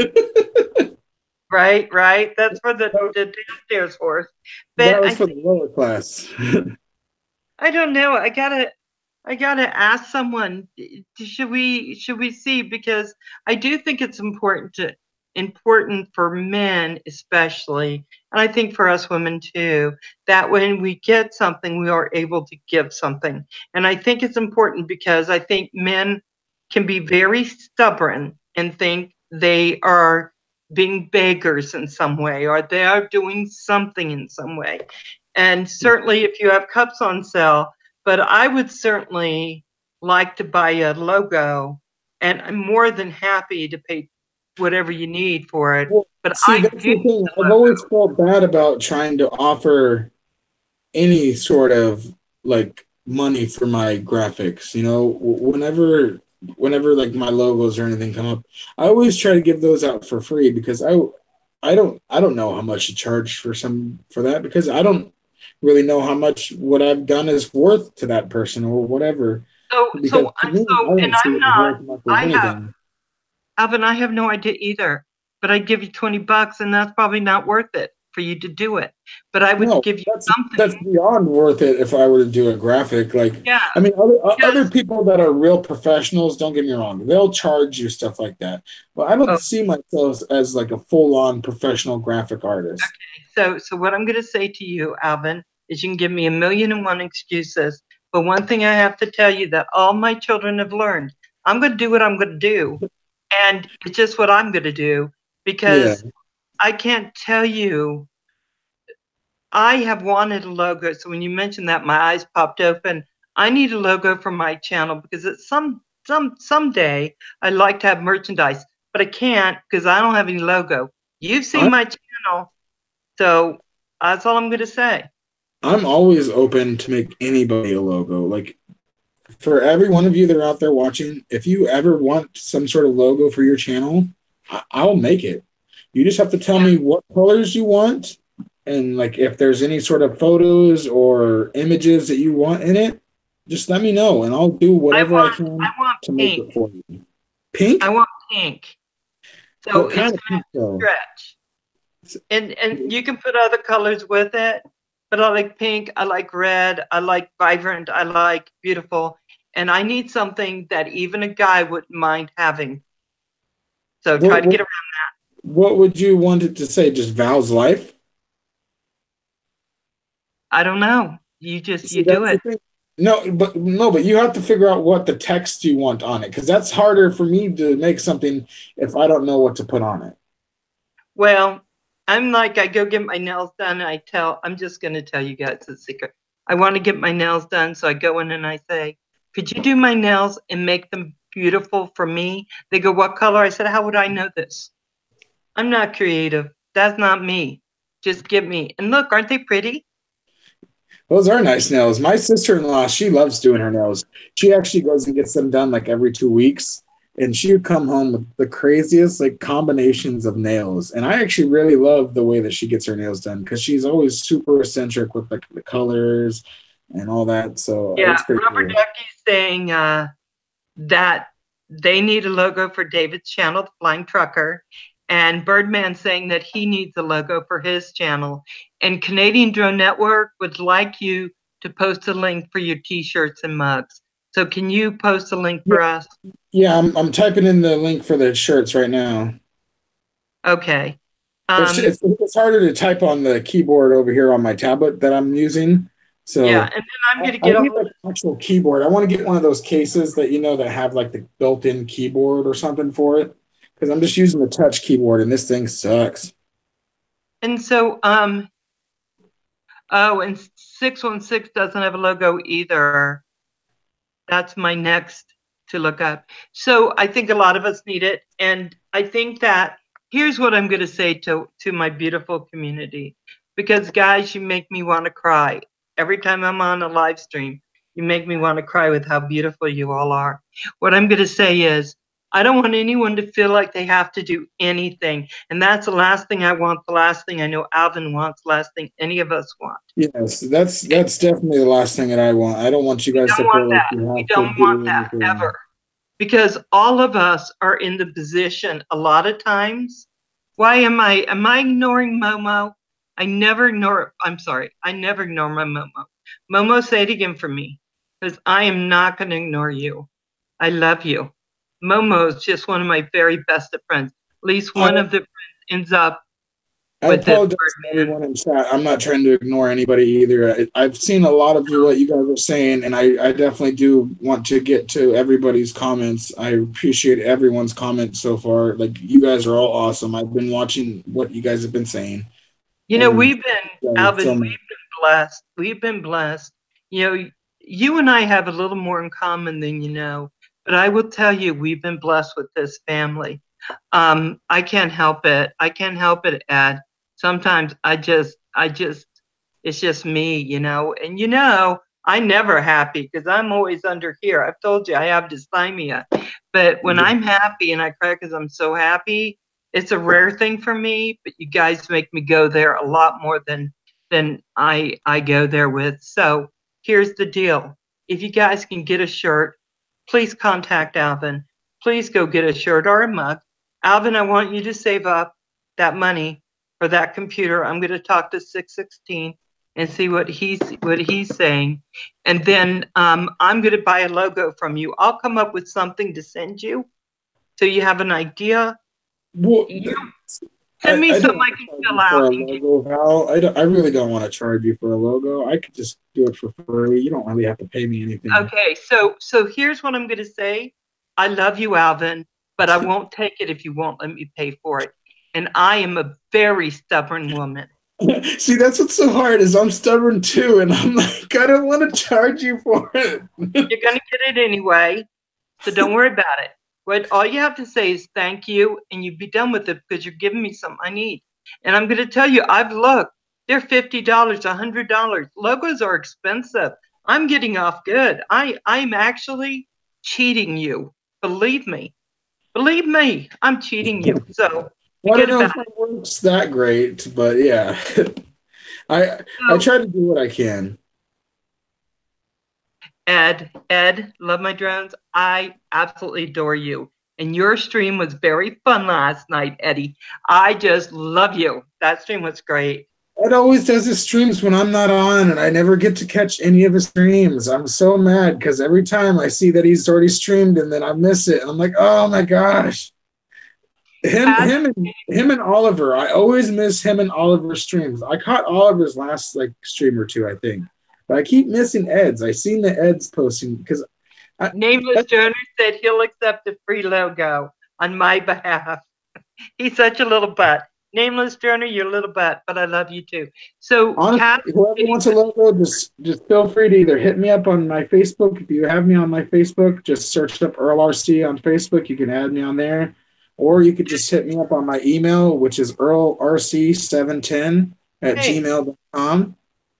Right, right. That's for that, the downstairs horse. But that was for the lower class. I don't know. I gotta ask someone. Should we see? Because I do think it's important for men especially, and I think for us women too, that when we get something, we are able to give something. And I think it's important because I think men can be very stubborn and think they are being beggars in some way, or they are doing something in some way. And certainly if you have cups on sale, but I would certainly like to buy a logo, and I'm more than happy to pay whatever you need for it. Well, But see, I that's do need the thing. the I've logo. always felt bad about trying to offer any sort of like money for my graphics. You know, whenever like my logos or anything come up, I always try to give those out for free because I don't know how much to charge for that because I don't really know how much what I've done is worth to that person or whatever. Because to me, I And don't see I'm it as not. worth much of I have anything. Alvin. I have no idea either. But I'd give you $20, and that's probably not worth it for you to do it. But I would No, give you that's something. beyond worth it if I were to do a graphic. Like, Yeah, I mean, other because people that are real professionals, don't get me wrong, they'll charge you stuff like that. But I don't oh, see myself as like a full-on professional graphic artist. so what I'm going to say to you, Alvin, is you can give me a million and one excuses, but one thing I have to tell you that all my children have learned: I'm going to do what I'm going to do, and it's just what I'm going to do Yeah, because I can't tell you. I have wanted a logo, so when you mentioned that, my eyes popped open. I need a logo for my channel because it's someday I'd like to have merchandise, but I can't because I don't have any logo. You've seen I'm my channel, so that's all I'm going to say. I'm always open to make anybody a logo. Like for every one of you that are out there watching, if you ever want some sort of logo for your channel, I'll make it. You just have to tell me what colors you want and like if there's any sort of photos or images that you want in it, just let me know and I'll do whatever I I can want to make pink. it for you. I Pink? want pink. So What it's kind going of pink to though? stretch. And you can put other colors with it, but I like pink, I like red, I like vibrant, I like beautiful, and I need something that even a guy wouldn't mind having. So try What to get what around. what would you want it to say? Just Val's life? I don't know. You See, do that's the it. thing. No, but you have to figure out what the text you want on it because that's harder for me to make something if I don't know what to put on it. Well, I'm like, I go get my nails done, and I'm just going to tell you guys a secret. I want to get my nails done, so I go in and I say, could you do my nails and make them beautiful for me? They go, what color? I said, how would I know this? I'm not creative. That's not me. Just give me. And look, aren't they pretty? Those are nice nails. My sister-in-law, she loves doing her nails. She actually goes and gets them done like every 2 weeks, and she would come home with the craziest like combinations of nails. And I actually really love the way that she gets her nails done because she's always super eccentric with like the colors and all that. So Yeah, it's pretty Rubber cool. Ducky's saying that they need a logo for David's channel, The Flying Trucker, and Birdman saying that he needs a logo for his channel. And Canadian Drone Network would like you to post a link for your t-shirts and mugs. So can you post a link Yeah, for us? yeah. I'm typing in the link for the shirts right now. Okay. It's, Um, it's it's harder to type on the keyboard over here on my tablet that I'm using. yeah, So and then I'm going to I get a need hold. like an actual keyboard. I want to get one of those cases that that have like the built-in keyboard or something for it because I'm just using the touch keyboard and this thing sucks. And so, oh, and 616 doesn't have a logo either. That's my next to look up. So I think a lot of us need it. And I think that here's what I'm going to say to my beautiful community. Because, guys, you make me want to cry. Every time I'm on a live stream, you make me want to cry with how beautiful you all are. What I'm going to say is I don't want anyone to feel like they have to do anything. And that's the last thing I want, the last thing I know Alvin wants, the last thing any of us want. Yes, that's definitely the last thing that I want. I don't want you We guys don't to want feel like that. you We have to don't want do that anything. ever. Because all of us are in the position a lot of times. Why am I ignoring Momo? I never ignore, I'm sorry, I never ignore my Momo. Momo, say it again for me, because I am not going to ignore you. I love you. Momo is just one of my very best of friends. At least I one of the friends ends up I with the apologize to everyone in chat. I'm not trying to ignore anybody either. I've seen a lot of what you guys are saying, and I definitely do want to get to everybody's comments. I appreciate everyone's comments so far. Like, you guys are all awesome. I've been watching what you guys have been saying, You know, and we've been, so Alvin, we've much. been blessed. We've been blessed. You know, you and I have a little more in common than you know, but I will tell you, we've been blessed with this family. I can't help it. I can't help it, Ed. Sometimes it's just me, you know. And you know, I'm never happy because I'm always under here. I've told you I have dysthymia, but when I'm happy and I cry because I'm so happy, it's a rare thing for me. But you guys make me go there a lot more than I go there with. So here's the deal: if you guys can get a shirt, please contact Alvin. Please go get a shirt or a mug. Alvin, I want you to save up that money for that computer. I'm going to talk to 616 and see what he's saying, and then I'm going to buy a logo from you. I'll come up with something to send you, so you have an idea. Well, You send me I don't something want I to can charge fill you for out a and get. logo, Val. I really don't want to charge you for a logo. I could just do it for free. You don't really have to pay me anything. Okay, so here's what I'm going to say. I love you, Alvin, but I won't take it if you won't let me pay for it. And I am a very stubborn woman. See, that's what's so hard is I'm stubborn too, and I'm like, I don't want to charge you for it. You're going to get it anyway, so don't worry about it. What all you have to say is thank you, and you'd be done with it because you're giving me something I need. And I'm going to tell you, I've looked. They're $50, $100. Logos are expensive. I'm getting off good. I'm actually cheating you. Believe me. Believe me, I'm cheating you. So Well, I forget don't know about if it works that great, but yeah, I it. I So try to do what I can. Ed, love my drones. I absolutely adore you. And your stream was very fun last night, Eddie. I just love you. That stream was great. Ed always does his streams when I'm not on, and I never get to catch any of his streams. I'm so mad because every time I see that he's already streamed and then I miss it, I'm like, oh my gosh. Had Him and Oliver. I always miss him and Oliver's streams. I caught Oliver's last like stream or two, I think. But I keep missing Ed's. I seen the Ed's posting because I Nameless Donor said he'll accept a free logo on my behalf. He's such a little butt. Nameless Donor, you're a little butt, but I love you too. So, honestly, Kat, whoever wants a logo, just feel free to either hit me up on my Facebook. If you have me on my Facebook, just search up ERRL on Facebook. You can add me on there. Or you could just hit me up on my email, which is earlrc710 at hey, gmail.com.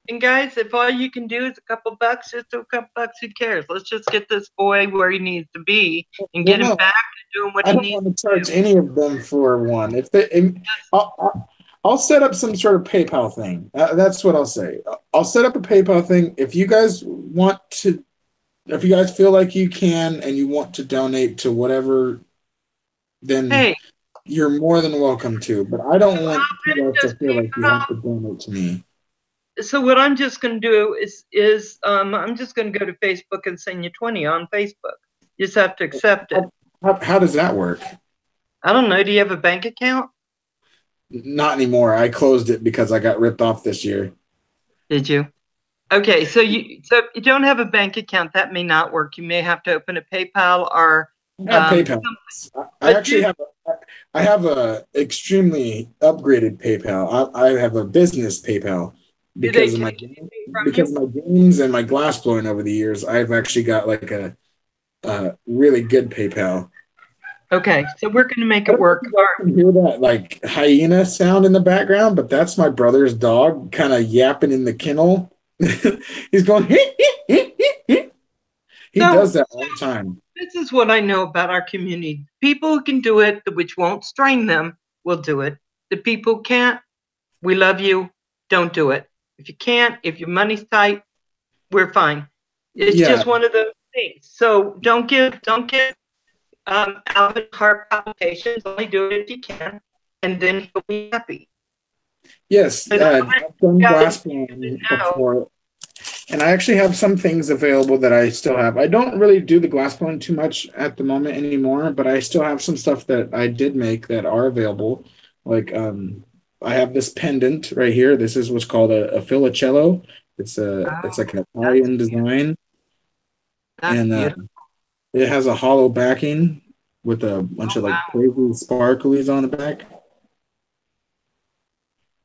and guys, if all you can do is a couple bucks, just a couple bucks, who cares? Let's just get this boy where he needs to be and Well, get him no, back to doing what I he don't needs want to to charge do. any of them for one. If they, I'll set up some sort of PayPal thing. That's what I'll say. I'll set up a PayPal thing. If you guys want to, if you guys feel like you can and you want to donate to whatever, then Hey, you're more than welcome to. But I don't want you Alvin, guys to just feel like you have PayPal. to donate to me. So what I'm just going to do is I'm just going to go to Facebook and send you 20 on Facebook. You just have to accept it. How does that work? I don't know. Do you have a bank account? Not anymore. I closed it because I got ripped off this year. Did you? Okay, so if you don't have a bank account, that may not work. You may have to open a PayPal or I have PayPal. something. I But actually do have I have a extremely upgraded PayPal. I have a business PayPal do they because of my take anything from you? games and my glass blowing over the years. I've actually got like a really good PayPal. Okay, so we're going to make I it don't know if work. you All guys can hear that like hyena sound in the background, but that's my brother's dog kind of yapping in the kennel. He's going. He right. does that all the time. this is what I know about our community. People who can do it, which won't strain them, will do it. The people who can't, we love you. Don't do it. If you can't, if your money's tight, we're fine. It's Yeah. just one of those things. So don't give Alvin heart palpitations. Only do it if you can, and then he'll be happy. Yes. I've done glass guys blowing know. before, and I actually have some things available that I still have. I don't really do the glass blowing too much at the moment anymore, but I still have some stuff that I did make that are available. Like I have this pendant right here. This is what's called a filicello. It's like an Italian design, That's and beautiful. it has a hollow backing with a bunch of like Wow. crazy sparklies on the back.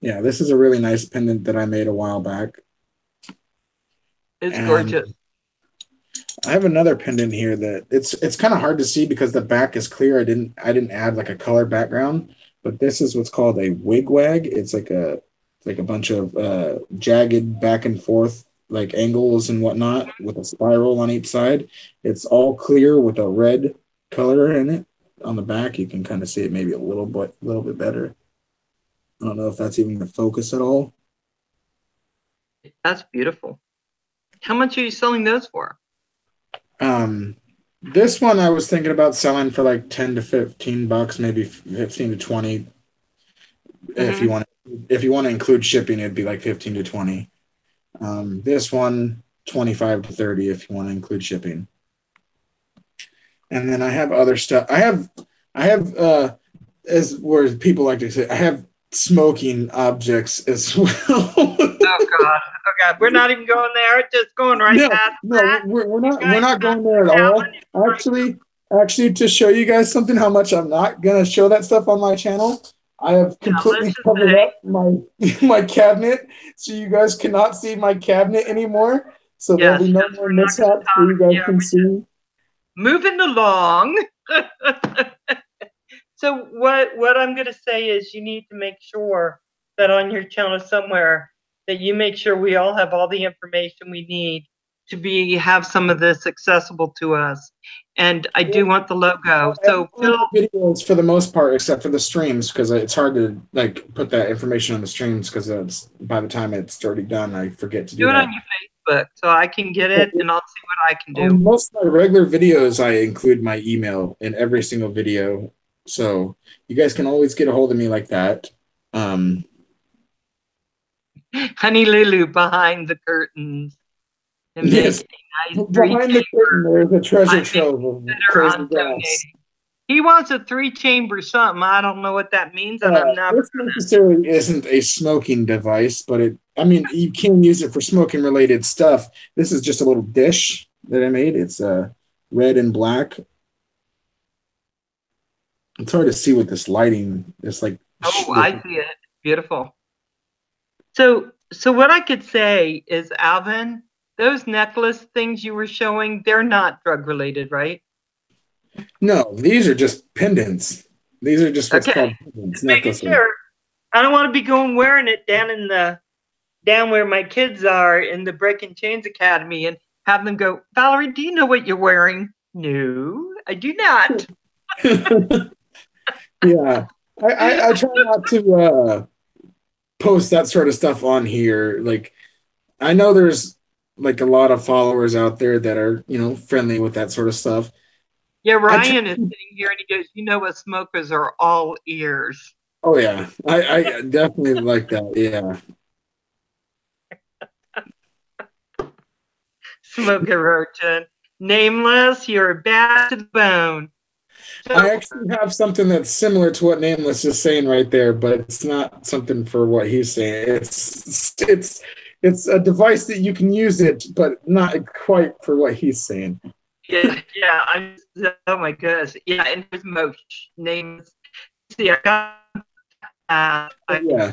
Yeah, this is a really nice pendant that I made a while back. It's And gorgeous. I have another pendant here that it's kind of hard to see because the back is clear. I didn't add like a color background, but this is what's called a wigwag. It's like a bunch of jagged back and forth like angles and whatnot with a spiral on each side. It's all clear with a red color in it. On the back, you can kind of see it maybe a little bit better. I don't know if that's even the focus at all. That's beautiful. How much are you selling those for? Um, this one I was thinking about selling for like 10 to 15 bucks, maybe 15 to 20. Mm-hmm. If you want to include shipping, it'd be like 15 to 20. This one 25 to 30 if you want to include shipping. And then I have other stuff. I have as where people like to say, I have smoking objects as well. Oh God. Oh God. We're not even going there. Just going right No, past no, that. we're not going there at all. Actually, to show you guys something, how much I'm not gonna show that stuff on my channel. I have Now, let's completely just covered say, up my my cabinet, so you guys cannot see my cabinet anymore. So there'll yes, be no yes, more we're not going to mishaps, so talk. you guys Yeah, can see. moving along. So what I'm going to say is you need to make sure that on your channel somewhere that you make sure we all have all the information we need to be have some of this accessible to us. And I do want the logo. So Everything in Phil, my videos, for the most part, except for the streams, because it's hard to like put that information on the streams because by the time it's already done, I forget to do do it on that. your Facebook so I can get But it and I'll see what I can do. on most of my regular videos, I include my email in every single video, so you guys can always get a hold of me like that. Um, Honey Lulu behind the curtains and make yes, a nice three behind the curtain, chamber. there's a treasure I may trove of consider crazy on glass. donating. He wants a 3-chamber something. I don't know what that means, and I'm never This necessarily isn't a smoking device, but I mean, you can use it for smoking related stuff. This is just a little dish that I made. It's red and black. It's hard to see with this lighting. It's like, Oh, I see it. Beautiful. So what I could say is, Alvin, those necklace things you were showing, they're not drug related, right? no, these are just pendants. These are just what's Okay. called pendants, Just making necklaces. sure. I don't want to be going wearing it down where my kids are in the Breaking Chains Academy and have them go, Valerie, do you know what you're wearing? No, I do not. Yeah, I try not to post that sort of stuff on here. Like, I know there's like a lot of followers out there that are, friendly with that sort of stuff. Yeah, I try, Ryan is sitting here and he goes, you know what smokers are all ears. oh yeah, I definitely like that. Yeah. Smoker urchin. Nameless, you're bad to the bone. I So actually have something that's similar to what Nameless is saying right there, but it's not something for what he's saying. It's a device that you can use it, but not quite for what he's saying. yeah, oh my goodness. Yeah, and his most nameless. See, I got Yeah,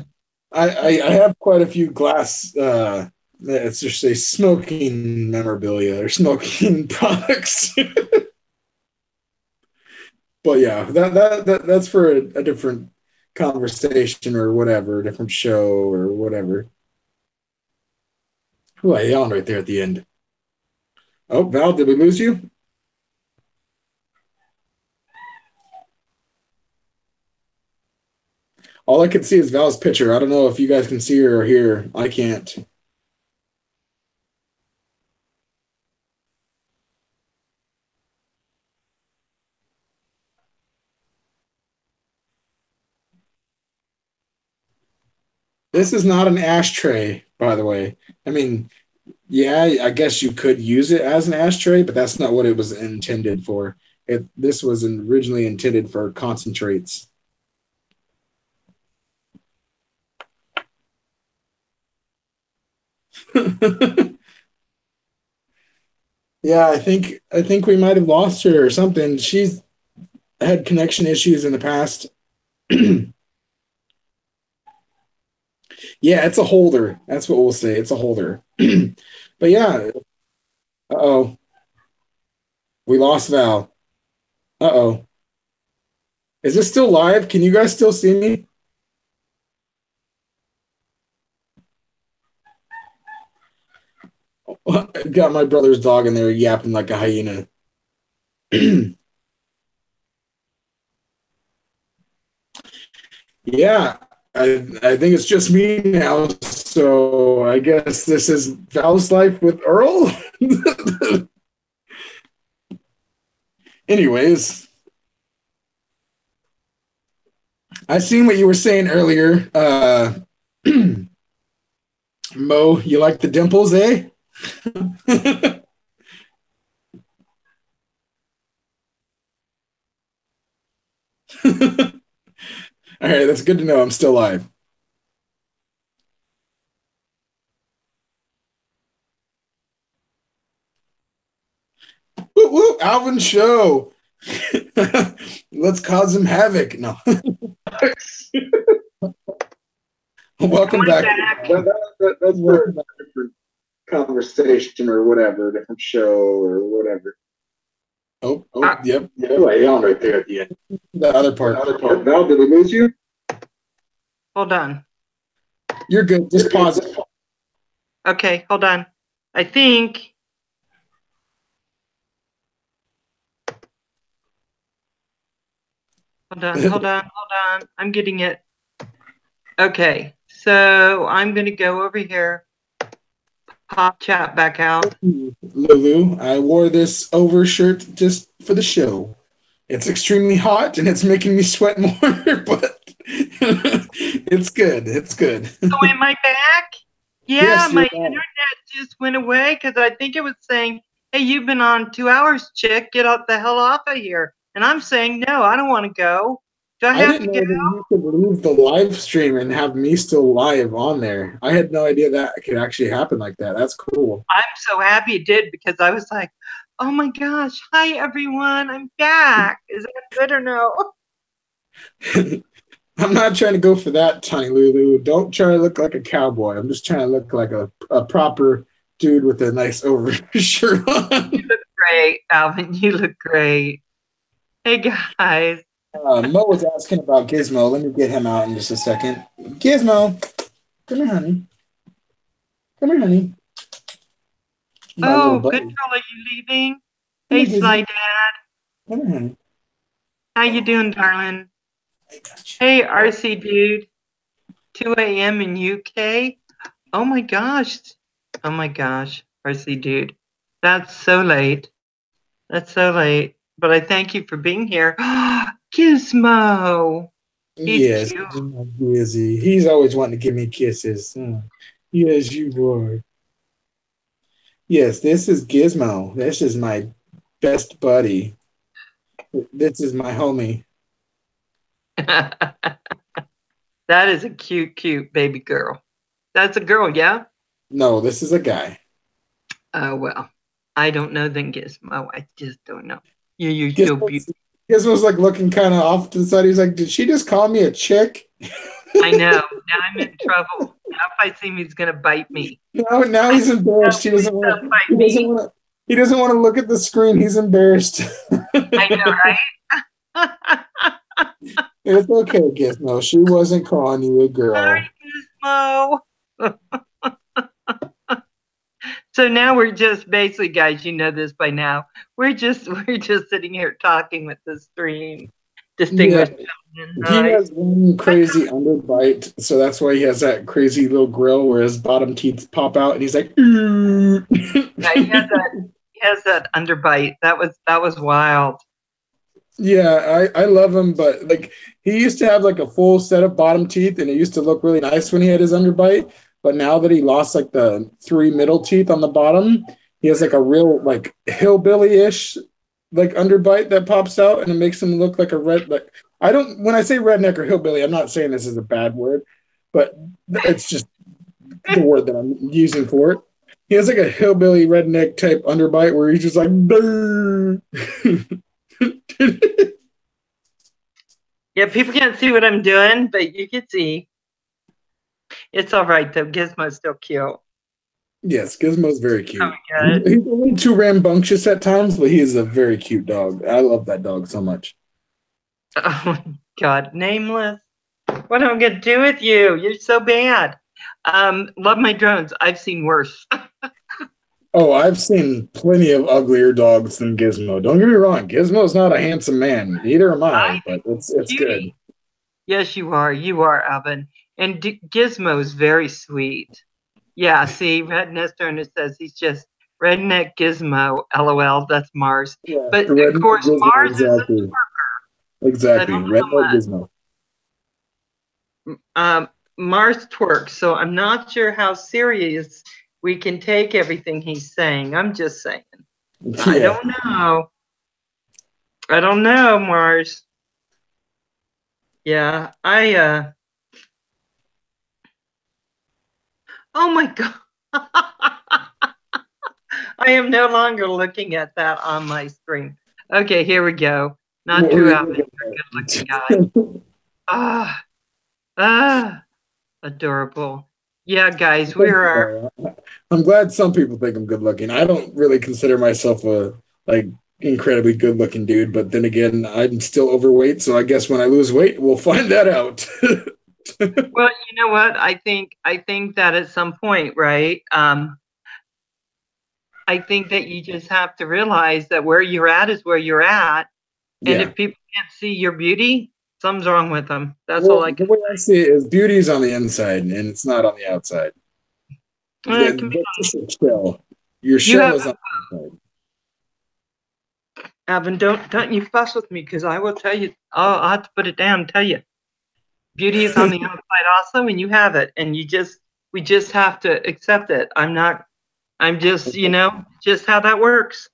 I have quite a few glass. Let's just say smoking memorabilia or smoking products. But yeah, that's for a different conversation or whatever, a different show or whatever. Who I yawned right there at the end. Oh, Val, did we lose you? All I can see is Val's picture. I don't know if you guys can see her or hear. I can't. This is not an ashtray, by the way. I mean, yeah, I guess you could use it as an ashtray, but that's not what it was intended for. This was originally intended for concentrates. Yeah, I think we might have lost her or something. She's had connection issues in the past. Yeah, it's a holder. That's what we'll say. It's a holder. But yeah, uh-oh, we lost Val. Uh-oh. Is this still live? Can you guys still see me? Got my brother's dog in there yapping like a hyena. Yeah, I think it's just me now. So I guess this is Val's life with Earl. Anyways, I seen what you were saying earlier. Mo, you like the dimples, eh? All right, that's good to know. I'm still live. Woo woo, Alvin Show. Let's cause some havoc. No. Welcome back. That's for a different conversation or whatever, different show or whatever. Oh, yep. Anyway, on right there at the end. The other part. Val, did we lose you? Hold on. You're good. Just pause it. Okay, hold on. I think. Hold on. I'm getting it. Okay, so I'm going to go over here. Pop chat back out. Lulu, I wore this overshirt just for the show. It's extremely hot and it's making me sweat more, but it's good. It's good. So am I back? Yeah, Yes, my internet just went away because I think it was saying, hey, you've been on 2 hours, chick. Get the hell off of here. And I'm saying, no, I don't want to go. Do I I have to didn't go? know that you could leave the live stream and have me still live on there. I had no idea that could actually happen like that. That's cool. I'm so happy it did because I was like, oh my gosh, hi everyone, I'm back. Is that good or no? I'm not trying to go for that, Tiny Lulu. Don't try to look like a cowboy. I'm just trying to look like a proper dude with a nice overshirt on. You look great, Alvin. You look great. Hey guys. Mo was asking about Gizmo. Let me get him out in just a second. Gizmo, come here, honey. Come here, honey. My little buddy. Good girl, are you leaving? Come Hey, here, Sly Gizmo. Dad. Come here, honey. How you doing, darling? Hey, RC dude. 2 a.m. in UK. Oh my gosh. Oh my gosh, RC dude. That's so late. That's so late. But I thank you for being here. Gizmo. He's Yes, cute. Gizzy. He's always wanting to give me kisses. Yes, you are. Yes, this is Gizmo. This is my best buddy. This is my homie. That is a cute baby girl. That's a girl, yeah? No, this is a guy. Oh, well. I don't know then, Gizmo. I just don't know. You're so beautiful. Gizmo's like looking kind of off to the side. He's like, did she just call me a chick? I know. Now I'm in trouble. Now if I see him, he's going to bite me. Now he's embarrassed. He doesn't want to look at the screen. He's embarrassed. I know, right? It's okay, Gizmo. She wasn't calling you a girl. Sorry, Gizmo. So now we're just basically, guys, you know this by now. We're just sitting here talking with the stream. distinguished Yeah. feminine He eyes. has one crazy underbite, so that's why he has that crazy little grill where his bottom teeth pop out, and he's like, "Mm." Yeah, he has that underbite. That was wild. Yeah, I love him, but like he used to have like a full set of bottom teeth, and it used to look really nice when he had his underbite. But now that he lost like the three middle teeth on the bottom, he has like a real like hillbilly-ish like underbite that pops out, and it makes him look like a red. Like I don't when I say redneck or hillbilly, I'm not saying this is a bad word, but it's just the word that I'm using for it. He has like a hillbilly redneck type underbite where he's just like, "Brr." Yeah, people can't see what I'm doing, but you can see. It's all right though. Gizmo's still cute. Yes, Gizmo's very Oh cute. my god. He's a little too rambunctious at times, but he is a very cute dog. I love that dog so much. Oh my god. Nameless. What am I gonna do with you? You're so bad. Love my drones. I've seen worse. Oh, I've seen plenty of uglier dogs than Gizmo. Don't get me wrong, Gizmo's not a handsome man. Neither am I I, but it's good. cutie. Yes, you are. You are, Evan. And Gizmo is very sweet. Yeah, see, Red Nestor says he's just redneck Gizmo. LOL. That's Mars. Yeah, But of redneck course, Gizmo, Mars is exactly. I Exactly. don't Redneck Gizmo. know. Mars twerks, so I'm not sure how serious we can take everything he's saying. I'm just saying. I Yeah. don't know. I don't know, Mars. Yeah, oh my god. I am no longer looking at that on my screen. Okay, here we go. Not What were true, you Alvin. looking You're a good looking guy. at? Ah, ah, adorable. Yeah, guys, we're I'm glad some people think I'm good looking. I don't really consider myself a like incredibly good looking dude, but then again, I'm still overweight, so I guess when I lose weight, we'll find that out. well, you know what? I think that at some point, right? I think that you just have to realize that where you're at is where you're at. And Yeah. if people can't see your beauty, something's wrong with them. That's all Well, I the can way I see it is beauty's on the inside and it's not on the outside. it can be. That's just a shell. Your You shell have is on the inside. Evan, don't you fuss with me because I will tell you. I'll have to put it down and tell you. Beauty is on the outside also, and you have it. And we just have to accept it. I'm just, just how that works.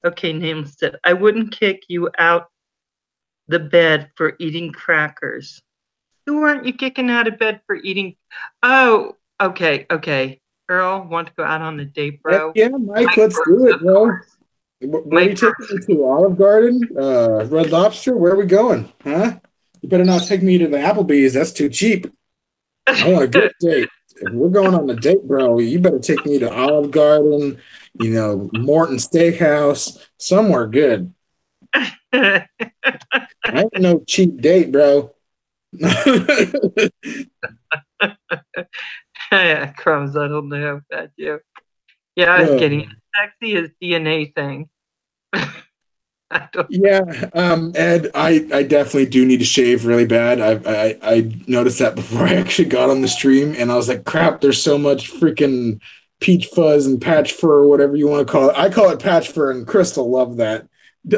Okay, nameless it. I wouldn't kick you out the bed for eating crackers. Who aren't you kicking out of bed for eating? Oh, okay. Earl, want to go out on a date, Heck bro? yeah, Mike, Mike let's do first, it, of bro. course. Where are you Mike taking me first. to? Olive Garden? Red Lobster? Where are we going? Huh? You better not take me to the Applebee's. That's too cheap. I want a good date. If we're going on a date, bro, you better take me to Olive Garden, Morton Steakhouse, somewhere good. I ain't no cheap date, bro. Yeah, crumbs. I don't know about you. Yeah, I was Oh, getting sexy as DNA thing. I don't. yeah, Ed, I definitely do need to shave really bad. I noticed that before I actually got on the stream, and I was like, crap, there's so much freaking peach fuzz and patch fur, or whatever you want to call it. I call it patch fur, and Crystal loved that.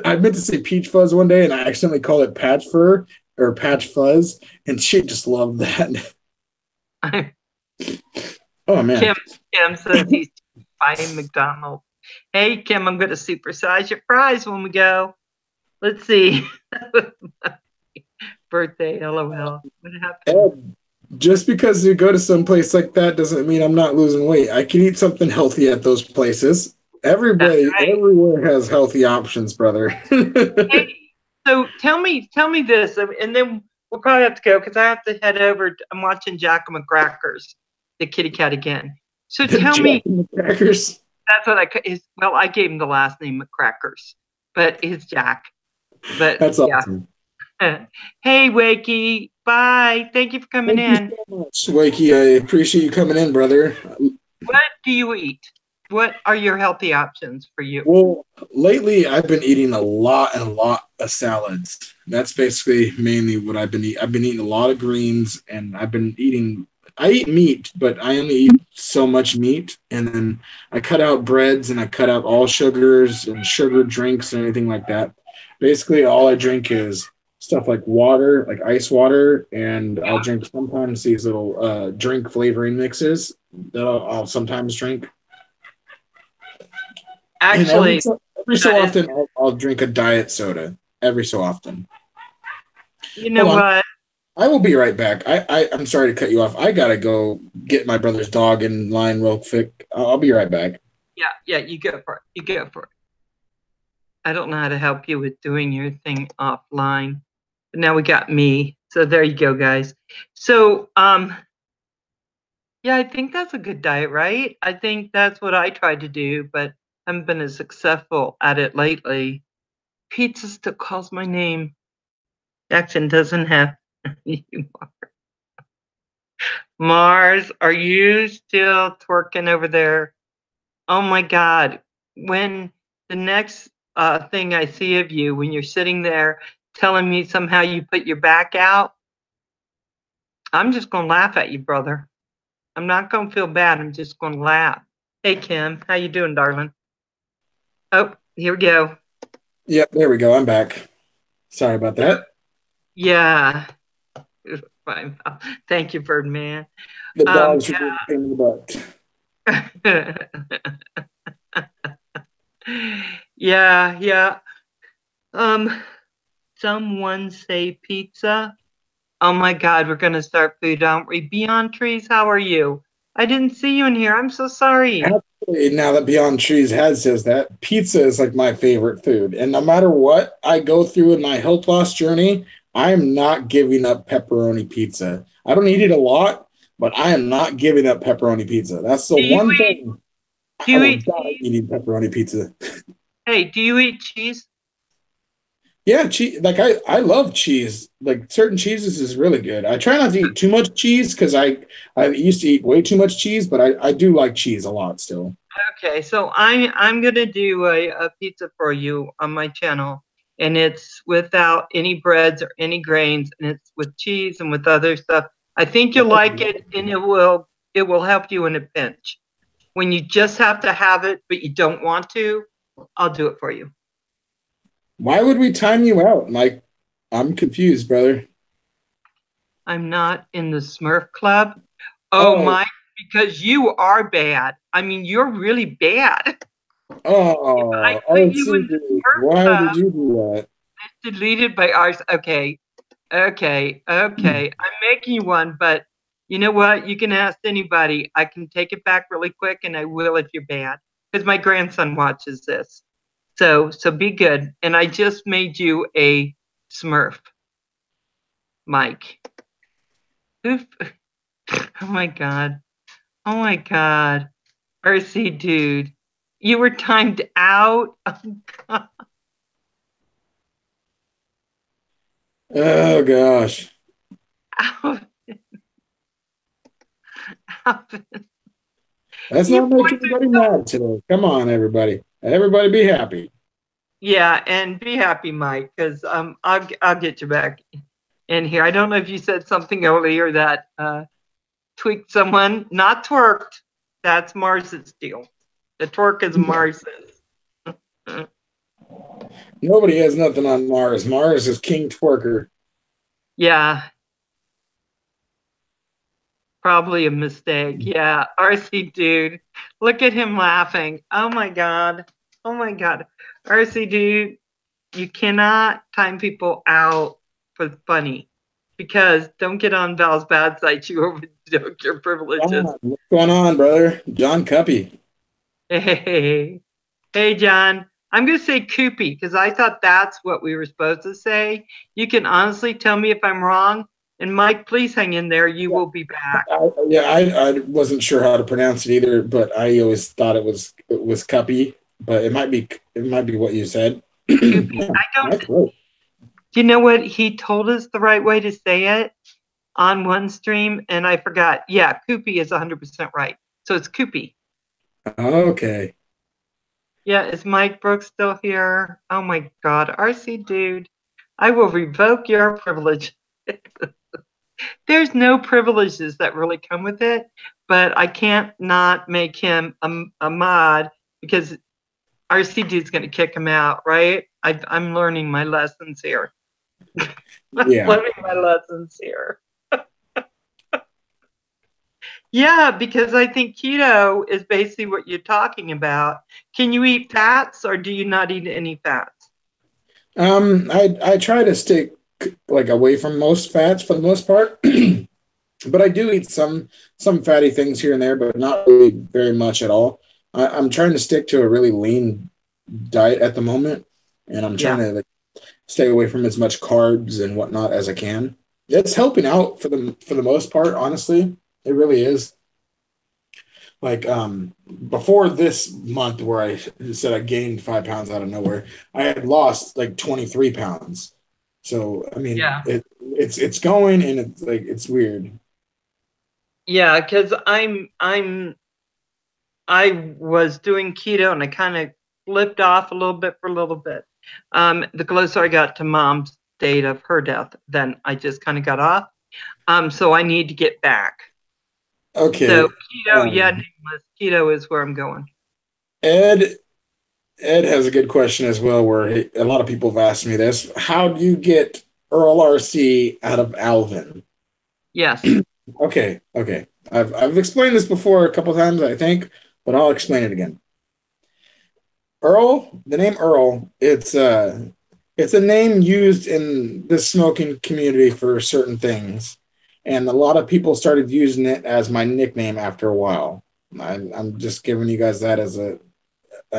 I meant to say peach fuzz one day, and I accidentally called it patch fur or patch fuzz, and she just loved that. Oh man. Kim, Kim says he's buying McDonald's. Hey, Kim, I'm going to supersize your fries when we go. Let's see. Birthday, LOL. What happened? Ed, just because you go to some place like that doesn't mean I'm not losing weight. I can eat something healthy at those places. That's Everybody, right. everywhere has healthy options, brother. Hey, so tell me this, and then we'll probably have to go because I have to head over. I'm watching Jack and McCrackers, the kitty cat again. So tell Jack me, in the Crackers. that's what well, I gave him the last name McCrackers, but it's Jack. But That's yeah. awesome. Hey, Wakey. Bye. Thank you for coming Thank you in. so much, Wakey. I appreciate you coming in, brother. What do you eat? What are your healthy options for you? Well, lately I've been eating a lot and a lot salads. That's basically mainly what I've been eating. I've been eating a lot of greens, and I've been eating. I eat meat, but I only eat so much meat, and then I cut out breads and I cut out all sugars and sugar drinks and anything like that. Basically, all I drink is stuff like water, like ice water, and I'll drink sometimes these little drink flavoring mixes that I'll sometimes drink. And Actually, every so often, I'll drink a diet soda. Every so often. you know Hold on. what? I will be right back. I'm sorry to cut you off. I gotta go get my brother's dog in line real quick. I'll be right back. Yeah, you go for it. You go for it. I don't know how to help you with doing your thing offline. But now we got me. So there you go, guys. So, yeah, I think that's a good diet, right? I think that's what I tried to do, but haven't been as successful at it lately. Pizza still calls my name. Jackson doesn't have Mars, are you still twerking over there? Oh my God. When the next thing I see of you, when you're sitting there telling me somehow you put your back out, I'm just going to laugh at you, brother. I'm not going to feel bad. I'm just going to laugh. Hey, Kim, how you doing, darling? Oh, here we go. Yep, there we go. I'm back. Sorry about that. Yeah. Fine. Thank you, Birdman. The dogs are being a pain in the butt. Yeah. Someone say pizza. Oh my God, we're gonna start food, aren't we? Beyond Trees, how are you? I didn't see you in here. I'm so sorry. Actually, now that Beyond Trees has says that, pizza is like my favorite food. And no matter what I go through in my health loss journey, I am not giving up pepperoni pizza. I don't eat it a lot, but I am not giving up pepperoni pizza. That's the one thing Do I you will eat die cheese? eating pepperoni pizza. Hey, do you eat cheese? Yeah, cheese. Like I love cheese. Like certain cheeses is really good. I try not to eat too much cheese because I used to eat way too much cheese, but I do like cheese a lot still. Okay, so I'm gonna do a pizza for you on my channel, and it's without any breads or any grains, and it's with cheese and with other stuff. I think you'll like it, and it will help you in a pinch. When you just have to have it, but you don't want to, I'll do it for you. Why would we time you out? Like, I'm confused, brother. I'm not in the Smurf Club. Oh, Oh, Mike, because you are bad. I mean, you're really bad. If I oh, put you RC in the dude. Smurf Why Club, did you do that? deleted by ours. Okay. I'm making you one, but you know what? You can ask anybody. I can take it back really quick, and I will if you're bad, because my grandson watches this. So be good. And I just made you a Smurf, Mike. Oof. Oh my God. Oh my God. RC dude. You were timed out. Oh gosh. Let's You not make pointed anybody so. mad today. Come on, everybody. Everybody be happy. Yeah, and be happy, Mike, because I'll get you back in here. I don't know if you said something earlier that tweaked someone, not twerked. That's Mars's deal. The twerk is Mars's. Nobody has nothing on Mars. Mars is King Twerker. Yeah, probably a mistake. Yeah, RC dude. Look at him laughing. Oh my God. Oh my God. RC dude, you cannot time people out for funny because don't get on Val's bad side. You overlook your John, privileges. what's going on, brother? John Cuppy. Hey, John. I'm going to say Koopy because I thought that's what we were supposed to say. You can honestly tell me if I'm wrong. And Mike, please hang in there. You will be back. I wasn't sure how to pronounce it either, but I always thought it was Cuppy, but it might be what you said. Koopy. Yeah, I don't. nice work. You know what? He told us the right way to say it on one stream, and I forgot. Yeah, Koopy is 100% right. So it's Koopy. Okay. Yeah, is Mike Brooks still here? Oh my God, RC dude, I will revoke your privilege. There's no privileges that really come with it, but I can't not make him a mod because RC dude's going to kick him out, right? I'm learning my lessons here. Yeah. Learning my lessons here. Yeah, because I think keto is basically what you're talking about. Can you eat fats or do you not eat any fats? I try to stick like away from most fats for the most part, but I do eat some fatty things here and there, but not really very much at all. I'm trying to stick to a really lean diet at the moment, and I'm trying Yeah. to like stay away from as much carbs and whatnot as I can. It's helping out for the most part, honestly. It really is. Like before this month where I said I gained 5 pounds out of nowhere, I had lost like 23 pounds. So I mean Yeah. it's going and it's like it's weird. Yeah, because I was doing keto and I kind of flipped off a little bit for a little bit. The closer I got to mom's date of her death, then I just kind of got off. So I need to get back. So Okay. keto, yeah, nameless keto is where I'm going. Ed Ed has a good question as well, where a lot of people have asked me this. How do you get Earl RC out of Alvin? Yes. Okay. I've explained this before a couple times, I think, but I'll explain it again. Earl, the name Earl, it's a name used in the smoking community for certain things, and a lot of people started using it as my nickname after a while. I'm just giving you guys that as an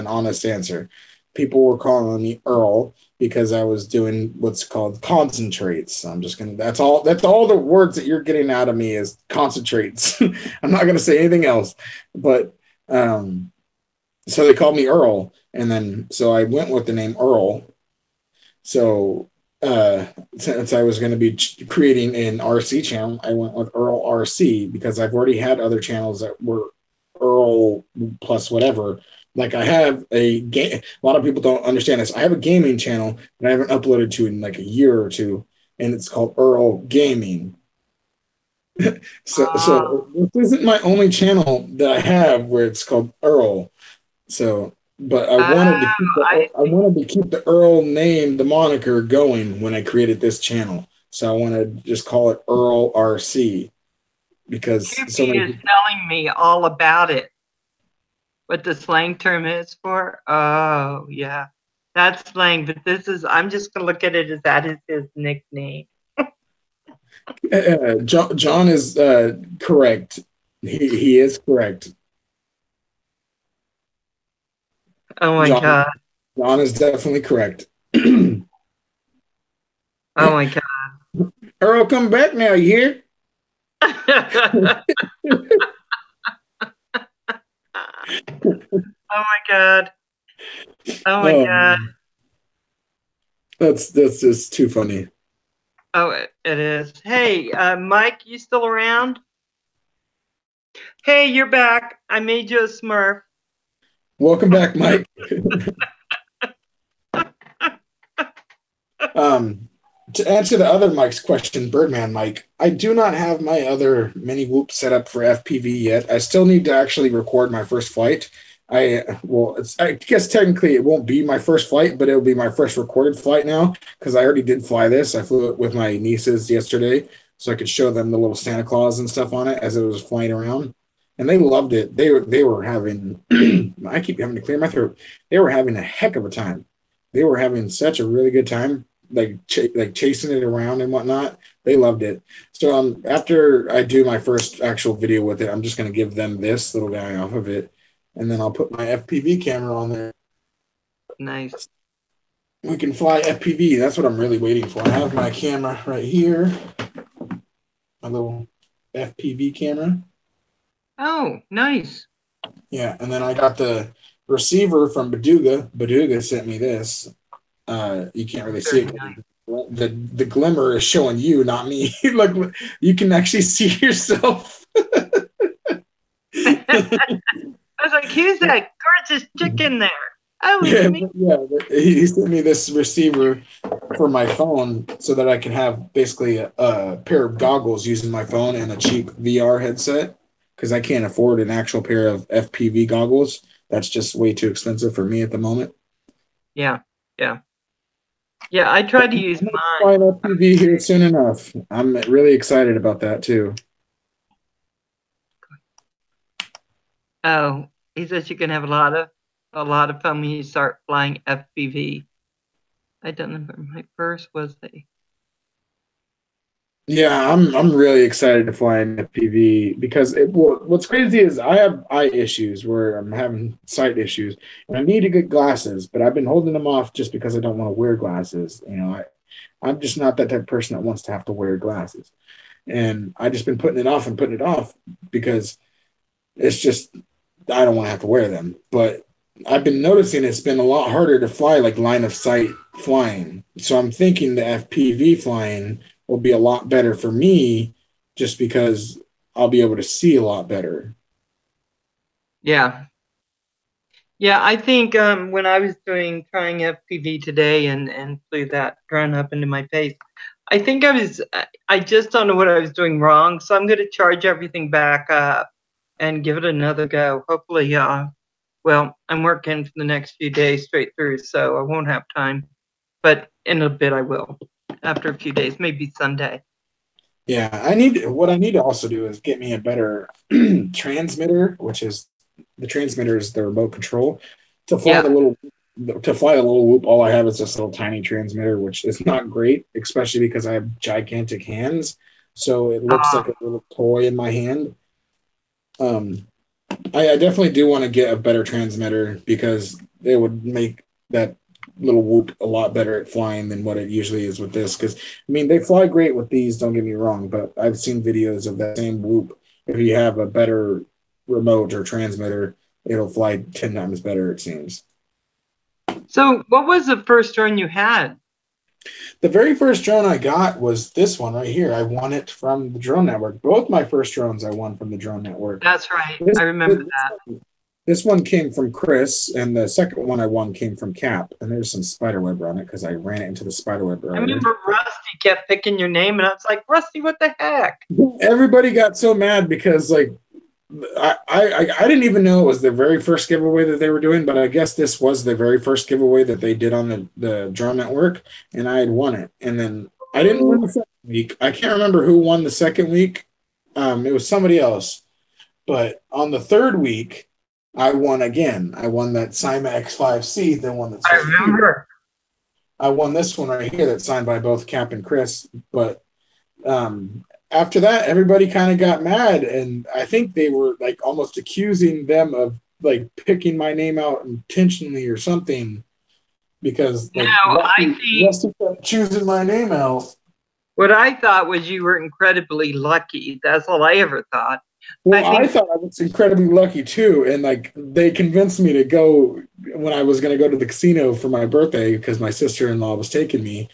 honest answer. People were calling me Earl because I was doing what's called concentrates. I'm just gonna that's all the words that you're getting out of me is concentrates. I'm not gonna say anything else. But so they called me Earl, and then so I went with the name Earl. So uh since I was going to be creating an RC channel, I went with Earl RC because I've already had other channels that were Earl plus whatever. Like I have a game. A lot of people don't understand this. I have a gaming channel that I haven't uploaded to in like a year or two, and it's called Earl Gaming. So this isn't my only channel that I have where it's called Earl. So, but I I wanted to keep the Earl name, the moniker going when I created this channel. So I want to just call it Earl RC because so QP many is people. telling me all about it. What the slang term is for? Oh, yeah. That's slang, but I'm just going to look at it as that is his nickname. John is correct. He is correct. Oh my John God. John is definitely correct. Oh my God. Earl, come back now. You hear? Oh my God. Oh my God. Um, that's just too funny. Oh, it is. Hey, Mike, you still around? Hey, you're back. I made you a Smurf. Welcome back, Mike. Um, to answer the other Mike's question, Birdman Mike, I do not have my other mini whoop set up for FPV yet. I still need to actually record my first flight. I guess technically it won't be my first flight, but it'll be my first recorded flight now because I already did fly this. I flew it with my nieces yesterday, so I could show them the little Santa Claus and stuff on it as it was flying around, and they loved it. They were having I keep having to clear my throat. They were having a heck of a time. They were having such a really good time like chasing it around and whatnot. They loved it. So after I do my first actual video with it, I'm just gonna give them this little guy off of it, and then I'll put my FPV camera on there. Nice. We can fly FPV. That's what I'm really waiting for. I have my camera right here, my little FPV camera. Oh, nice. Yeah, and then I got the receiver from Baduga. Baduga sent me this. You can't really see Very it. nice. The glimmer is showing you, not me. Look, you can actually see yourself. I was like, who's that gorgeous chicken there? Oh, it's Yeah, me. yeah. He sent me this receiver for my phone so that I can have basically a pair of goggles using my phone and a cheap VR headset because I can't afford an actual pair of FPV goggles. That's just way too expensive for me at the moment. Yeah, yeah, yeah. I tried to use I'm gonna mine. find FPV here soon enough. I'm really excited about that too. Oh, he says you can have a lot of fun when you start flying FPV. I don't know where my first was. Yeah, I'm really excited to fly an FPV because what's crazy is I have eye issues where I'm having sight issues and I need to get glasses, but I've been holding them off just because I don't want to wear glasses. I'm just not that type of person that wants to have to wear glasses. And I just been putting it off and putting it off because it's just I don't want to have to wear them. But I've been noticing it's been a lot harder to fly like line of sight flying. So I'm thinking the FPV flying will be a lot better for me just because I'll be able to see a lot better. Yeah, yeah. I think when I was trying FPV today and flew that drone up into my face, I think I just don't know what I was doing wrong. So I'm going to charge everything back up and give it another go. Hopefully, well, I'm working for the next few days straight through, so I won't have time. But in a bit, I will. After a few days, maybe Sunday. Yeah, what I need to also do is get me a better transmitter, which is the transmitter is the remote control to fly Yeah. to fly the little whoop. All I have is this little tiny transmitter, which is not great, especially because I have gigantic hands, so it looks Uh, like a little toy in my hand. Um, I definitely do want to get a better transmitter because it would make that little whoop a lot better at flying than what it usually is with this. Because I mean, they fly great with these. Don't get me wrong, but I've seen videos of that same whoop. If you have a better remote or transmitter, it'll fly 10 times better. It seems. so, what was the first drone you had? The very first drone I got was this one right here. I won it from the Drone Network. Both my first drones I won from the Drone Network. That's right. This, I remember this, that. this one came from Chris, and the second one I won came from Cap. And there's some spiderweb on it because I ran it into the spiderweb I earlier. remember Rusty kept picking your name, and I was like, Rusty, what the heck? Everybody got so mad because like I didn't even know it was the very first giveaway that they were doing, but I guess this was the very first giveaway that they did on the Drone Network, and I had won it. And then I didn't win the second week. I can't remember who won the second week. It was somebody else. But on the third week, I won again. I won that Cyma X5C, the one that's I right here. remember. I won this one right here that's signed by both Cap and Chris. But after that, everybody kind of got mad, and I think they were like almost accusing them of like picking my name out intentionally or something because No, like I think Rusty kept choosing my name out. what I thought was you were incredibly lucky. That's all I ever thought. I Well, I think, thought I was incredibly lucky too, and like they convinced me to go when I was going to go to the casino for my birthday because my sister-in-law was taking me.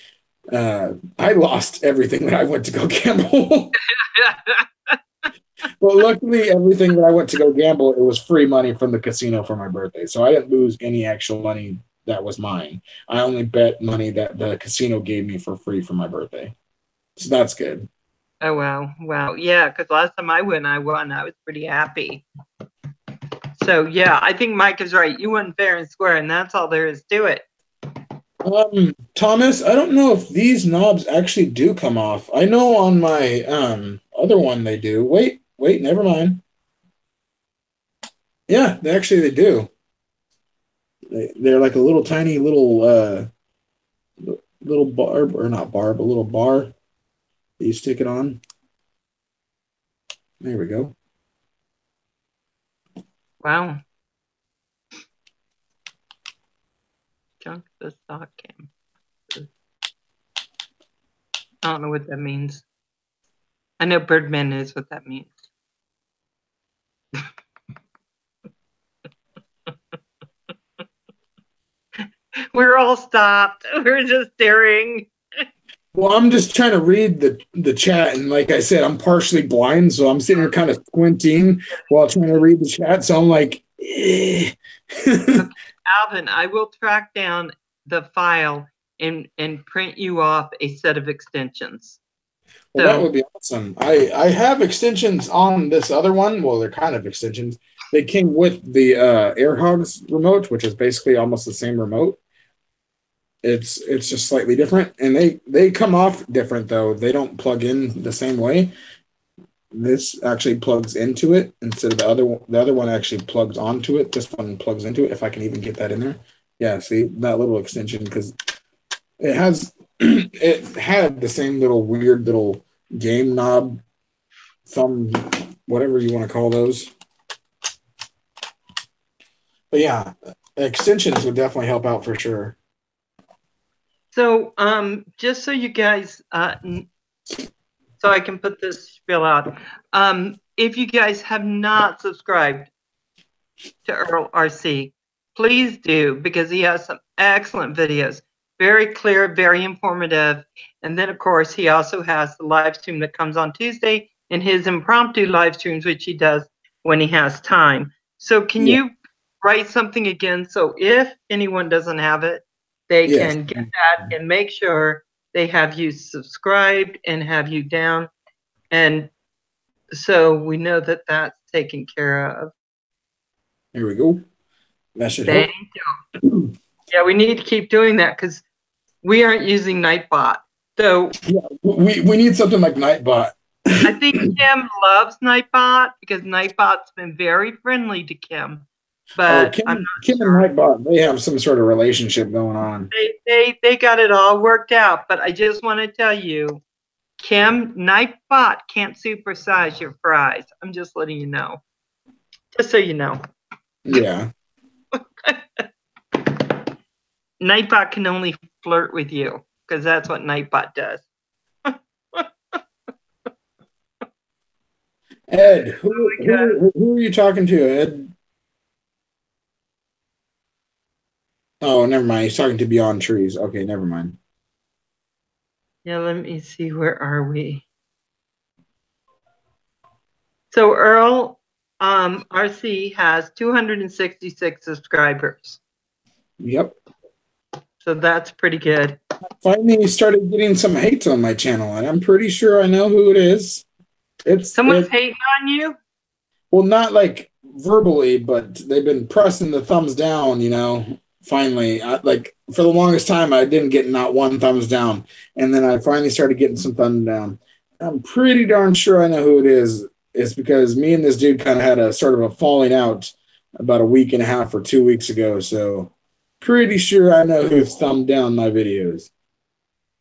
I lost everything when I went to go gamble. But luckily, everything that I went to go gamble, it was free money from the casino for my birthday. So I didn't lose any actual money that was mine. I only bet money that the casino gave me for free for my birthday. So that's good. oh, wow. Wow. Yeah, because last time I won, I won. I was pretty happy. So, yeah, I think Mike is right. You won fair and square, and that's all there is to it. Thomas, I don't know if these knobs actually do come off. I know on my other one they do. Wait, never mind. Yeah, they do. They're like a little tiny little barb or not barb, a little bar that you stick it on. There we go. Wow. Junk the stock cam. I don't know what that means. I know Birdman knows what that means. We're all stopped. We're just staring. Well, I'm just trying to read the chat, and like I said, I'm partially blind, so I'm sitting here kind of squinting while trying to read the chat. So I'm like, eh. Alvin, I will track down the file and print you off a set of extensions. Well, that would be awesome. I have extensions on this other one. Well, they're kind of extensions. They came with the AirHogs remote, which is basically almost the same remote. It's just slightly different, and they come off different though. They don't plug in the same way. This actually plugs into it instead of the other one. The other one actually plugs onto it. This one plugs into it. If I can even get that in there. Yeah, see that little extension, because it has it had the same little weird little game knob, thumb, whatever you want to call those. But yeah, extensions would definitely help out for sure. So, just so you guys, so I can put this spiel out. If you guys have not subscribed to Earl RC, please do, because he has some excellent videos. Very clear, very informative. And then, of course, he also has the live stream that comes on Tuesday and his impromptu live streams, which he does when he has time. So can you write something again? So if anyone doesn't have it, they can get that and make sure they have you subscribed and have you down. And so we know that that's taken care of. There we go. That should help. Thank you. Yeah, we need to keep doing that because we aren't using Nightbot. So yeah, we need something like Nightbot. I think Kim loves Nightbot because Nightbot's been very friendly to Kim. But Kim and Nightbot, they have some sort of relationship going on. They got it all worked out. But I just want to tell you, Kim, Nightbot can't supersize your fries. I'm just letting you know. Just so you know. Yeah. Nightbot can only flirt with you because that's what Nightbot does. Ed, who are you talking to, Ed? Oh, never mind. He's talking to Beyond Trees. Okay, never mind. Yeah, let me see. Where are we? So Earl RC has 266 subscribers. Yep. So that's pretty good. Finally started getting some hate on my channel, and I'm pretty sure I know who it is. Someone's hating on you? Well, not like verbally, but they've been pressing the thumbs down, you know. Finally, like for the longest time, I didn't get not one thumbs down, and then I finally started getting some thumbs down. I'm pretty darn sure I know who it is. It's because me and this dude kind of had a sort of a falling out about a week and a half or 2 weeks ago. So pretty sure I know who's thumbed down my videos.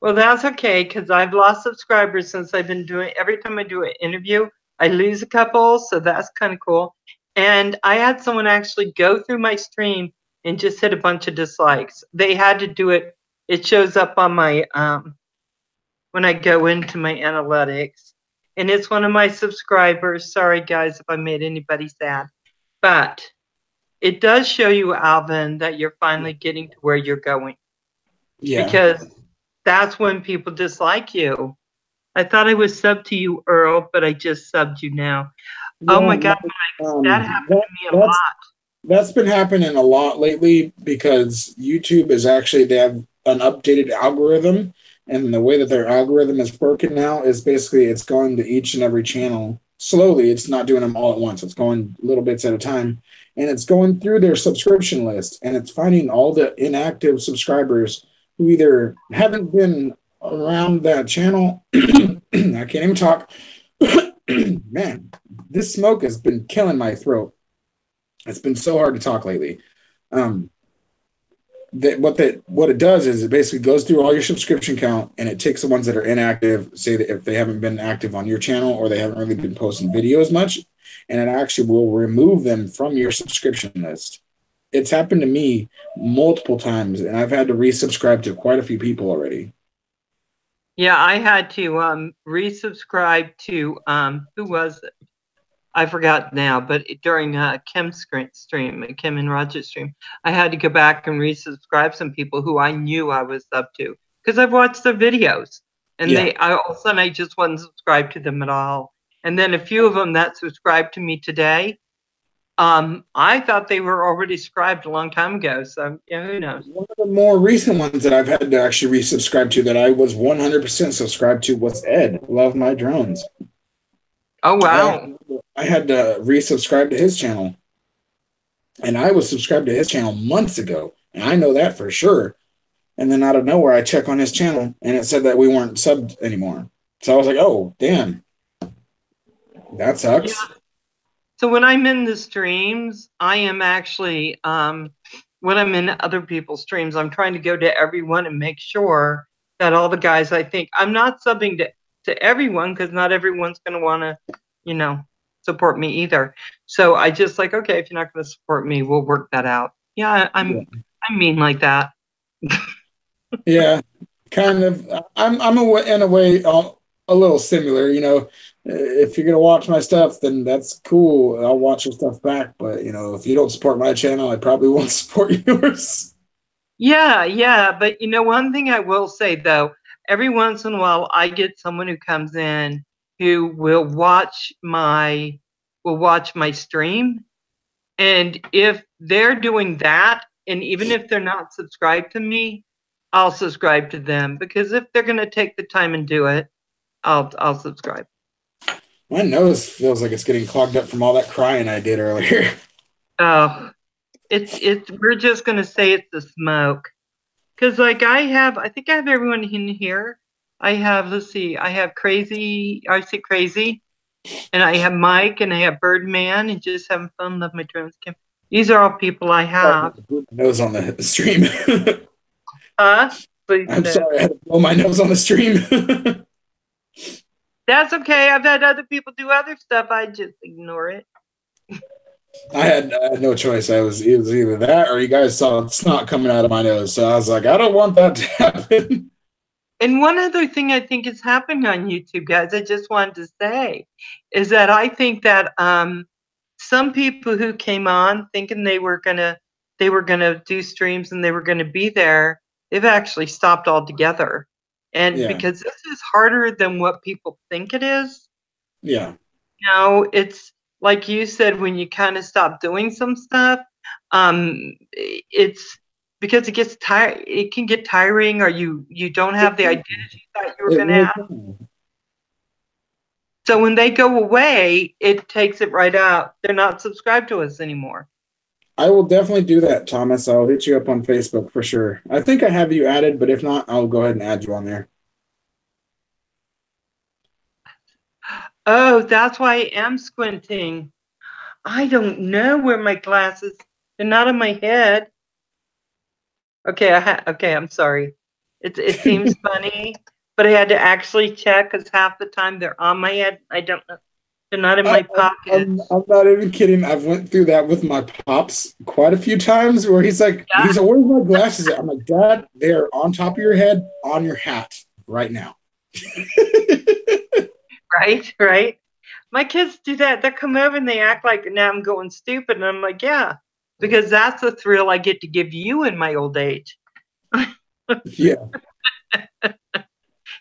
Well, that's okay, because I've lost subscribers since I've been doing, every time I do an interview, I lose a couple, so that's kind of cool. And I had someone actually go through my stream and just hit a bunch of dislikes. They had to do it. It shows up on my, when I go into my analytics. And it's one of my subscribers. Sorry, guys, if I made anybody sad. But it does show you, Alvin, that you're finally getting to where you're going. Yeah. Because that's when people dislike you. I thought I was subbed to you, Earl, but I just subbed you now. Yeah, oh my God, Mike, that happened to me a lot. That's been happening a lot lately because YouTube is actually, they have an updated algorithm, and the way that their algorithm is working now is basically it's going to each and every channel slowly. It's not doing them all at once. It's going little bits at a time, and it's going through their subscription list, and it's finding all the inactive subscribers who either haven't been around that channel. I can't even talk. Man, this smoke has been killing my throat. It's been so hard to talk lately. What it does is it basically goes through all your subscription count, and it takes the ones that are inactive, say that if they haven't been active on your channel or they haven't really been posting videos much, and it actually will remove them from your subscription list. It's happened to me multiple times, and I've had to resubscribe to quite a few people already. Yeah, I had to resubscribe to who was it? I forgot now, but during Kim's stream, Kim and Roger's stream, I had to go back and resubscribe some people who I knew I was up to because I've watched their videos, and all of a sudden I just wasn't subscribed to them at all. And then a few of them that subscribed to me today, I thought they were already subscribed a long time ago. So yeah, who knows? One of the more recent ones that I've had to actually resubscribe to that I was 100% subscribed to was Ed. Love my drones. Oh I wow. I had to resubscribe to his channel, and I was subscribed to his channel months ago, and I know that for sure. And then out of nowhere, I check on his channel, and it said that we weren't subbed anymore. So I was like, "Oh, damn, that Yeah. sucks." So when I'm in the streams, I am actually when I'm in other people's streams, I'm trying to go to everyone and make sure that all the guys I think I'm not subbing to everyone because not everyone's going to want to, you know, support me either. So I just like, okay, if you're not going to support me, we'll work that out. Yeah, I'm mean like that. Yeah, kind of. I'm in a way a little similar. You know, if you're gonna watch my stuff, then that's cool. I'll watch your stuff back. But you know, if you don't support my channel, I probably won't support yours. Yeah, yeah, but you know, one thing I will say though, every once in a while I get someone who comes in who will watch my stream, and if they're doing that, and even if they're not subscribed to me, I'll subscribe to them because if they're going to take the time and do it, I'll subscribe. My nose feels like it's getting clogged up from all that crying I did earlier. Oh, it's we're just going to say it's the smoke. Because like I think I have everyone in here. I have, let's see, I have Crazy, I see Crazy, and I have Mike, and I have Birdman, and just having fun, love my drones. These are all people I have. Nose on the stream. Please I'm no. sorry, I had to blow my nose on the stream. That's okay. I've had other people do other stuff. I just ignore it. I had no choice. It was either that or you guys saw snot coming out of my nose. So I was like, I don't want that to happen. And one other thing I think is happening on YouTube, guys, I just wanted to say, is that I think that some people who came on thinking they were gonna do streams and they were gonna be there, they've actually stopped altogether. And Yeah. because this is harder than what people think it is, Yeah. you know, it's like you said, when you kind of stop doing some stuff, it's because it gets tired, it can get tiring, or you don't have the identity you thought you were It gonna really have. can. So when they go away, it takes it right out. They're not subscribed to us anymore. I will definitely do that, Thomas. I'll hit you up on Facebook for sure. I think I have you added, but if not, I'll go ahead and add you on there. Oh, that's why I am squinting. I don't know where my glasses. They're not on my head. Okay, okay, I'm sorry. It seems funny, but I had to actually check because half the time they're on my head. I don't know. They're not in my pockets. I'm not even kidding. I've went through that with my pops quite a few times where he's like, where's my glasses at? I'm like, Dad, they're on top of your head, on your hat right now. Right, right. My kids do that. They come over and they act like now I'm going stupid. And I'm like, yeah, because that's the thrill I get to give you in my old age. Yeah.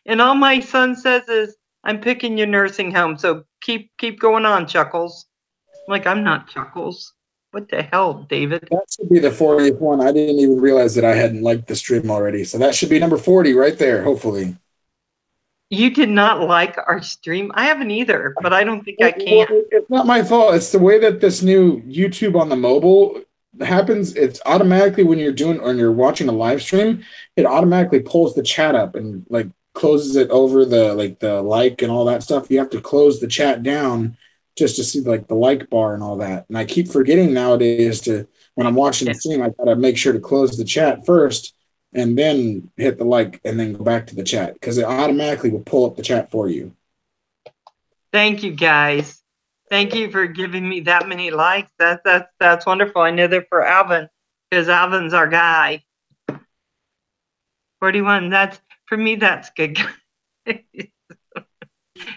And all my son says is, I'm picking your nursing home. So keep going on, Chuckles. I'm like, I'm not Chuckles. What the hell, David? That should be the 40th one. I didn't even realize that I hadn't liked the stream already. So that should be number 40 right there, hopefully. You did not like our stream? I haven't either, but I don't think I can. Well, it's not my fault. It's the way that this new YouTube on the mobile happens. It's automatically when you're watching a live stream, it automatically pulls the chat up and like closes it over the like and all that stuff. You have to close the chat down just to see like the like bar and all that. And I keep forgetting nowadays to when I'm watching the stream, I gotta make sure to close the chat first and then hit the like and then go back to the chat because it automatically will pull up the chat for you. Thank you, guys. Thank you for giving me that many likes. That's wonderful. I know they're for Alvin because Alvin's our guy. 41. That's for me. That's good.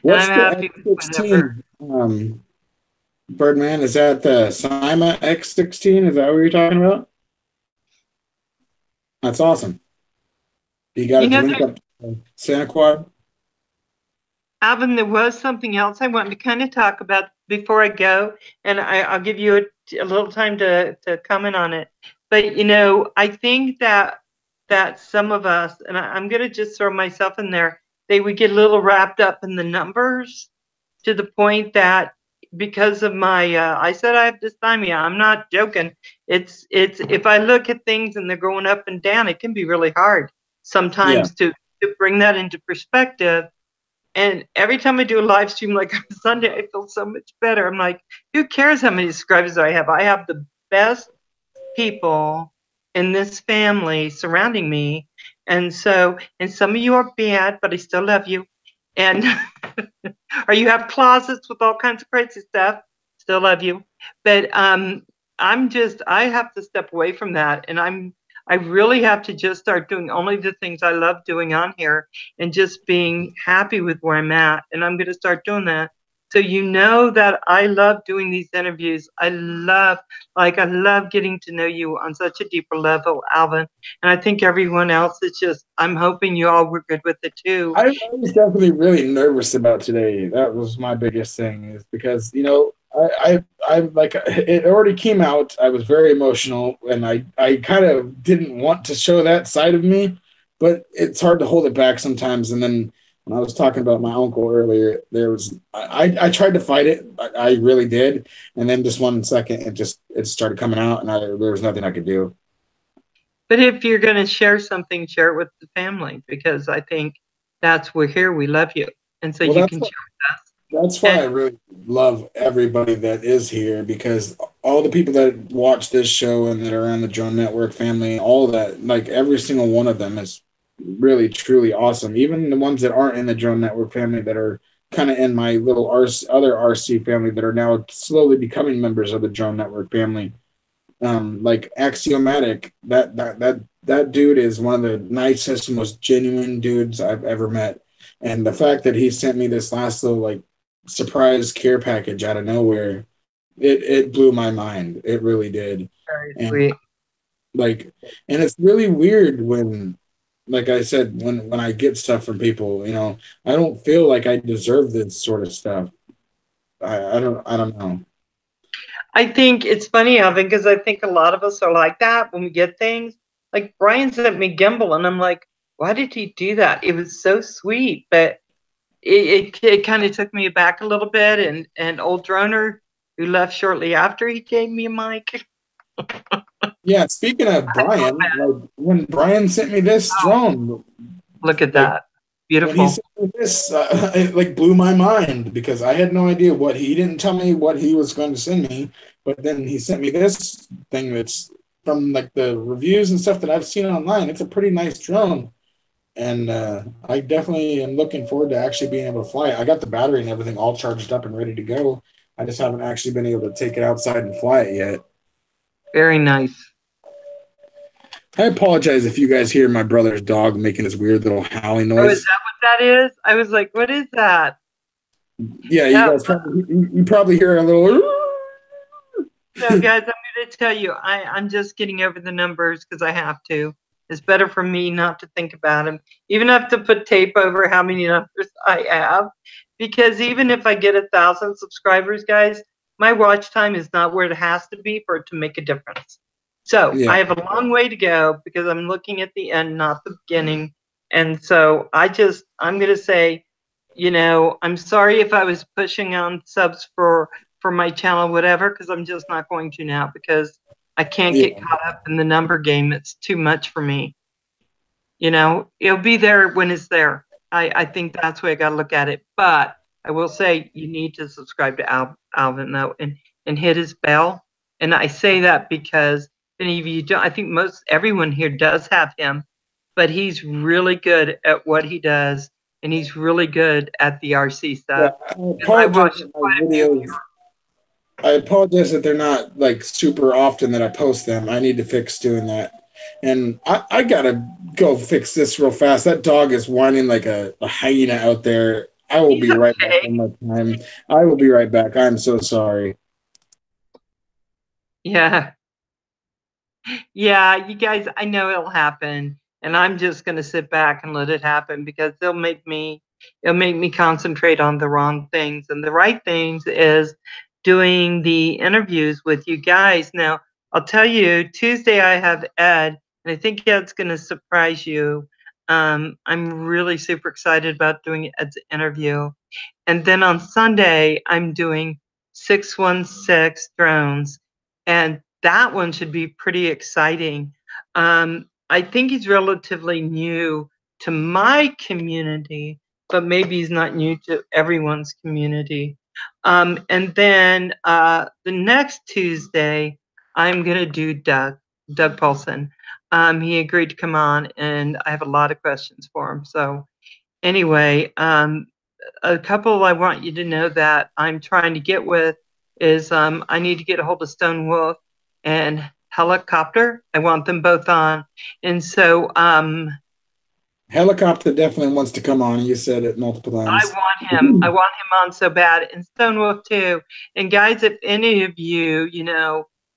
What's the X16? Birdman, is that the Cyma X16? Is that what you're talking about? That's awesome. You got to link up to Santa Quad? Alvin, there was something else I wanted to kind of talk about before I go, and I'll give you to comment on it. But I think that some of us, and I'm gonna just throw myself in there, they would get a little wrapped up in the numbers to the point that because of my I said I have dysthymia. I'm not joking. It's if I look at things and they're going up and down, it can be really hard Yeah. sometimes to bring that into perspective. And every time I do a live stream like on Sunday, I feel so much better. I'm like, who cares how many subscribers I have? I have the best people in this family surrounding me. And some of you are bad, but I still love you. And or you have closets with all kinds of crazy stuff, still love you. But I have to step away from that. And I really have to just start doing only the things I love doing on here and just being happy with where I'm at. And I'm going to start doing that. So that I love doing these interviews. I love getting to know you on such a deeper level, Alvin. And I think everyone else is just, I'm hoping you all were good with it too. I was definitely really nervous about today. That was my biggest thing, is because I like it already came out. I was very emotional, and I kind of didn't want to show that side of me, but it's hard to hold it back sometimes. And then when I was talking about my uncle earlier, I tried to fight it. I really did, and then just 1 second, it started coming out, and there was nothing I could do. But if you're going to share something, share it with the family, because I think we're here. We love you. And so Well, you can share with us. that's why I really love everybody that is here, because all the people that watch this show and that are on the Drone Network family, all that, like every single one of them is really truly awesome. Even the ones that aren't in the Drone Network family that are kind of in my little other RC family that are now slowly becoming members of the Drone Network family. Like Axiomatic, that dude is one of the nicest, most genuine dudes I've ever met. And the fact that he sent me this last little like surprise care package out of nowhere, it blew my mind. It really did. Very And sweet. like, and it's really weird when, like I said, when I get stuff from people, I don't feel like I deserve this sort of stuff. I don't know. I think it's funny, Alvin, because I think a lot of us are like that when we get things. Like Brian sent me gimbal, and I'm like, why did he do that? It was so sweet, but it kind of took me aback a little bit. And old droner who left shortly after he gave me a mic. Yeah, speaking of Brian, like when Brian sent me this drone, Look at like that. when he Beautiful. sent me this, it like blew my mind because I had no idea what he didn't tell me what he was going to send me, but then he sent me this thing that's from like the reviews and stuff that I've seen online. It's a pretty nice drone, and I definitely am looking forward to actually being able to fly it. I got the battery and everything all charged up and ready to go. I just haven't actually been able to take it outside and fly it yet. Very nice. I apologize if you guys hear my brother's dog making this weird little howling Oh, is noise. that what that is? I was like, what is that? Yeah, you Oh, guys probably hear a little. so guys, I'm going to tell you, I'm just getting over the numbers because I have to. It's better for me not to think about them. Even have to put tape over how many numbers I have, because even if I get 1,000 subscribers, guys, my watch time is not where it has to be for it to make a difference. So Yeah, I have a long way to go because I'm looking at the end, not the beginning. And so I'm going to say, I'm sorry if I was pushing on subs for my channel, whatever, because I'm just not going to now because I can't get yeah, caught up in the number game. It's too much for me. It'll be there when it's there. I think that's the way I got to look at it. But I will say you need to subscribe to Alvin though, and hit his bell. And I say that because if any of you don't, I think most everyone here does have him, but he's really good at what he does, and he's really good at the RC yeah. stuff. I Because I apologize watched that my quite a few. videos. I apologize that they're not like super often that I post them. I need to fix doing that, and I gotta go fix this real fast. That dog is whining like a hyena out there. I will He's be right back okay. on my time. I will be right back. I'm so sorry. Yeah. Yeah, you guys, I know it'll happen, and I'm just going to sit back and let it happen because it'll make me concentrate on the wrong things, and the right things is doing the interviews with you guys. Now, I'll tell you, Tuesday I have Ed, and I think Ed's going to surprise you. I'm really super excited about doing Ed's interview. And then on Sunday, I'm doing 616 drones, and that one should be pretty exciting. I think he's relatively new to my community, but maybe he's not new to everyone's community. And then the next Tuesday, I'm going to do Doug Paulson. He agreed to come on, and I have a lot of questions for him. So anyway, a couple I want you to know that I'm trying to get with is I need to get a hold of Stone Wolf and Helicopter. I want them both on. And so Helicopter definitely wants to come on. You said it multiple times. I want him. I want him on so bad, and Stone Wolf too. And guys, if any of you,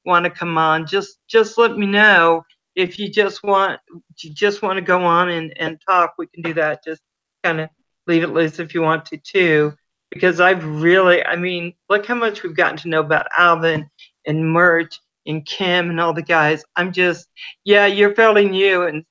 want to come on, just let me know. If you just want to go on and talk, we can do that. Just kind of leave it loose if you want to too, because I mean, look how much we've gotten to know about Alvin and Merch and Kim and all the guys. You're fairly new, and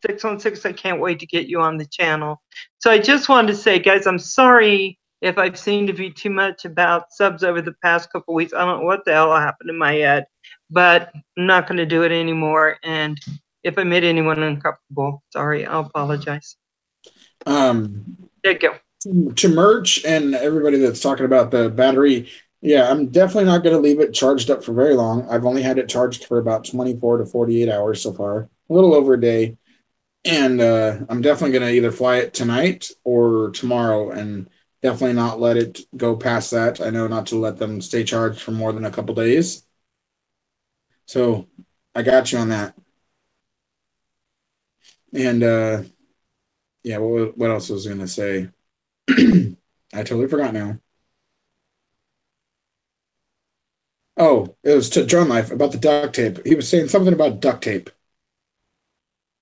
616, I can't wait to get you on the channel. So I just wanted to say, guys, I'm sorry if I've seemed to be too much about subs over the past couple weeks. I don't know what the hell happened in my head, but I'm not going to do it anymore. And if I made anyone uncomfortable, sorry, I'll apologize. There you go. To Merch and everybody that's talking about the battery, yeah, I'm definitely not going to leave it charged up for very long. I've only had it charged for about 24 to 48 hours so far, a little over a day. And I'm definitely going to either fly it tonight or tomorrow, and definitely not let it go past that. I know not to let them stay charged for more than a couple days. So I got you on that. And yeah, what else was I going to say? I totally forgot now. Oh, it was to Drone Life about the duct tape. He was saying something about duct tape.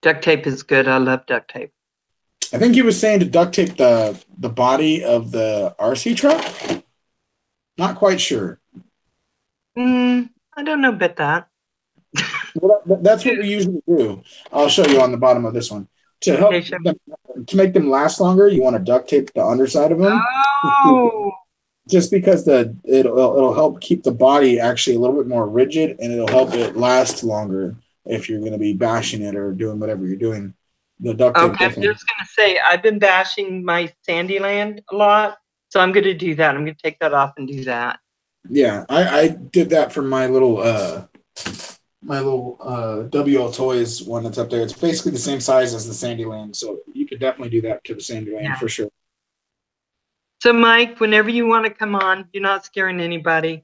Duct tape is good. I love duct tape. I think he was saying to duct tape the body of the RC truck. Not quite sure. I don't know about that. Well, that's what we usually do. I'll show you on the bottom of this one. To help them, to make them last longer, you want to duct tape the underside of them. Oh. Just because it'll help keep the body actually a little bit more rigid, and it'll help it last longer if you're going to be bashing it or doing whatever you're doing. The duct tape. Okay, I'm just going to say I've been bashing my Sandyland a lot, so I'm going to do that. I'm going to take that off and do that. Yeah, I did that for my little WL Toys one that's up there. It's basically the same size as the Sandyland, so you could definitely do that to the Sandyland for sure. So, Mike, whenever you want to come on, you're not scaring anybody.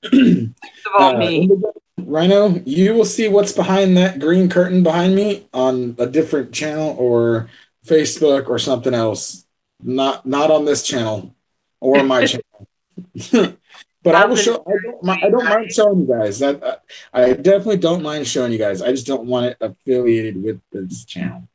First of all, me. Rhino, you will see what's behind that green curtain behind me on a different channel or Facebook or something else. Not on this channel or my channel. But I will show. I don't mind showing you guys that. I definitely don't mind showing you guys. I just don't want it affiliated with this channel.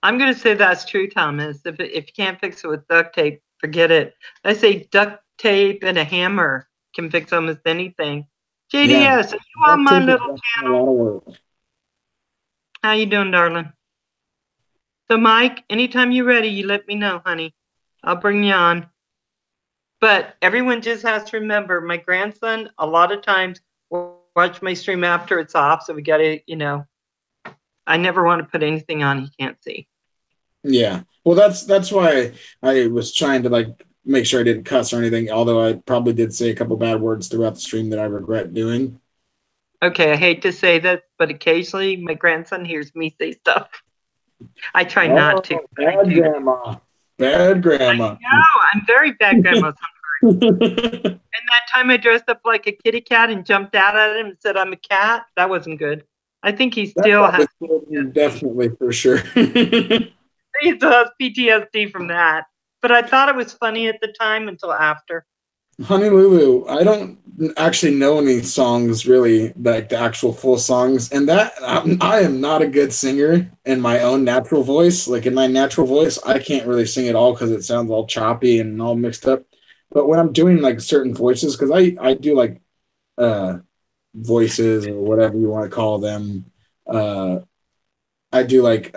I'm going to say that's true, Thomas. If you can't fix it with duct tape, forget it. I say duct tape and a hammer can fix almost anything. JDS, are you on my little channel? A lot of work. How you doing, darling? So, Mike, anytime you're ready, you let me know, honey. I'll bring you on. But everyone just has to remember, my grandson, a lot of times, will watch my stream after it's off. So we got to, I never want to put anything on he can't see. Yeah. Well, that's why I was trying to make sure I didn't cuss or anything, although I probably did say a couple bad words throughout the stream that I regret doing. Okay, I hate to say that, but occasionally my grandson hears me say stuff. I try not to. Bad grandma. Bad grandma. No, I'm very bad grandma sometimes. And that time I dressed up like a kitty cat and jumped out at him and said I'm a cat, that wasn't good. I think he still has definitely for sure. He still has PTSD from that. But I thought it was funny at the time until after. Honey Lulu, I don't actually know any songs really, like the actual full songs, and that I am not a good singer in my own natural voice. Like in my natural voice, I can't really sing at all because it sounds all choppy and all mixed up. But when I'm doing like certain voices, because I do like uh voices or whatever you want to call them, uh I do like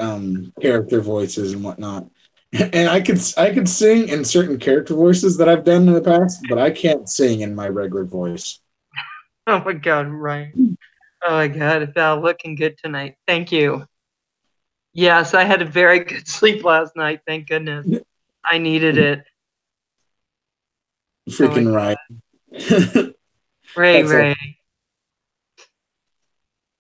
character voices and whatnot. And I could sing in certain character voices that I've done in the past, but I can't sing in my regular voice. Oh my God, Ryan. Oh my God, Val, looking good tonight. Thank you. Yes, I had a very good sleep last night. Thank goodness. I needed it. Oh my Freaking right. God. Ray, That's all. Ray.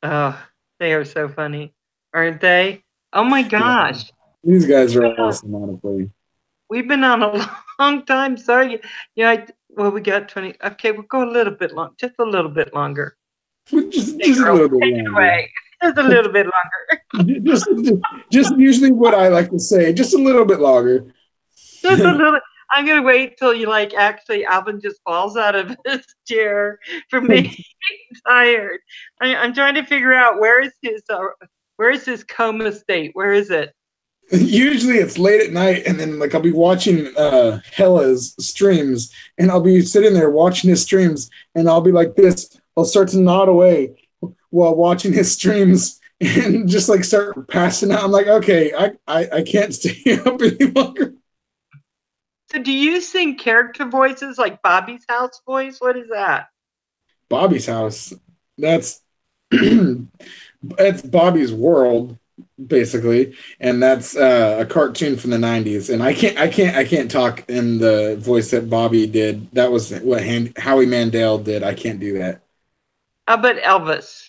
Oh, they are so funny, aren't they? Oh my Yeah. gosh. These guys are awesome, honestly. We've been on a long time. Sorry. Yeah, well, we got 20. Okay, we'll go a little bit long, just a little bit longer. Hey, Just a girl, little bit take it longer. away. Just a little bit longer. Just, just usually what I like to say, just a little bit longer. Just a little. I'm gonna wait till you like actually Alvin just falls out of his chair from being tired. I'm trying to figure out where is his coma state? Where is it? Usually it's late at night, and then like I'll be watching Hella's streams, and I'll be sitting there watching his streams, and I'll be like this. I'll start to nod away while watching his streams, and just like start passing out. I'm like, okay, I can't stay up any longer. So do you sing character voices like Bobby's house voice? What is that? Bobby's house. That's it's Bobby's World, basically, and that's a cartoon from the '90s. And I can't talk in the voice that Bobby did. That was what Howie Mandel did. I can't do that. How about Elvis?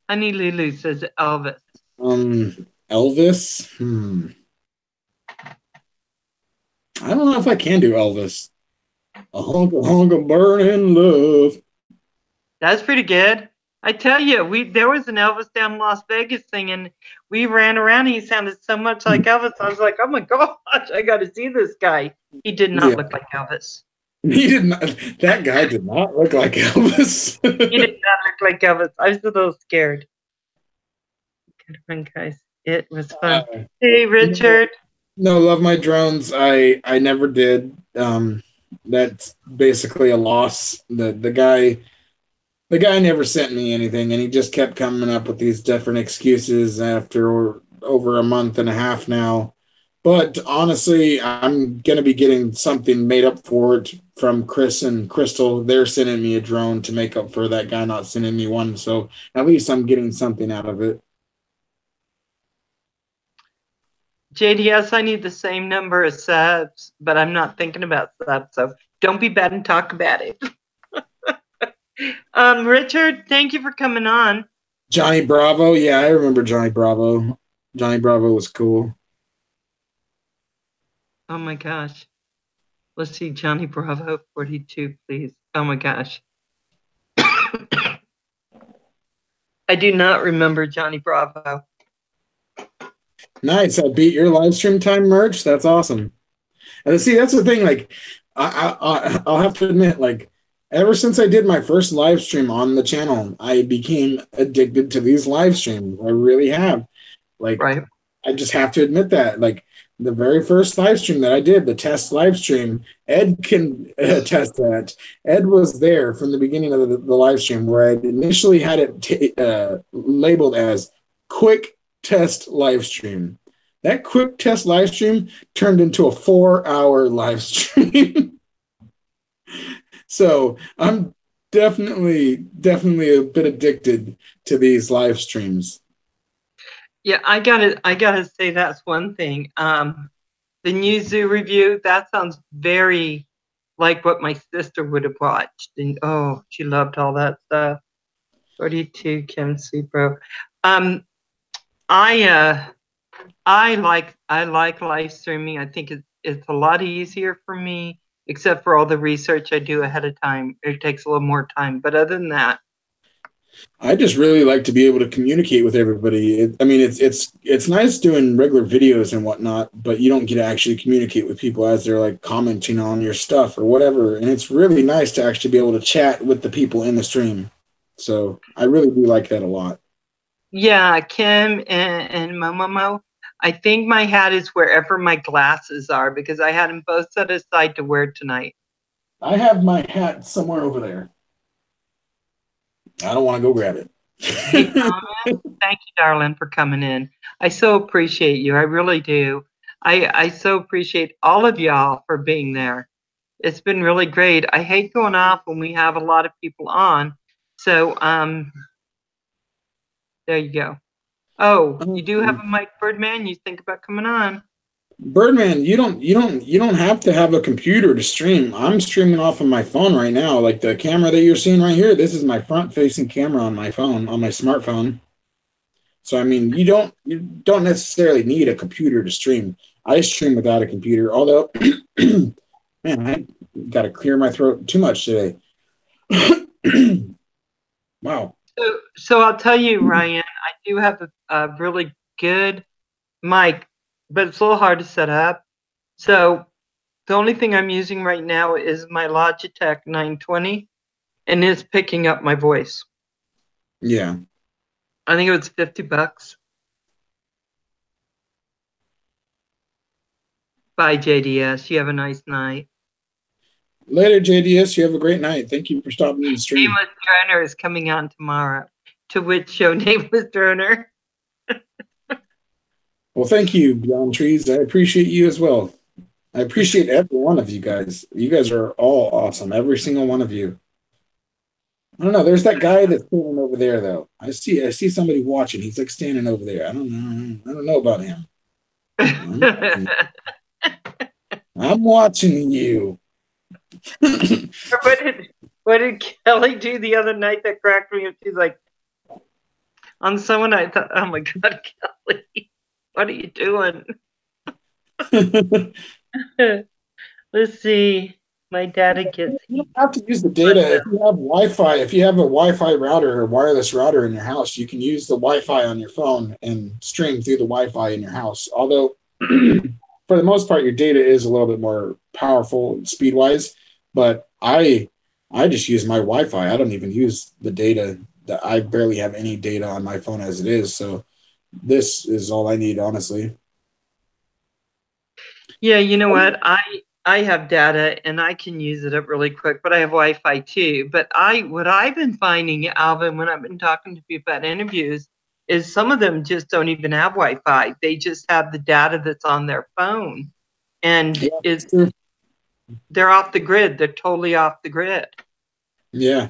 Honey Lulu says Elvis. Elvis. I don't know if I can do Elvis. A hunk of burning love. That's pretty good. I tell you, there was an Elvis down in Las Vegas singing. We ran around. He sounded so much like Elvis. I was like, oh my gosh, I got to see this guy. He did not Yeah, look like Elvis. he did not. That guy did not look like Elvis. He did not look like Elvis. I was a little scared. Good fun, guys. It was uh, fun. Hey, no, Richard. no, love my drones. I never did. That's basically a loss. The guy never sent me anything, and he just kept coming up with these different excuses after over a month and a half now. But honestly, I'm gonna be getting something made up for it from Chris and Crystal. They're sending me a drone to make up for that guy not sending me one. So at least I'm getting something out of it. JDS, I need the same number of subs, but I'm not thinking about subs, so don't be bad and talk about it. Richard, thank you for coming on. Johnny Bravo, yeah, I remember Johnny Bravo. Johnny Bravo was cool. Oh my gosh. Let's see, Johnny Bravo 42, please. Oh my gosh. I do not remember Johnny Bravo. Nice. I beat your live stream time merch. That's awesome. And see, that's the thing. Like, I'll have to admit, like, ever since I did my first live stream on the channel, I became addicted to these live streams. I really have. Like, Right. I just have to admit that. Like, the very first live stream that I did, the test live stream, Ed can attest that. Ed was there from the beginning of the live stream where I initially had it labeled as quick test live stream. That quick test live stream turned into a 4-hour live stream. So I'm definitely a bit addicted to these live streams. Yeah, I gotta say that's one thing. The new zoo review, that sounds very like what my sister would have watched. And oh, she loved all that stuff. 42 Kim Bro. Um, I I like live streaming. I think it's a lot easier for me, except for all the research I do ahead of time. It takes a little more time. But other than that, I just really like to be able to communicate with everybody. I mean, it's nice doing regular videos and whatnot, but you don't get to actually communicate with people as they're like commenting on your stuff or whatever. And it's really nice to actually be able to chat with the people in the stream. So I really do like that a lot. yeah, Kim and Momomo. I think my hat is wherever my glasses are because I had them both set aside to wear tonight. I have my hat somewhere over there. I don't want to go grab Hey, it. Thomas, thank you, darling, for coming in. I so appreciate you. I really do. I so appreciate all of y'all for being there. It's been really great. I hate going off when we have a lot of people on. So, there you go. Oh, you do have a mic, Birdman? You think about coming on? Birdman, you don't have to have a computer to stream. I'm streaming off of my phone right now. Like the camera that you're seeing right here, this is my front-facing camera on my phone, on my smartphone. So I mean, you don't necessarily need a computer to stream. I stream without a computer, although man, I got to clear my throat too much today. Wow. So I'll tell you, Ryan, I do have a really good mic, but it's a little hard to set up. So the only thing I'm using right now is my Logitech 920, and it's picking up my voice. Yeah. I think it was $50. Bye, JDS. You have a nice night. Later, JDS. You have a great night. Thank you for stopping in the stream. Nameless Droner is coming on tomorrow. To which show Nameless Droner? Well, thank you, Beyond Trees. I appreciate you as well. I appreciate every one of you guys. You guys are all awesome. Every single one of you. I don't know. There's that guy that's standing over there, though. I see somebody watching. He's like standing over there. I don't know. I don't know about him. I'm watching you. what did Kelly do the other night that cracked me up? She's like, on someone I thought, oh my God, Kelly, what are you doing? Let's see. My data gets. You don't have to use the data. If you have Wi-Fi, if you have a Wi-Fi router or wireless router in your house, you can use the Wi-Fi on your phone and stream through the Wi-Fi in your house. Although, for the most part, your data is a little bit more powerful speed-wise. But I just use my Wi-Fi. I don't even use the data. That I barely have any data on my phone as it is. So this is all I need, honestly. Yeah, you know what? I have data and I can use it up really quick, but I have Wi-Fi too. But what I've been finding, Alvin, when I've been talking to people about interviews, is some of them just don't even have Wi-Fi. They just have the data that's on their phone, and Yeah, they're off the grid. They're totally off the grid. yeah.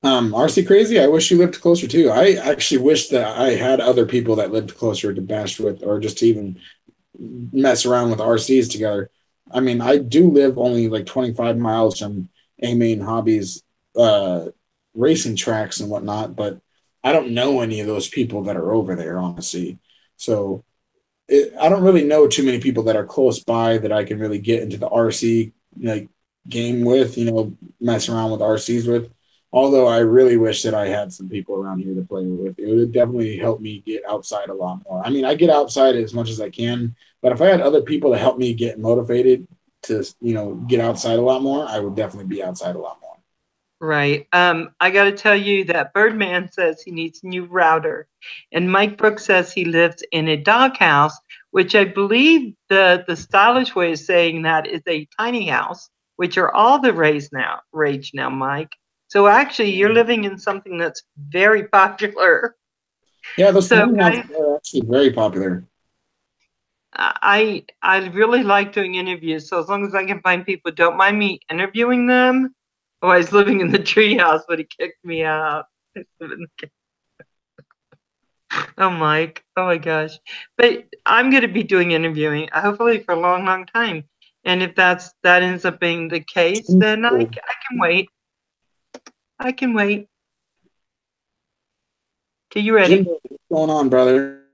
RC Crazy, I wish you lived closer too. I actually wish that I had other people that lived closer to bash with or just to even mess around with RCs together. I mean, I do live only like 25 miles from A Main Hobbies racing tracks and whatnot, but I don't know any of those people that are over there, honestly. So I don't really know too many people that are close by that I can really get into the RC like game with, mess around with RCs with. Although I really wish that I had some people around here to play with. It would definitely help me get outside a lot more. I mean, I get outside as much as I can, but if I had other people to help me get motivated to, get outside a lot more, I would definitely be outside a lot more. Right. I got to tell you that Birdman says he needs a new router, and Mike Brooks says he lives in a doghouse, which I believe the stylish way of saying that is a tiny house, which are all the rage now, Mike. So actually, you're living in something that's very popular. Yeah, those So tiny guys, houses are actually very popular. I really like doing interviews. So as long as I can find people, don't mind me interviewing them. Oh, I was living in the treehouse, but he kicked me out. Oh, Mike. Oh my gosh. But I'm going to be doing interviewing, hopefully for a long, long time. And if that ends up being the case, then I can wait. I can wait. Okay, you ready? Jimbo, what's going on, brother?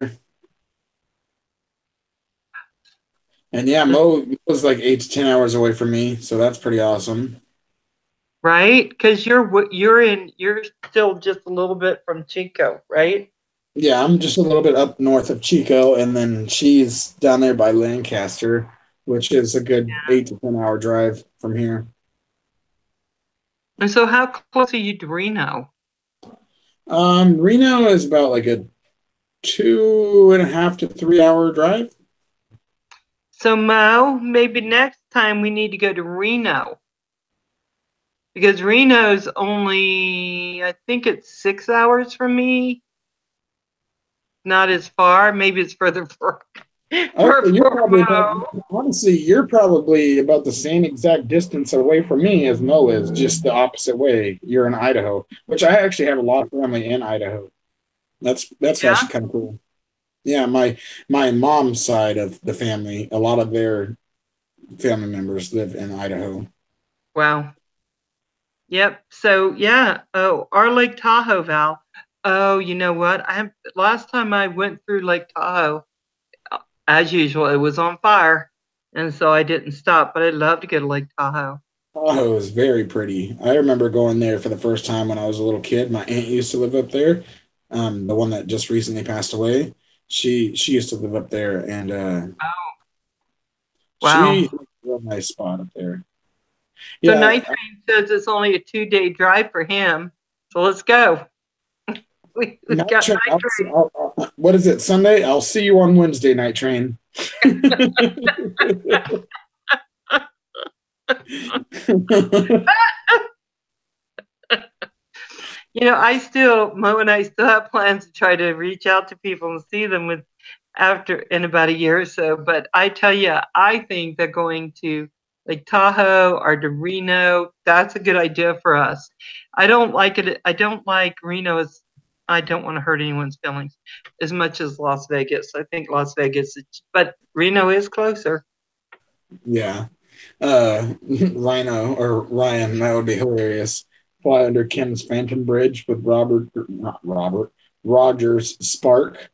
And yeah, Mo was like 8 to 10 hours away from me, so that's pretty awesome. Right? Because you're still just a little bit from Chico, right? Yeah, I'm just a little bit up north of Chico, and then she's down there by Lancaster, which is a good 8 to 10 hour drive from here. And so how close are you to Reno? Reno is about like a 2.5 to 3 hour drive. So Mo, maybe next time we need to go to Reno. because Reno's only, I think it's 6 hours from me. Not as far. Maybe it's further Oh, so you're for probably about, honestly, you're probably about the same exact distance away from me as Mo is, just the opposite way. You're in Idaho, which I actually have a lot of family in Idaho. That's Yeah. actually kind of cool. Yeah, my mom's side of the family, a lot of their family members live in Idaho. Wow. Yep. So yeah. Oh, our Lake Tahoe, Val. Oh, you know what? Last time I went through Lake Tahoe, as usual, it was on fire, and so I didn't stop. But I'd love to go to Lake Tahoe. Tahoe is very pretty. I remember going there for the first time when I was a little kid. My aunt used to live up there, the one that just recently passed away. She used to live up there, and she Wow. has a real nice spot up there. So Yeah, Night Train says it's only a 2-day drive for him. So let's go. We've night got train. Night Train. What is it? Sunday? I'll see you on Wednesday, night train. Mo and I still have plans to try to reach out to people and see them in about a year or so. But I tell you, I think that going to Lake Tahoe or to Reno, that's a good idea for us. I don't like it. I don't like Reno as I don't want to hurt anyone's feelings as much as Las Vegas. I think Las Vegas, but Reno is closer. Yeah. Rhino or Ryan, that would be hilarious. Fly under Kim's Phantom Bridge with not Robert, Rogers Spark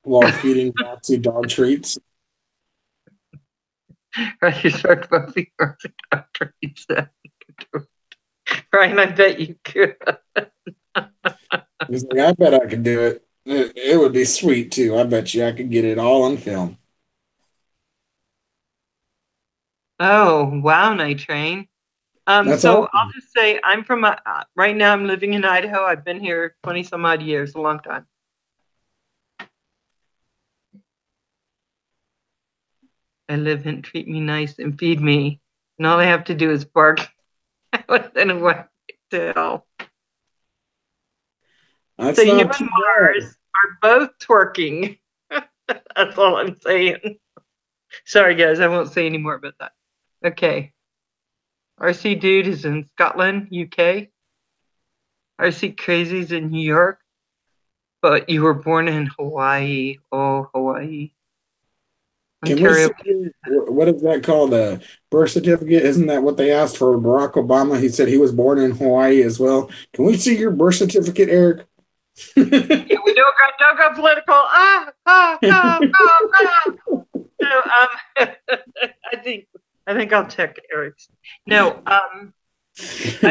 while feeding Roxy dog treats. Right, you start both your doctor. Right, I bet you could. He's like, I bet I could do it. It would be sweet too. I bet you I could get it all on film. Oh, wow, Night Train. That's So awesome. I'll just say I'm from right now. I'm living in Idaho. I've been here 20 some odd years, a long time. I live and treat me nice and feed me, and all I have to do is bark within a while tell. So That's you not and too bad. Mars are both twerking. That's all I'm saying. Sorry, guys, I won't say any more about that. Okay. RC Dude is in Scotland, UK. RC Crazy's in New York, but you were born in Hawaii. Oh, Hawaii. Can we Ontario. see what is that called? A birth certificate? Isn't that what they asked for Barack Obama? He said he was born in Hawaii as well. Can we see your birth certificate, Eric? Yeah, we don't go political. So, I think I'll check Eric's. No, I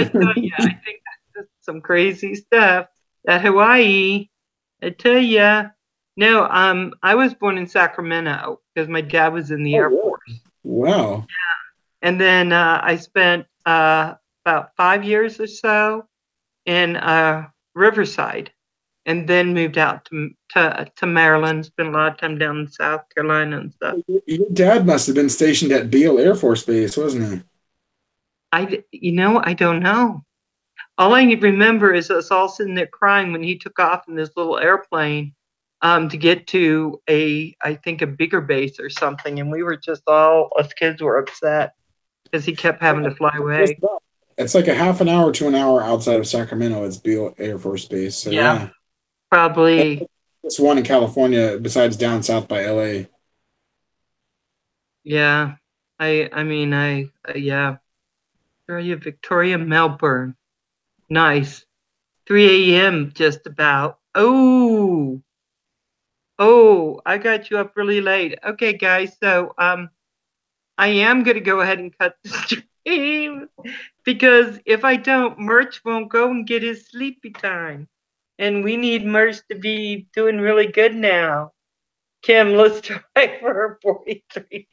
tell you, I think that's some crazy stuff. That Hawaii, I tell you. No, I was born in Sacramento because my dad was in the Oh, Air really? Force. Wow. And then I spent about 5 years or so in Riverside, and then moved out to Maryland. Spent a lot of time down in South Carolina and stuff. Your dad must have been stationed at Beale Air Force Base, wasn't he? I don't know. All I remember is us all sitting there crying when he took off in this little airplane to get to I think, a bigger base or something, and we were just all us kids were upset because he kept having to fly Just away. about. It's like a half an hour to an hour outside of Sacramento. It's Beale Air Force Base. So Yeah, yeah, probably. it's one in California besides down south by LA. Yeah, I mean yeah. Australia, Victoria, Melbourne. Nice. 3 a.m. just about. Oh, I got you up really late. Okay, guys. So I am gonna go ahead and cut the stream because if I don't, Merch won't go and get his sleepy time. And we need Merch to be doing really good now. Kim, let's try for her 43.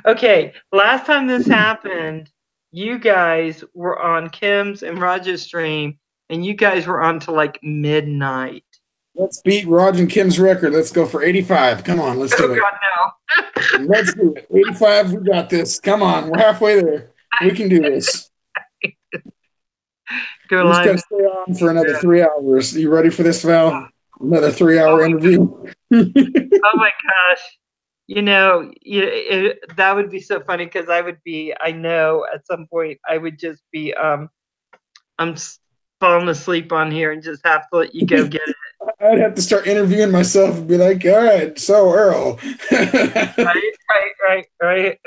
Okay, last time this happened, you guys were on Kim's and Roger's stream, and you guys were on till like midnight. Let's beat Raj and Kim's record. Let's go for 85. Come on, let's Oh do it. God, no. Let's do it. 85, we got this. Come on, we're halfway there. We can do this. Go We just live. gotta stay on for another 3 hours. You ready for this, Val? Another 3 hour interview. Oh my gosh. That would be so funny because I know at some point I would just be, falling asleep on here and just have to let you go get it. I'd have to start interviewing myself and be like, all right, so Earl. Right.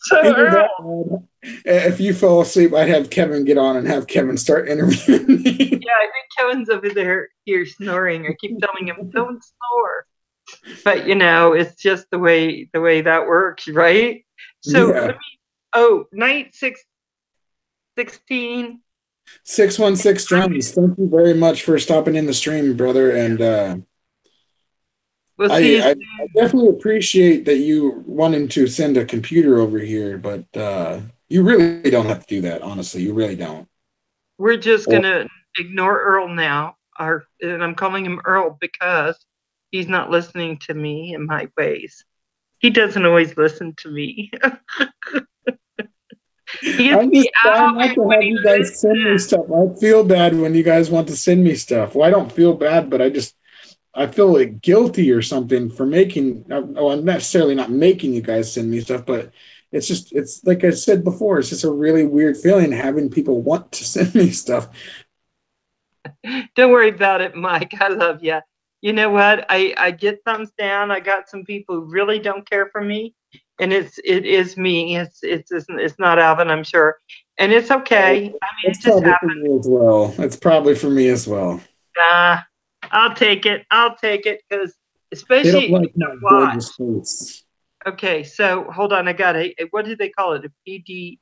So Either that Earl, or if you fall asleep, I'd have Kevin get on and have Kevin start interviewing me. yeah, I think Kevin's over there here snoring. I keep telling him, don't snore. But it's just the way that works, right? So Yeah. night 616. 616 drums. Thank you very much for stopping in the stream, brother. And We'll see you I soon. definitely appreciate that you wanting to send a computer over here, but you really don't have to do that, honestly. You really don't. We're just Or gonna ignore Earl now. And I'm calling him Earl because he's not listening to me and my ways. He doesn't always listen to me. He gets I'm me just trying out not to when have he you guys send me listens. stuff. I feel bad when you guys want to send me stuff. Well, I don't feel bad, but I feel like guilty or something for making. Oh, I'm necessarily not making you guys send me stuff, but it's like I said before. It's just a really weird feeling having people want to send me stuff. Don't worry about it, Mike. I love you. You know what? I get thumbs down. I got some people who really don't care for me, and it is me. It's not Alvin, I'm sure, and it's okay. I mean, That's it just probably for happens. me as well. That's probably for me as well. Uh, I'll take it. I'll take it because They don't especially if like you my watch. gorgeous face. Okay, so hold on. I got what do they call it? A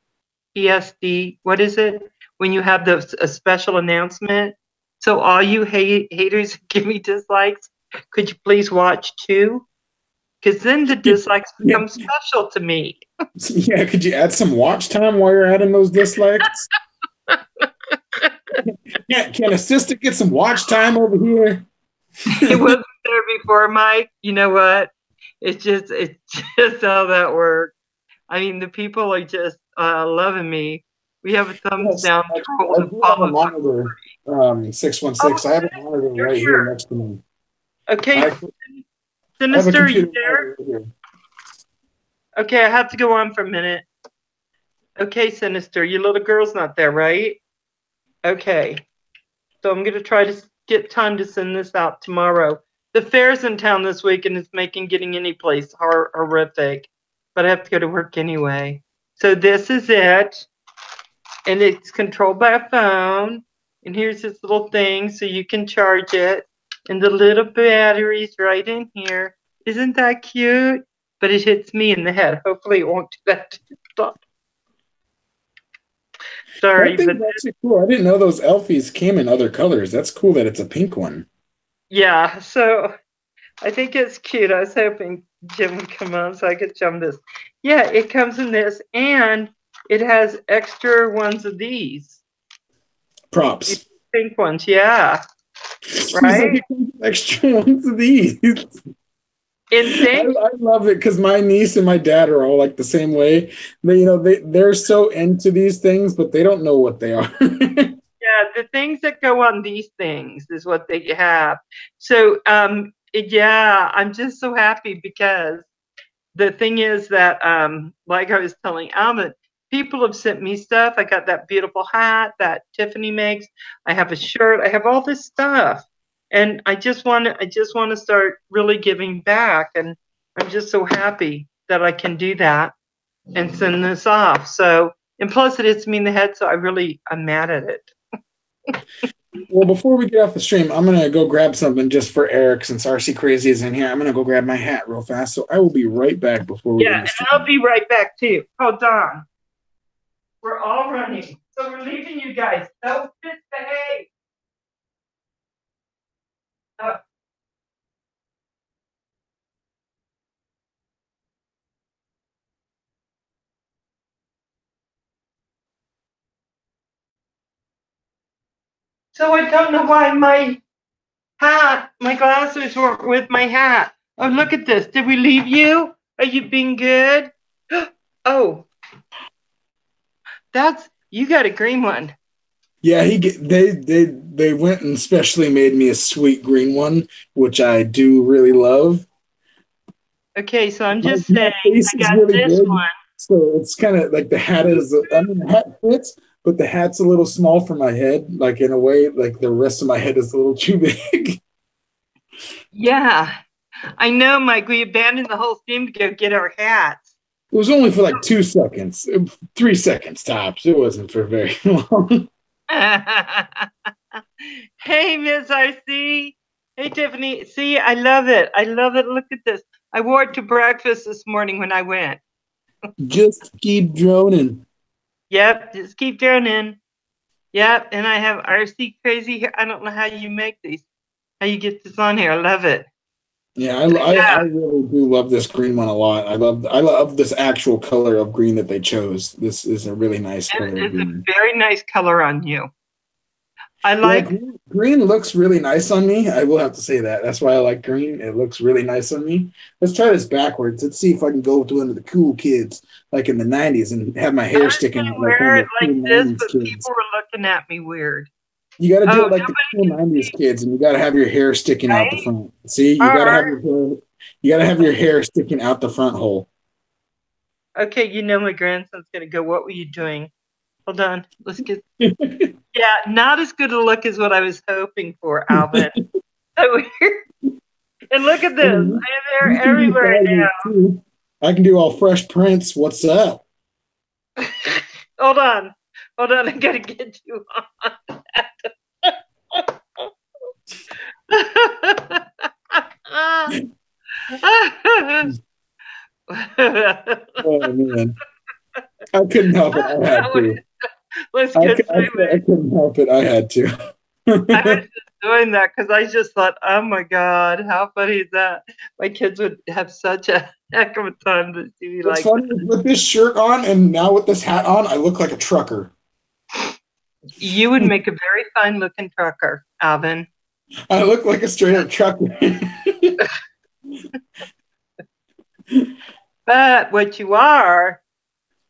PSD. What is it? When you have a special announcement. So all you haters give me dislikes, could you please watch too? Because then the dislikes Yeah, become special to me. yeah. Could you add some watch time while you're adding those dislikes? Yeah, can assistant get some watch time over here? It wasn't there before, Mike. You know what? It's just how that works. I mean, the people are just loving me. We have a thumbs Yes, down troll I that do have a follows us. monitor, Oh, 616. I have a monitor you're right here here. next to me. Okay, I, I have a Sinister, are you computer there? monitor right here. Okay, I have to go on for a minute. Okay, Sinister, your little girl's not there, right? Okay, so I'm going to try to get time to send this out tomorrow. The fair's in town this week and it's making getting any place horrific, but I have to go to work anyway. So this is it, and it's controlled by a phone. And here's this little thing so you can charge it. And the little battery's right in here. Isn't that cute? But it hits me in the head. Hopefully it won't do that to the dog. That Sorry, but thing's actually cool. I didn't know those Elfies came in other colors. That's cool that it's a pink one. yeah, so I think it's cute. I was hoping Jim would come on so I could show him this. Yeah, it comes in this, and it has extra ones of these. These Props. pink ones, yeah. She's like, Right? it comes with extra ones of these. Insane. I love it because my niece and my dad are all like the same way. They're so into these things, but they don't know what they are. Yeah, the things that go on these things is what they have. So, yeah, I'm just so happy because the thing is that, like I was telling Alvin, people have sent me stuff. I got that beautiful hat that Tiffany makes. I have a shirt. I have all this stuff, and I just want to start really giving back. And I'm just so happy that I can do that and send this off. So, and plus it hits me in the head, so I'm mad at it. Well, before we get off the stream, I'm gonna go grab something just for Eric since RC Crazy is in here. I'm gonna go grab my hat real fast. So I will be right back before we Yeah, end the and I'll stream. be right back too. Hold on. We're all running. So we're leaving you guys. Don't misbehave. Uh, so I don't know why my glasses weren't with my hat. Oh, look at this. Did we leave you? Are you being good? Oh, that's, You got a green one. Yeah, they went and specially made me a sweet green one, which I do really love. Okay, so I'm My, just my saying face I is got really this big, one. so it's kind of like the hat is. I mean, the hat fits, but the hat's a little small for my head. Like in a way, like the rest of my head is a little too big. Yeah. I know, Mike. We abandoned the whole team to go get our hats. It was only for like 2 seconds, 3 seconds tops. It wasn't for very long. Hey, Miss RC. Hey, Tiffany. See, I love it. I love it. Look at this. I wore it to breakfast this morning when I went. Just keep droning. Yep, just keep droning. Yep, and I have RC crazy here. I don't know how you make these, how you get this on here. I love it. Yeah, So, I yeah, really do love this green one a lot. I love this actual color of green that they chose. This is a really nice color of it's a green. very nice color on you. I Yeah, like, green looks really nice on me. I will have to say that. That's why I like green. It looks really nice on me. Let's try this backwards. Let's see if I can go to one of the cool kids, like in the '90s, and have my I hair was sticking going out to like one wear of it the like cool this, '90s but people kids. were looking at me weird. You got to do Oh, it like the nobody cool can '90s see, kids, and you got to have your hair sticking out the right? front. See, All you got to have right. your hair. You got to have your hair sticking out the front hole. Okay, you know my grandson's going to go, what were you doing? Hold on. Let's get, yeah, not as good a look as what I was hoping for, Alvin. So weird. And look at I this. mean, They're you can do everywhere thousands too. I can do all Fresh Prince. What's up? now. Hold on. Hold on. I got to get you on. Oh man, I couldn't help it. I had to. Let's get I couldn't help it. I had to. I was just doing that because I just thought, oh my God, how funny is that? My kids would have such a heck of a time to see me What's like funny is with this shirt on and now with this hat on, I look like a trucker. that. You would make a very fine looking trucker, Alvin. I look like a straight up trucker. But what you are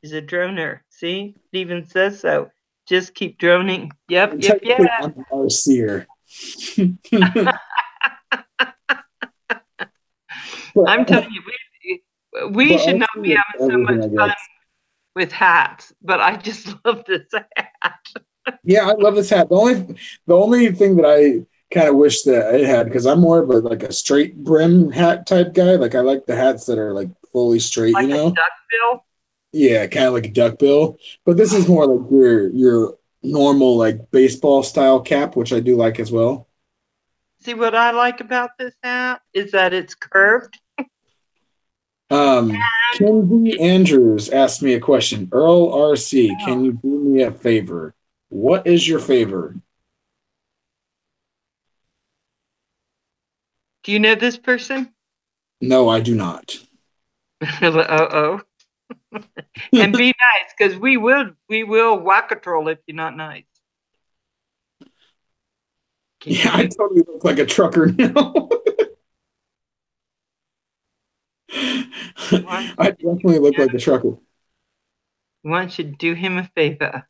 is a droner. See, it even says so. Just keep droning. Yep, And yep, technically, yep. I'm an RCer. I'm but telling you, we but should not be RC is having so everything, much I fun guess. with hats, but I just love this hat. Yeah, I love this hat. The only thing that I kind of wish that it had, because I'm more of a straight brim hat type guy. Like I like the hats that are like fully straight, Like you a know? duckbill. Yeah, kind of like a duckbill. But this is more like your normal like baseball style cap, which I do like as well. See what I like about this hat is that it's curved. Kenzie Andrews asked me a question. Earl RC, can you do me a favor? What is your favor? Do you know this person? No, I do not. Uh-oh. And be nice, because we will whack a troll if you're not nice. Can Yeah, you I do totally look like a trucker now. why I definitely look like a trucker. don't you do him a favor?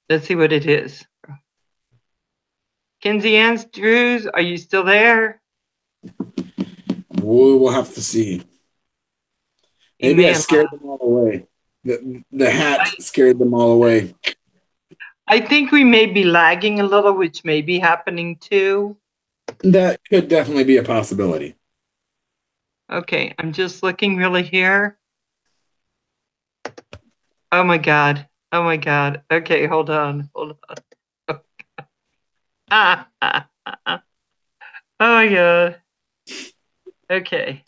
Let's see what it is. Kinsey Andrews, are you still there? We'll have to see. He Maybe may I have scared left. them all away. The hat scared them all away. I think we may be lagging a little, which may be happening too. That could definitely be a possibility. Okay, I'm just looking really here. Oh my God. Oh my God. Okay, hold on. Hold on. Oh my God. Okay.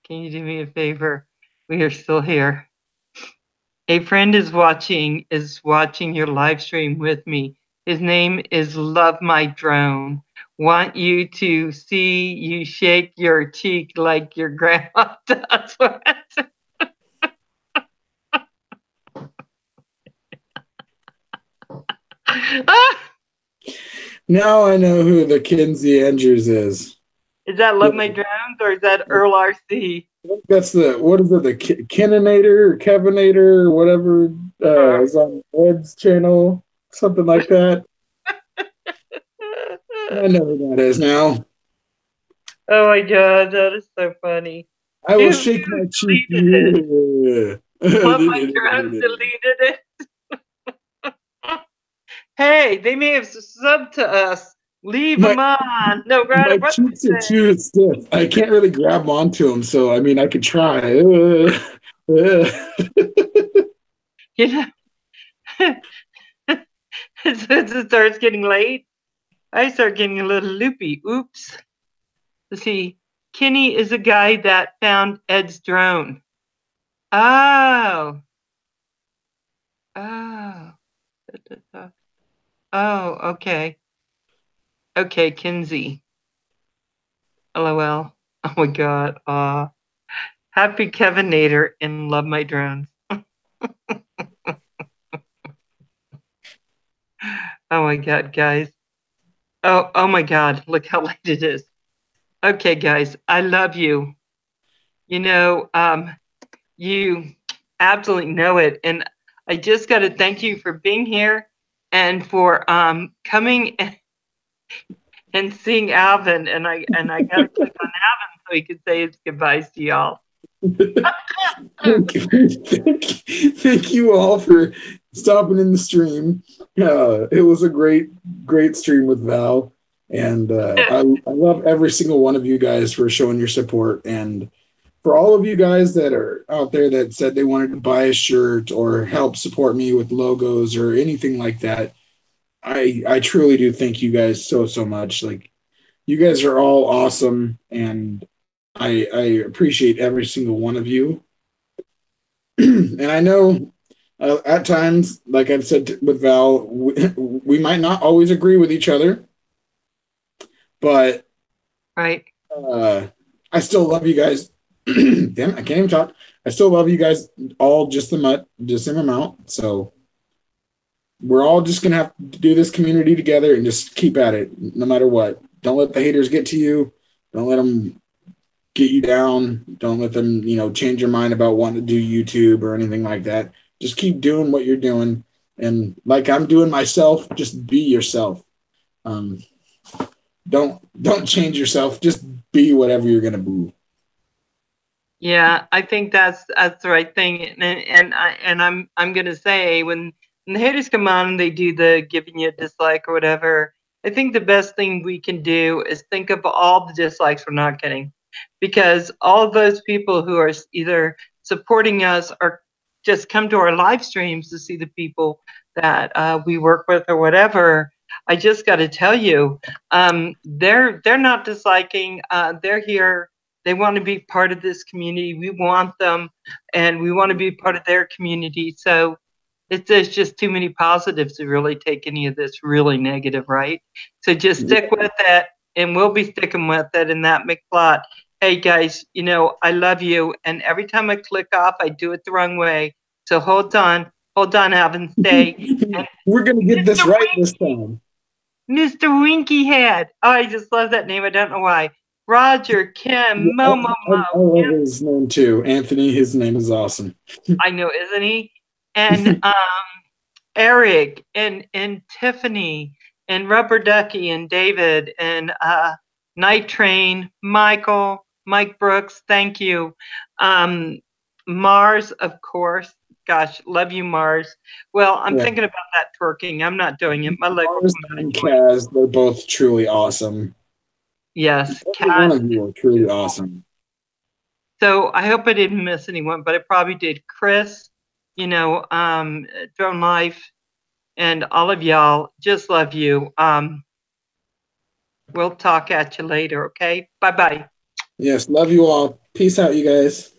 Can you do me a favor? We are still here. A friend is watching your live stream with me. His name is Love My Drone. Want you to see you shake your cheek like your grandma does. Now I know who the Kinsey Andrews is. Is that Yeah, Love My Drones or is that Earl RC? I think that's the what is it, the Keninator or Kevinator or whatever is on Ed's channel, something like that. I know who that is now. Oh my God, that is so funny. I will Who shake my cheek. deleted it? Love my drones Yeah. deleted it. Hey, they may have subbed to us. Leave My them on. No, my Ryder, what did cheeks are they say? too stiff. I can't really grab onto them, so I mean, I could try. You know, as it starts getting late, I start getting a little loopy. Oops. Let's see. Kenny is a guy that found Ed's drone. Oh. Oh. Oh, okay. Okay, Kinsey. LOL. Oh my God. Happy Kevinator and love my drones. Oh my God, guys. Oh my God. Look how late it is. Okay, guys. I love you. You know, you absolutely know it. And I just got to thank you for being here and for coming and seeing Alvin. And I got to click on Alvin so he could say his goodbyes to y'all. Thank you all for stopping in the stream. It was a great stream with Val, and I love every single one of you guys for showing your support, and for all of you guys that are out there that said they wanted to buy a shirt or help support me with logos or anything like that. I truly do thank you guys so much. Like, you guys are all awesome, and I appreciate every single one of you. And I know at times, like I've said with Val, we might not always agree with each other, but Right. I still love you guys. Damn, I can't even talk. I still love you guys all the same amount. So we're all just gonna have to do this community together and just keep at it, no matter what. Don't let the haters get to you. Don't let them get you down. Don't let them, change your mind about wanting to do YouTube or anything like that. Just keep doing what you're doing. And like I'm doing myself, just be yourself. Um, don't change yourself. Just be whatever you're gonna be. Yeah, I think that's the right thing, and I'm gonna say when the haters come on and they do the giving you a dislike or whatever, I think the best thing we can do is think of all the dislikes we're not getting, because all those people who are either supporting us or just come to our live streams to see the people that we work with or whatever. I just got to tell you, they're not disliking. They're here, they want to be part of this community. We want them, and we want to be part of their community. So there's just too many positives to really take any of this really negative, right? So just stick with it, and we'll be sticking with it. And that McPlot, hey guys, I love you. And every time I click off, I do it the wrong way. So hold on, Alvin, stay. And We're gonna get this Mr. right this Winky, time. Mr. Winky Head. Oh, I just love that name. I don't know why. Roger, Yeah, Kim, I, Mo, I love his name too. Anthony, his name is awesome. I know, isn't he? And Eric and Tiffany and Rubber Ducky and David and Night Train, Mike Brooks, thank you. Um, Mars, of course. Gosh, love you, Mars. Well, I'm Yeah. thinking about that twerking. I'm not doing it. My leg will Mars come out and anyway. Kaz, they're both truly awesome. Yes, Every one Cat. of you are truly awesome. So I hope I didn't miss anyone, but I probably did. Chris, Drone Life, and all of y'all, just love you. We'll talk at you later, okay? Bye bye. Yes, love you all. Peace out, you guys.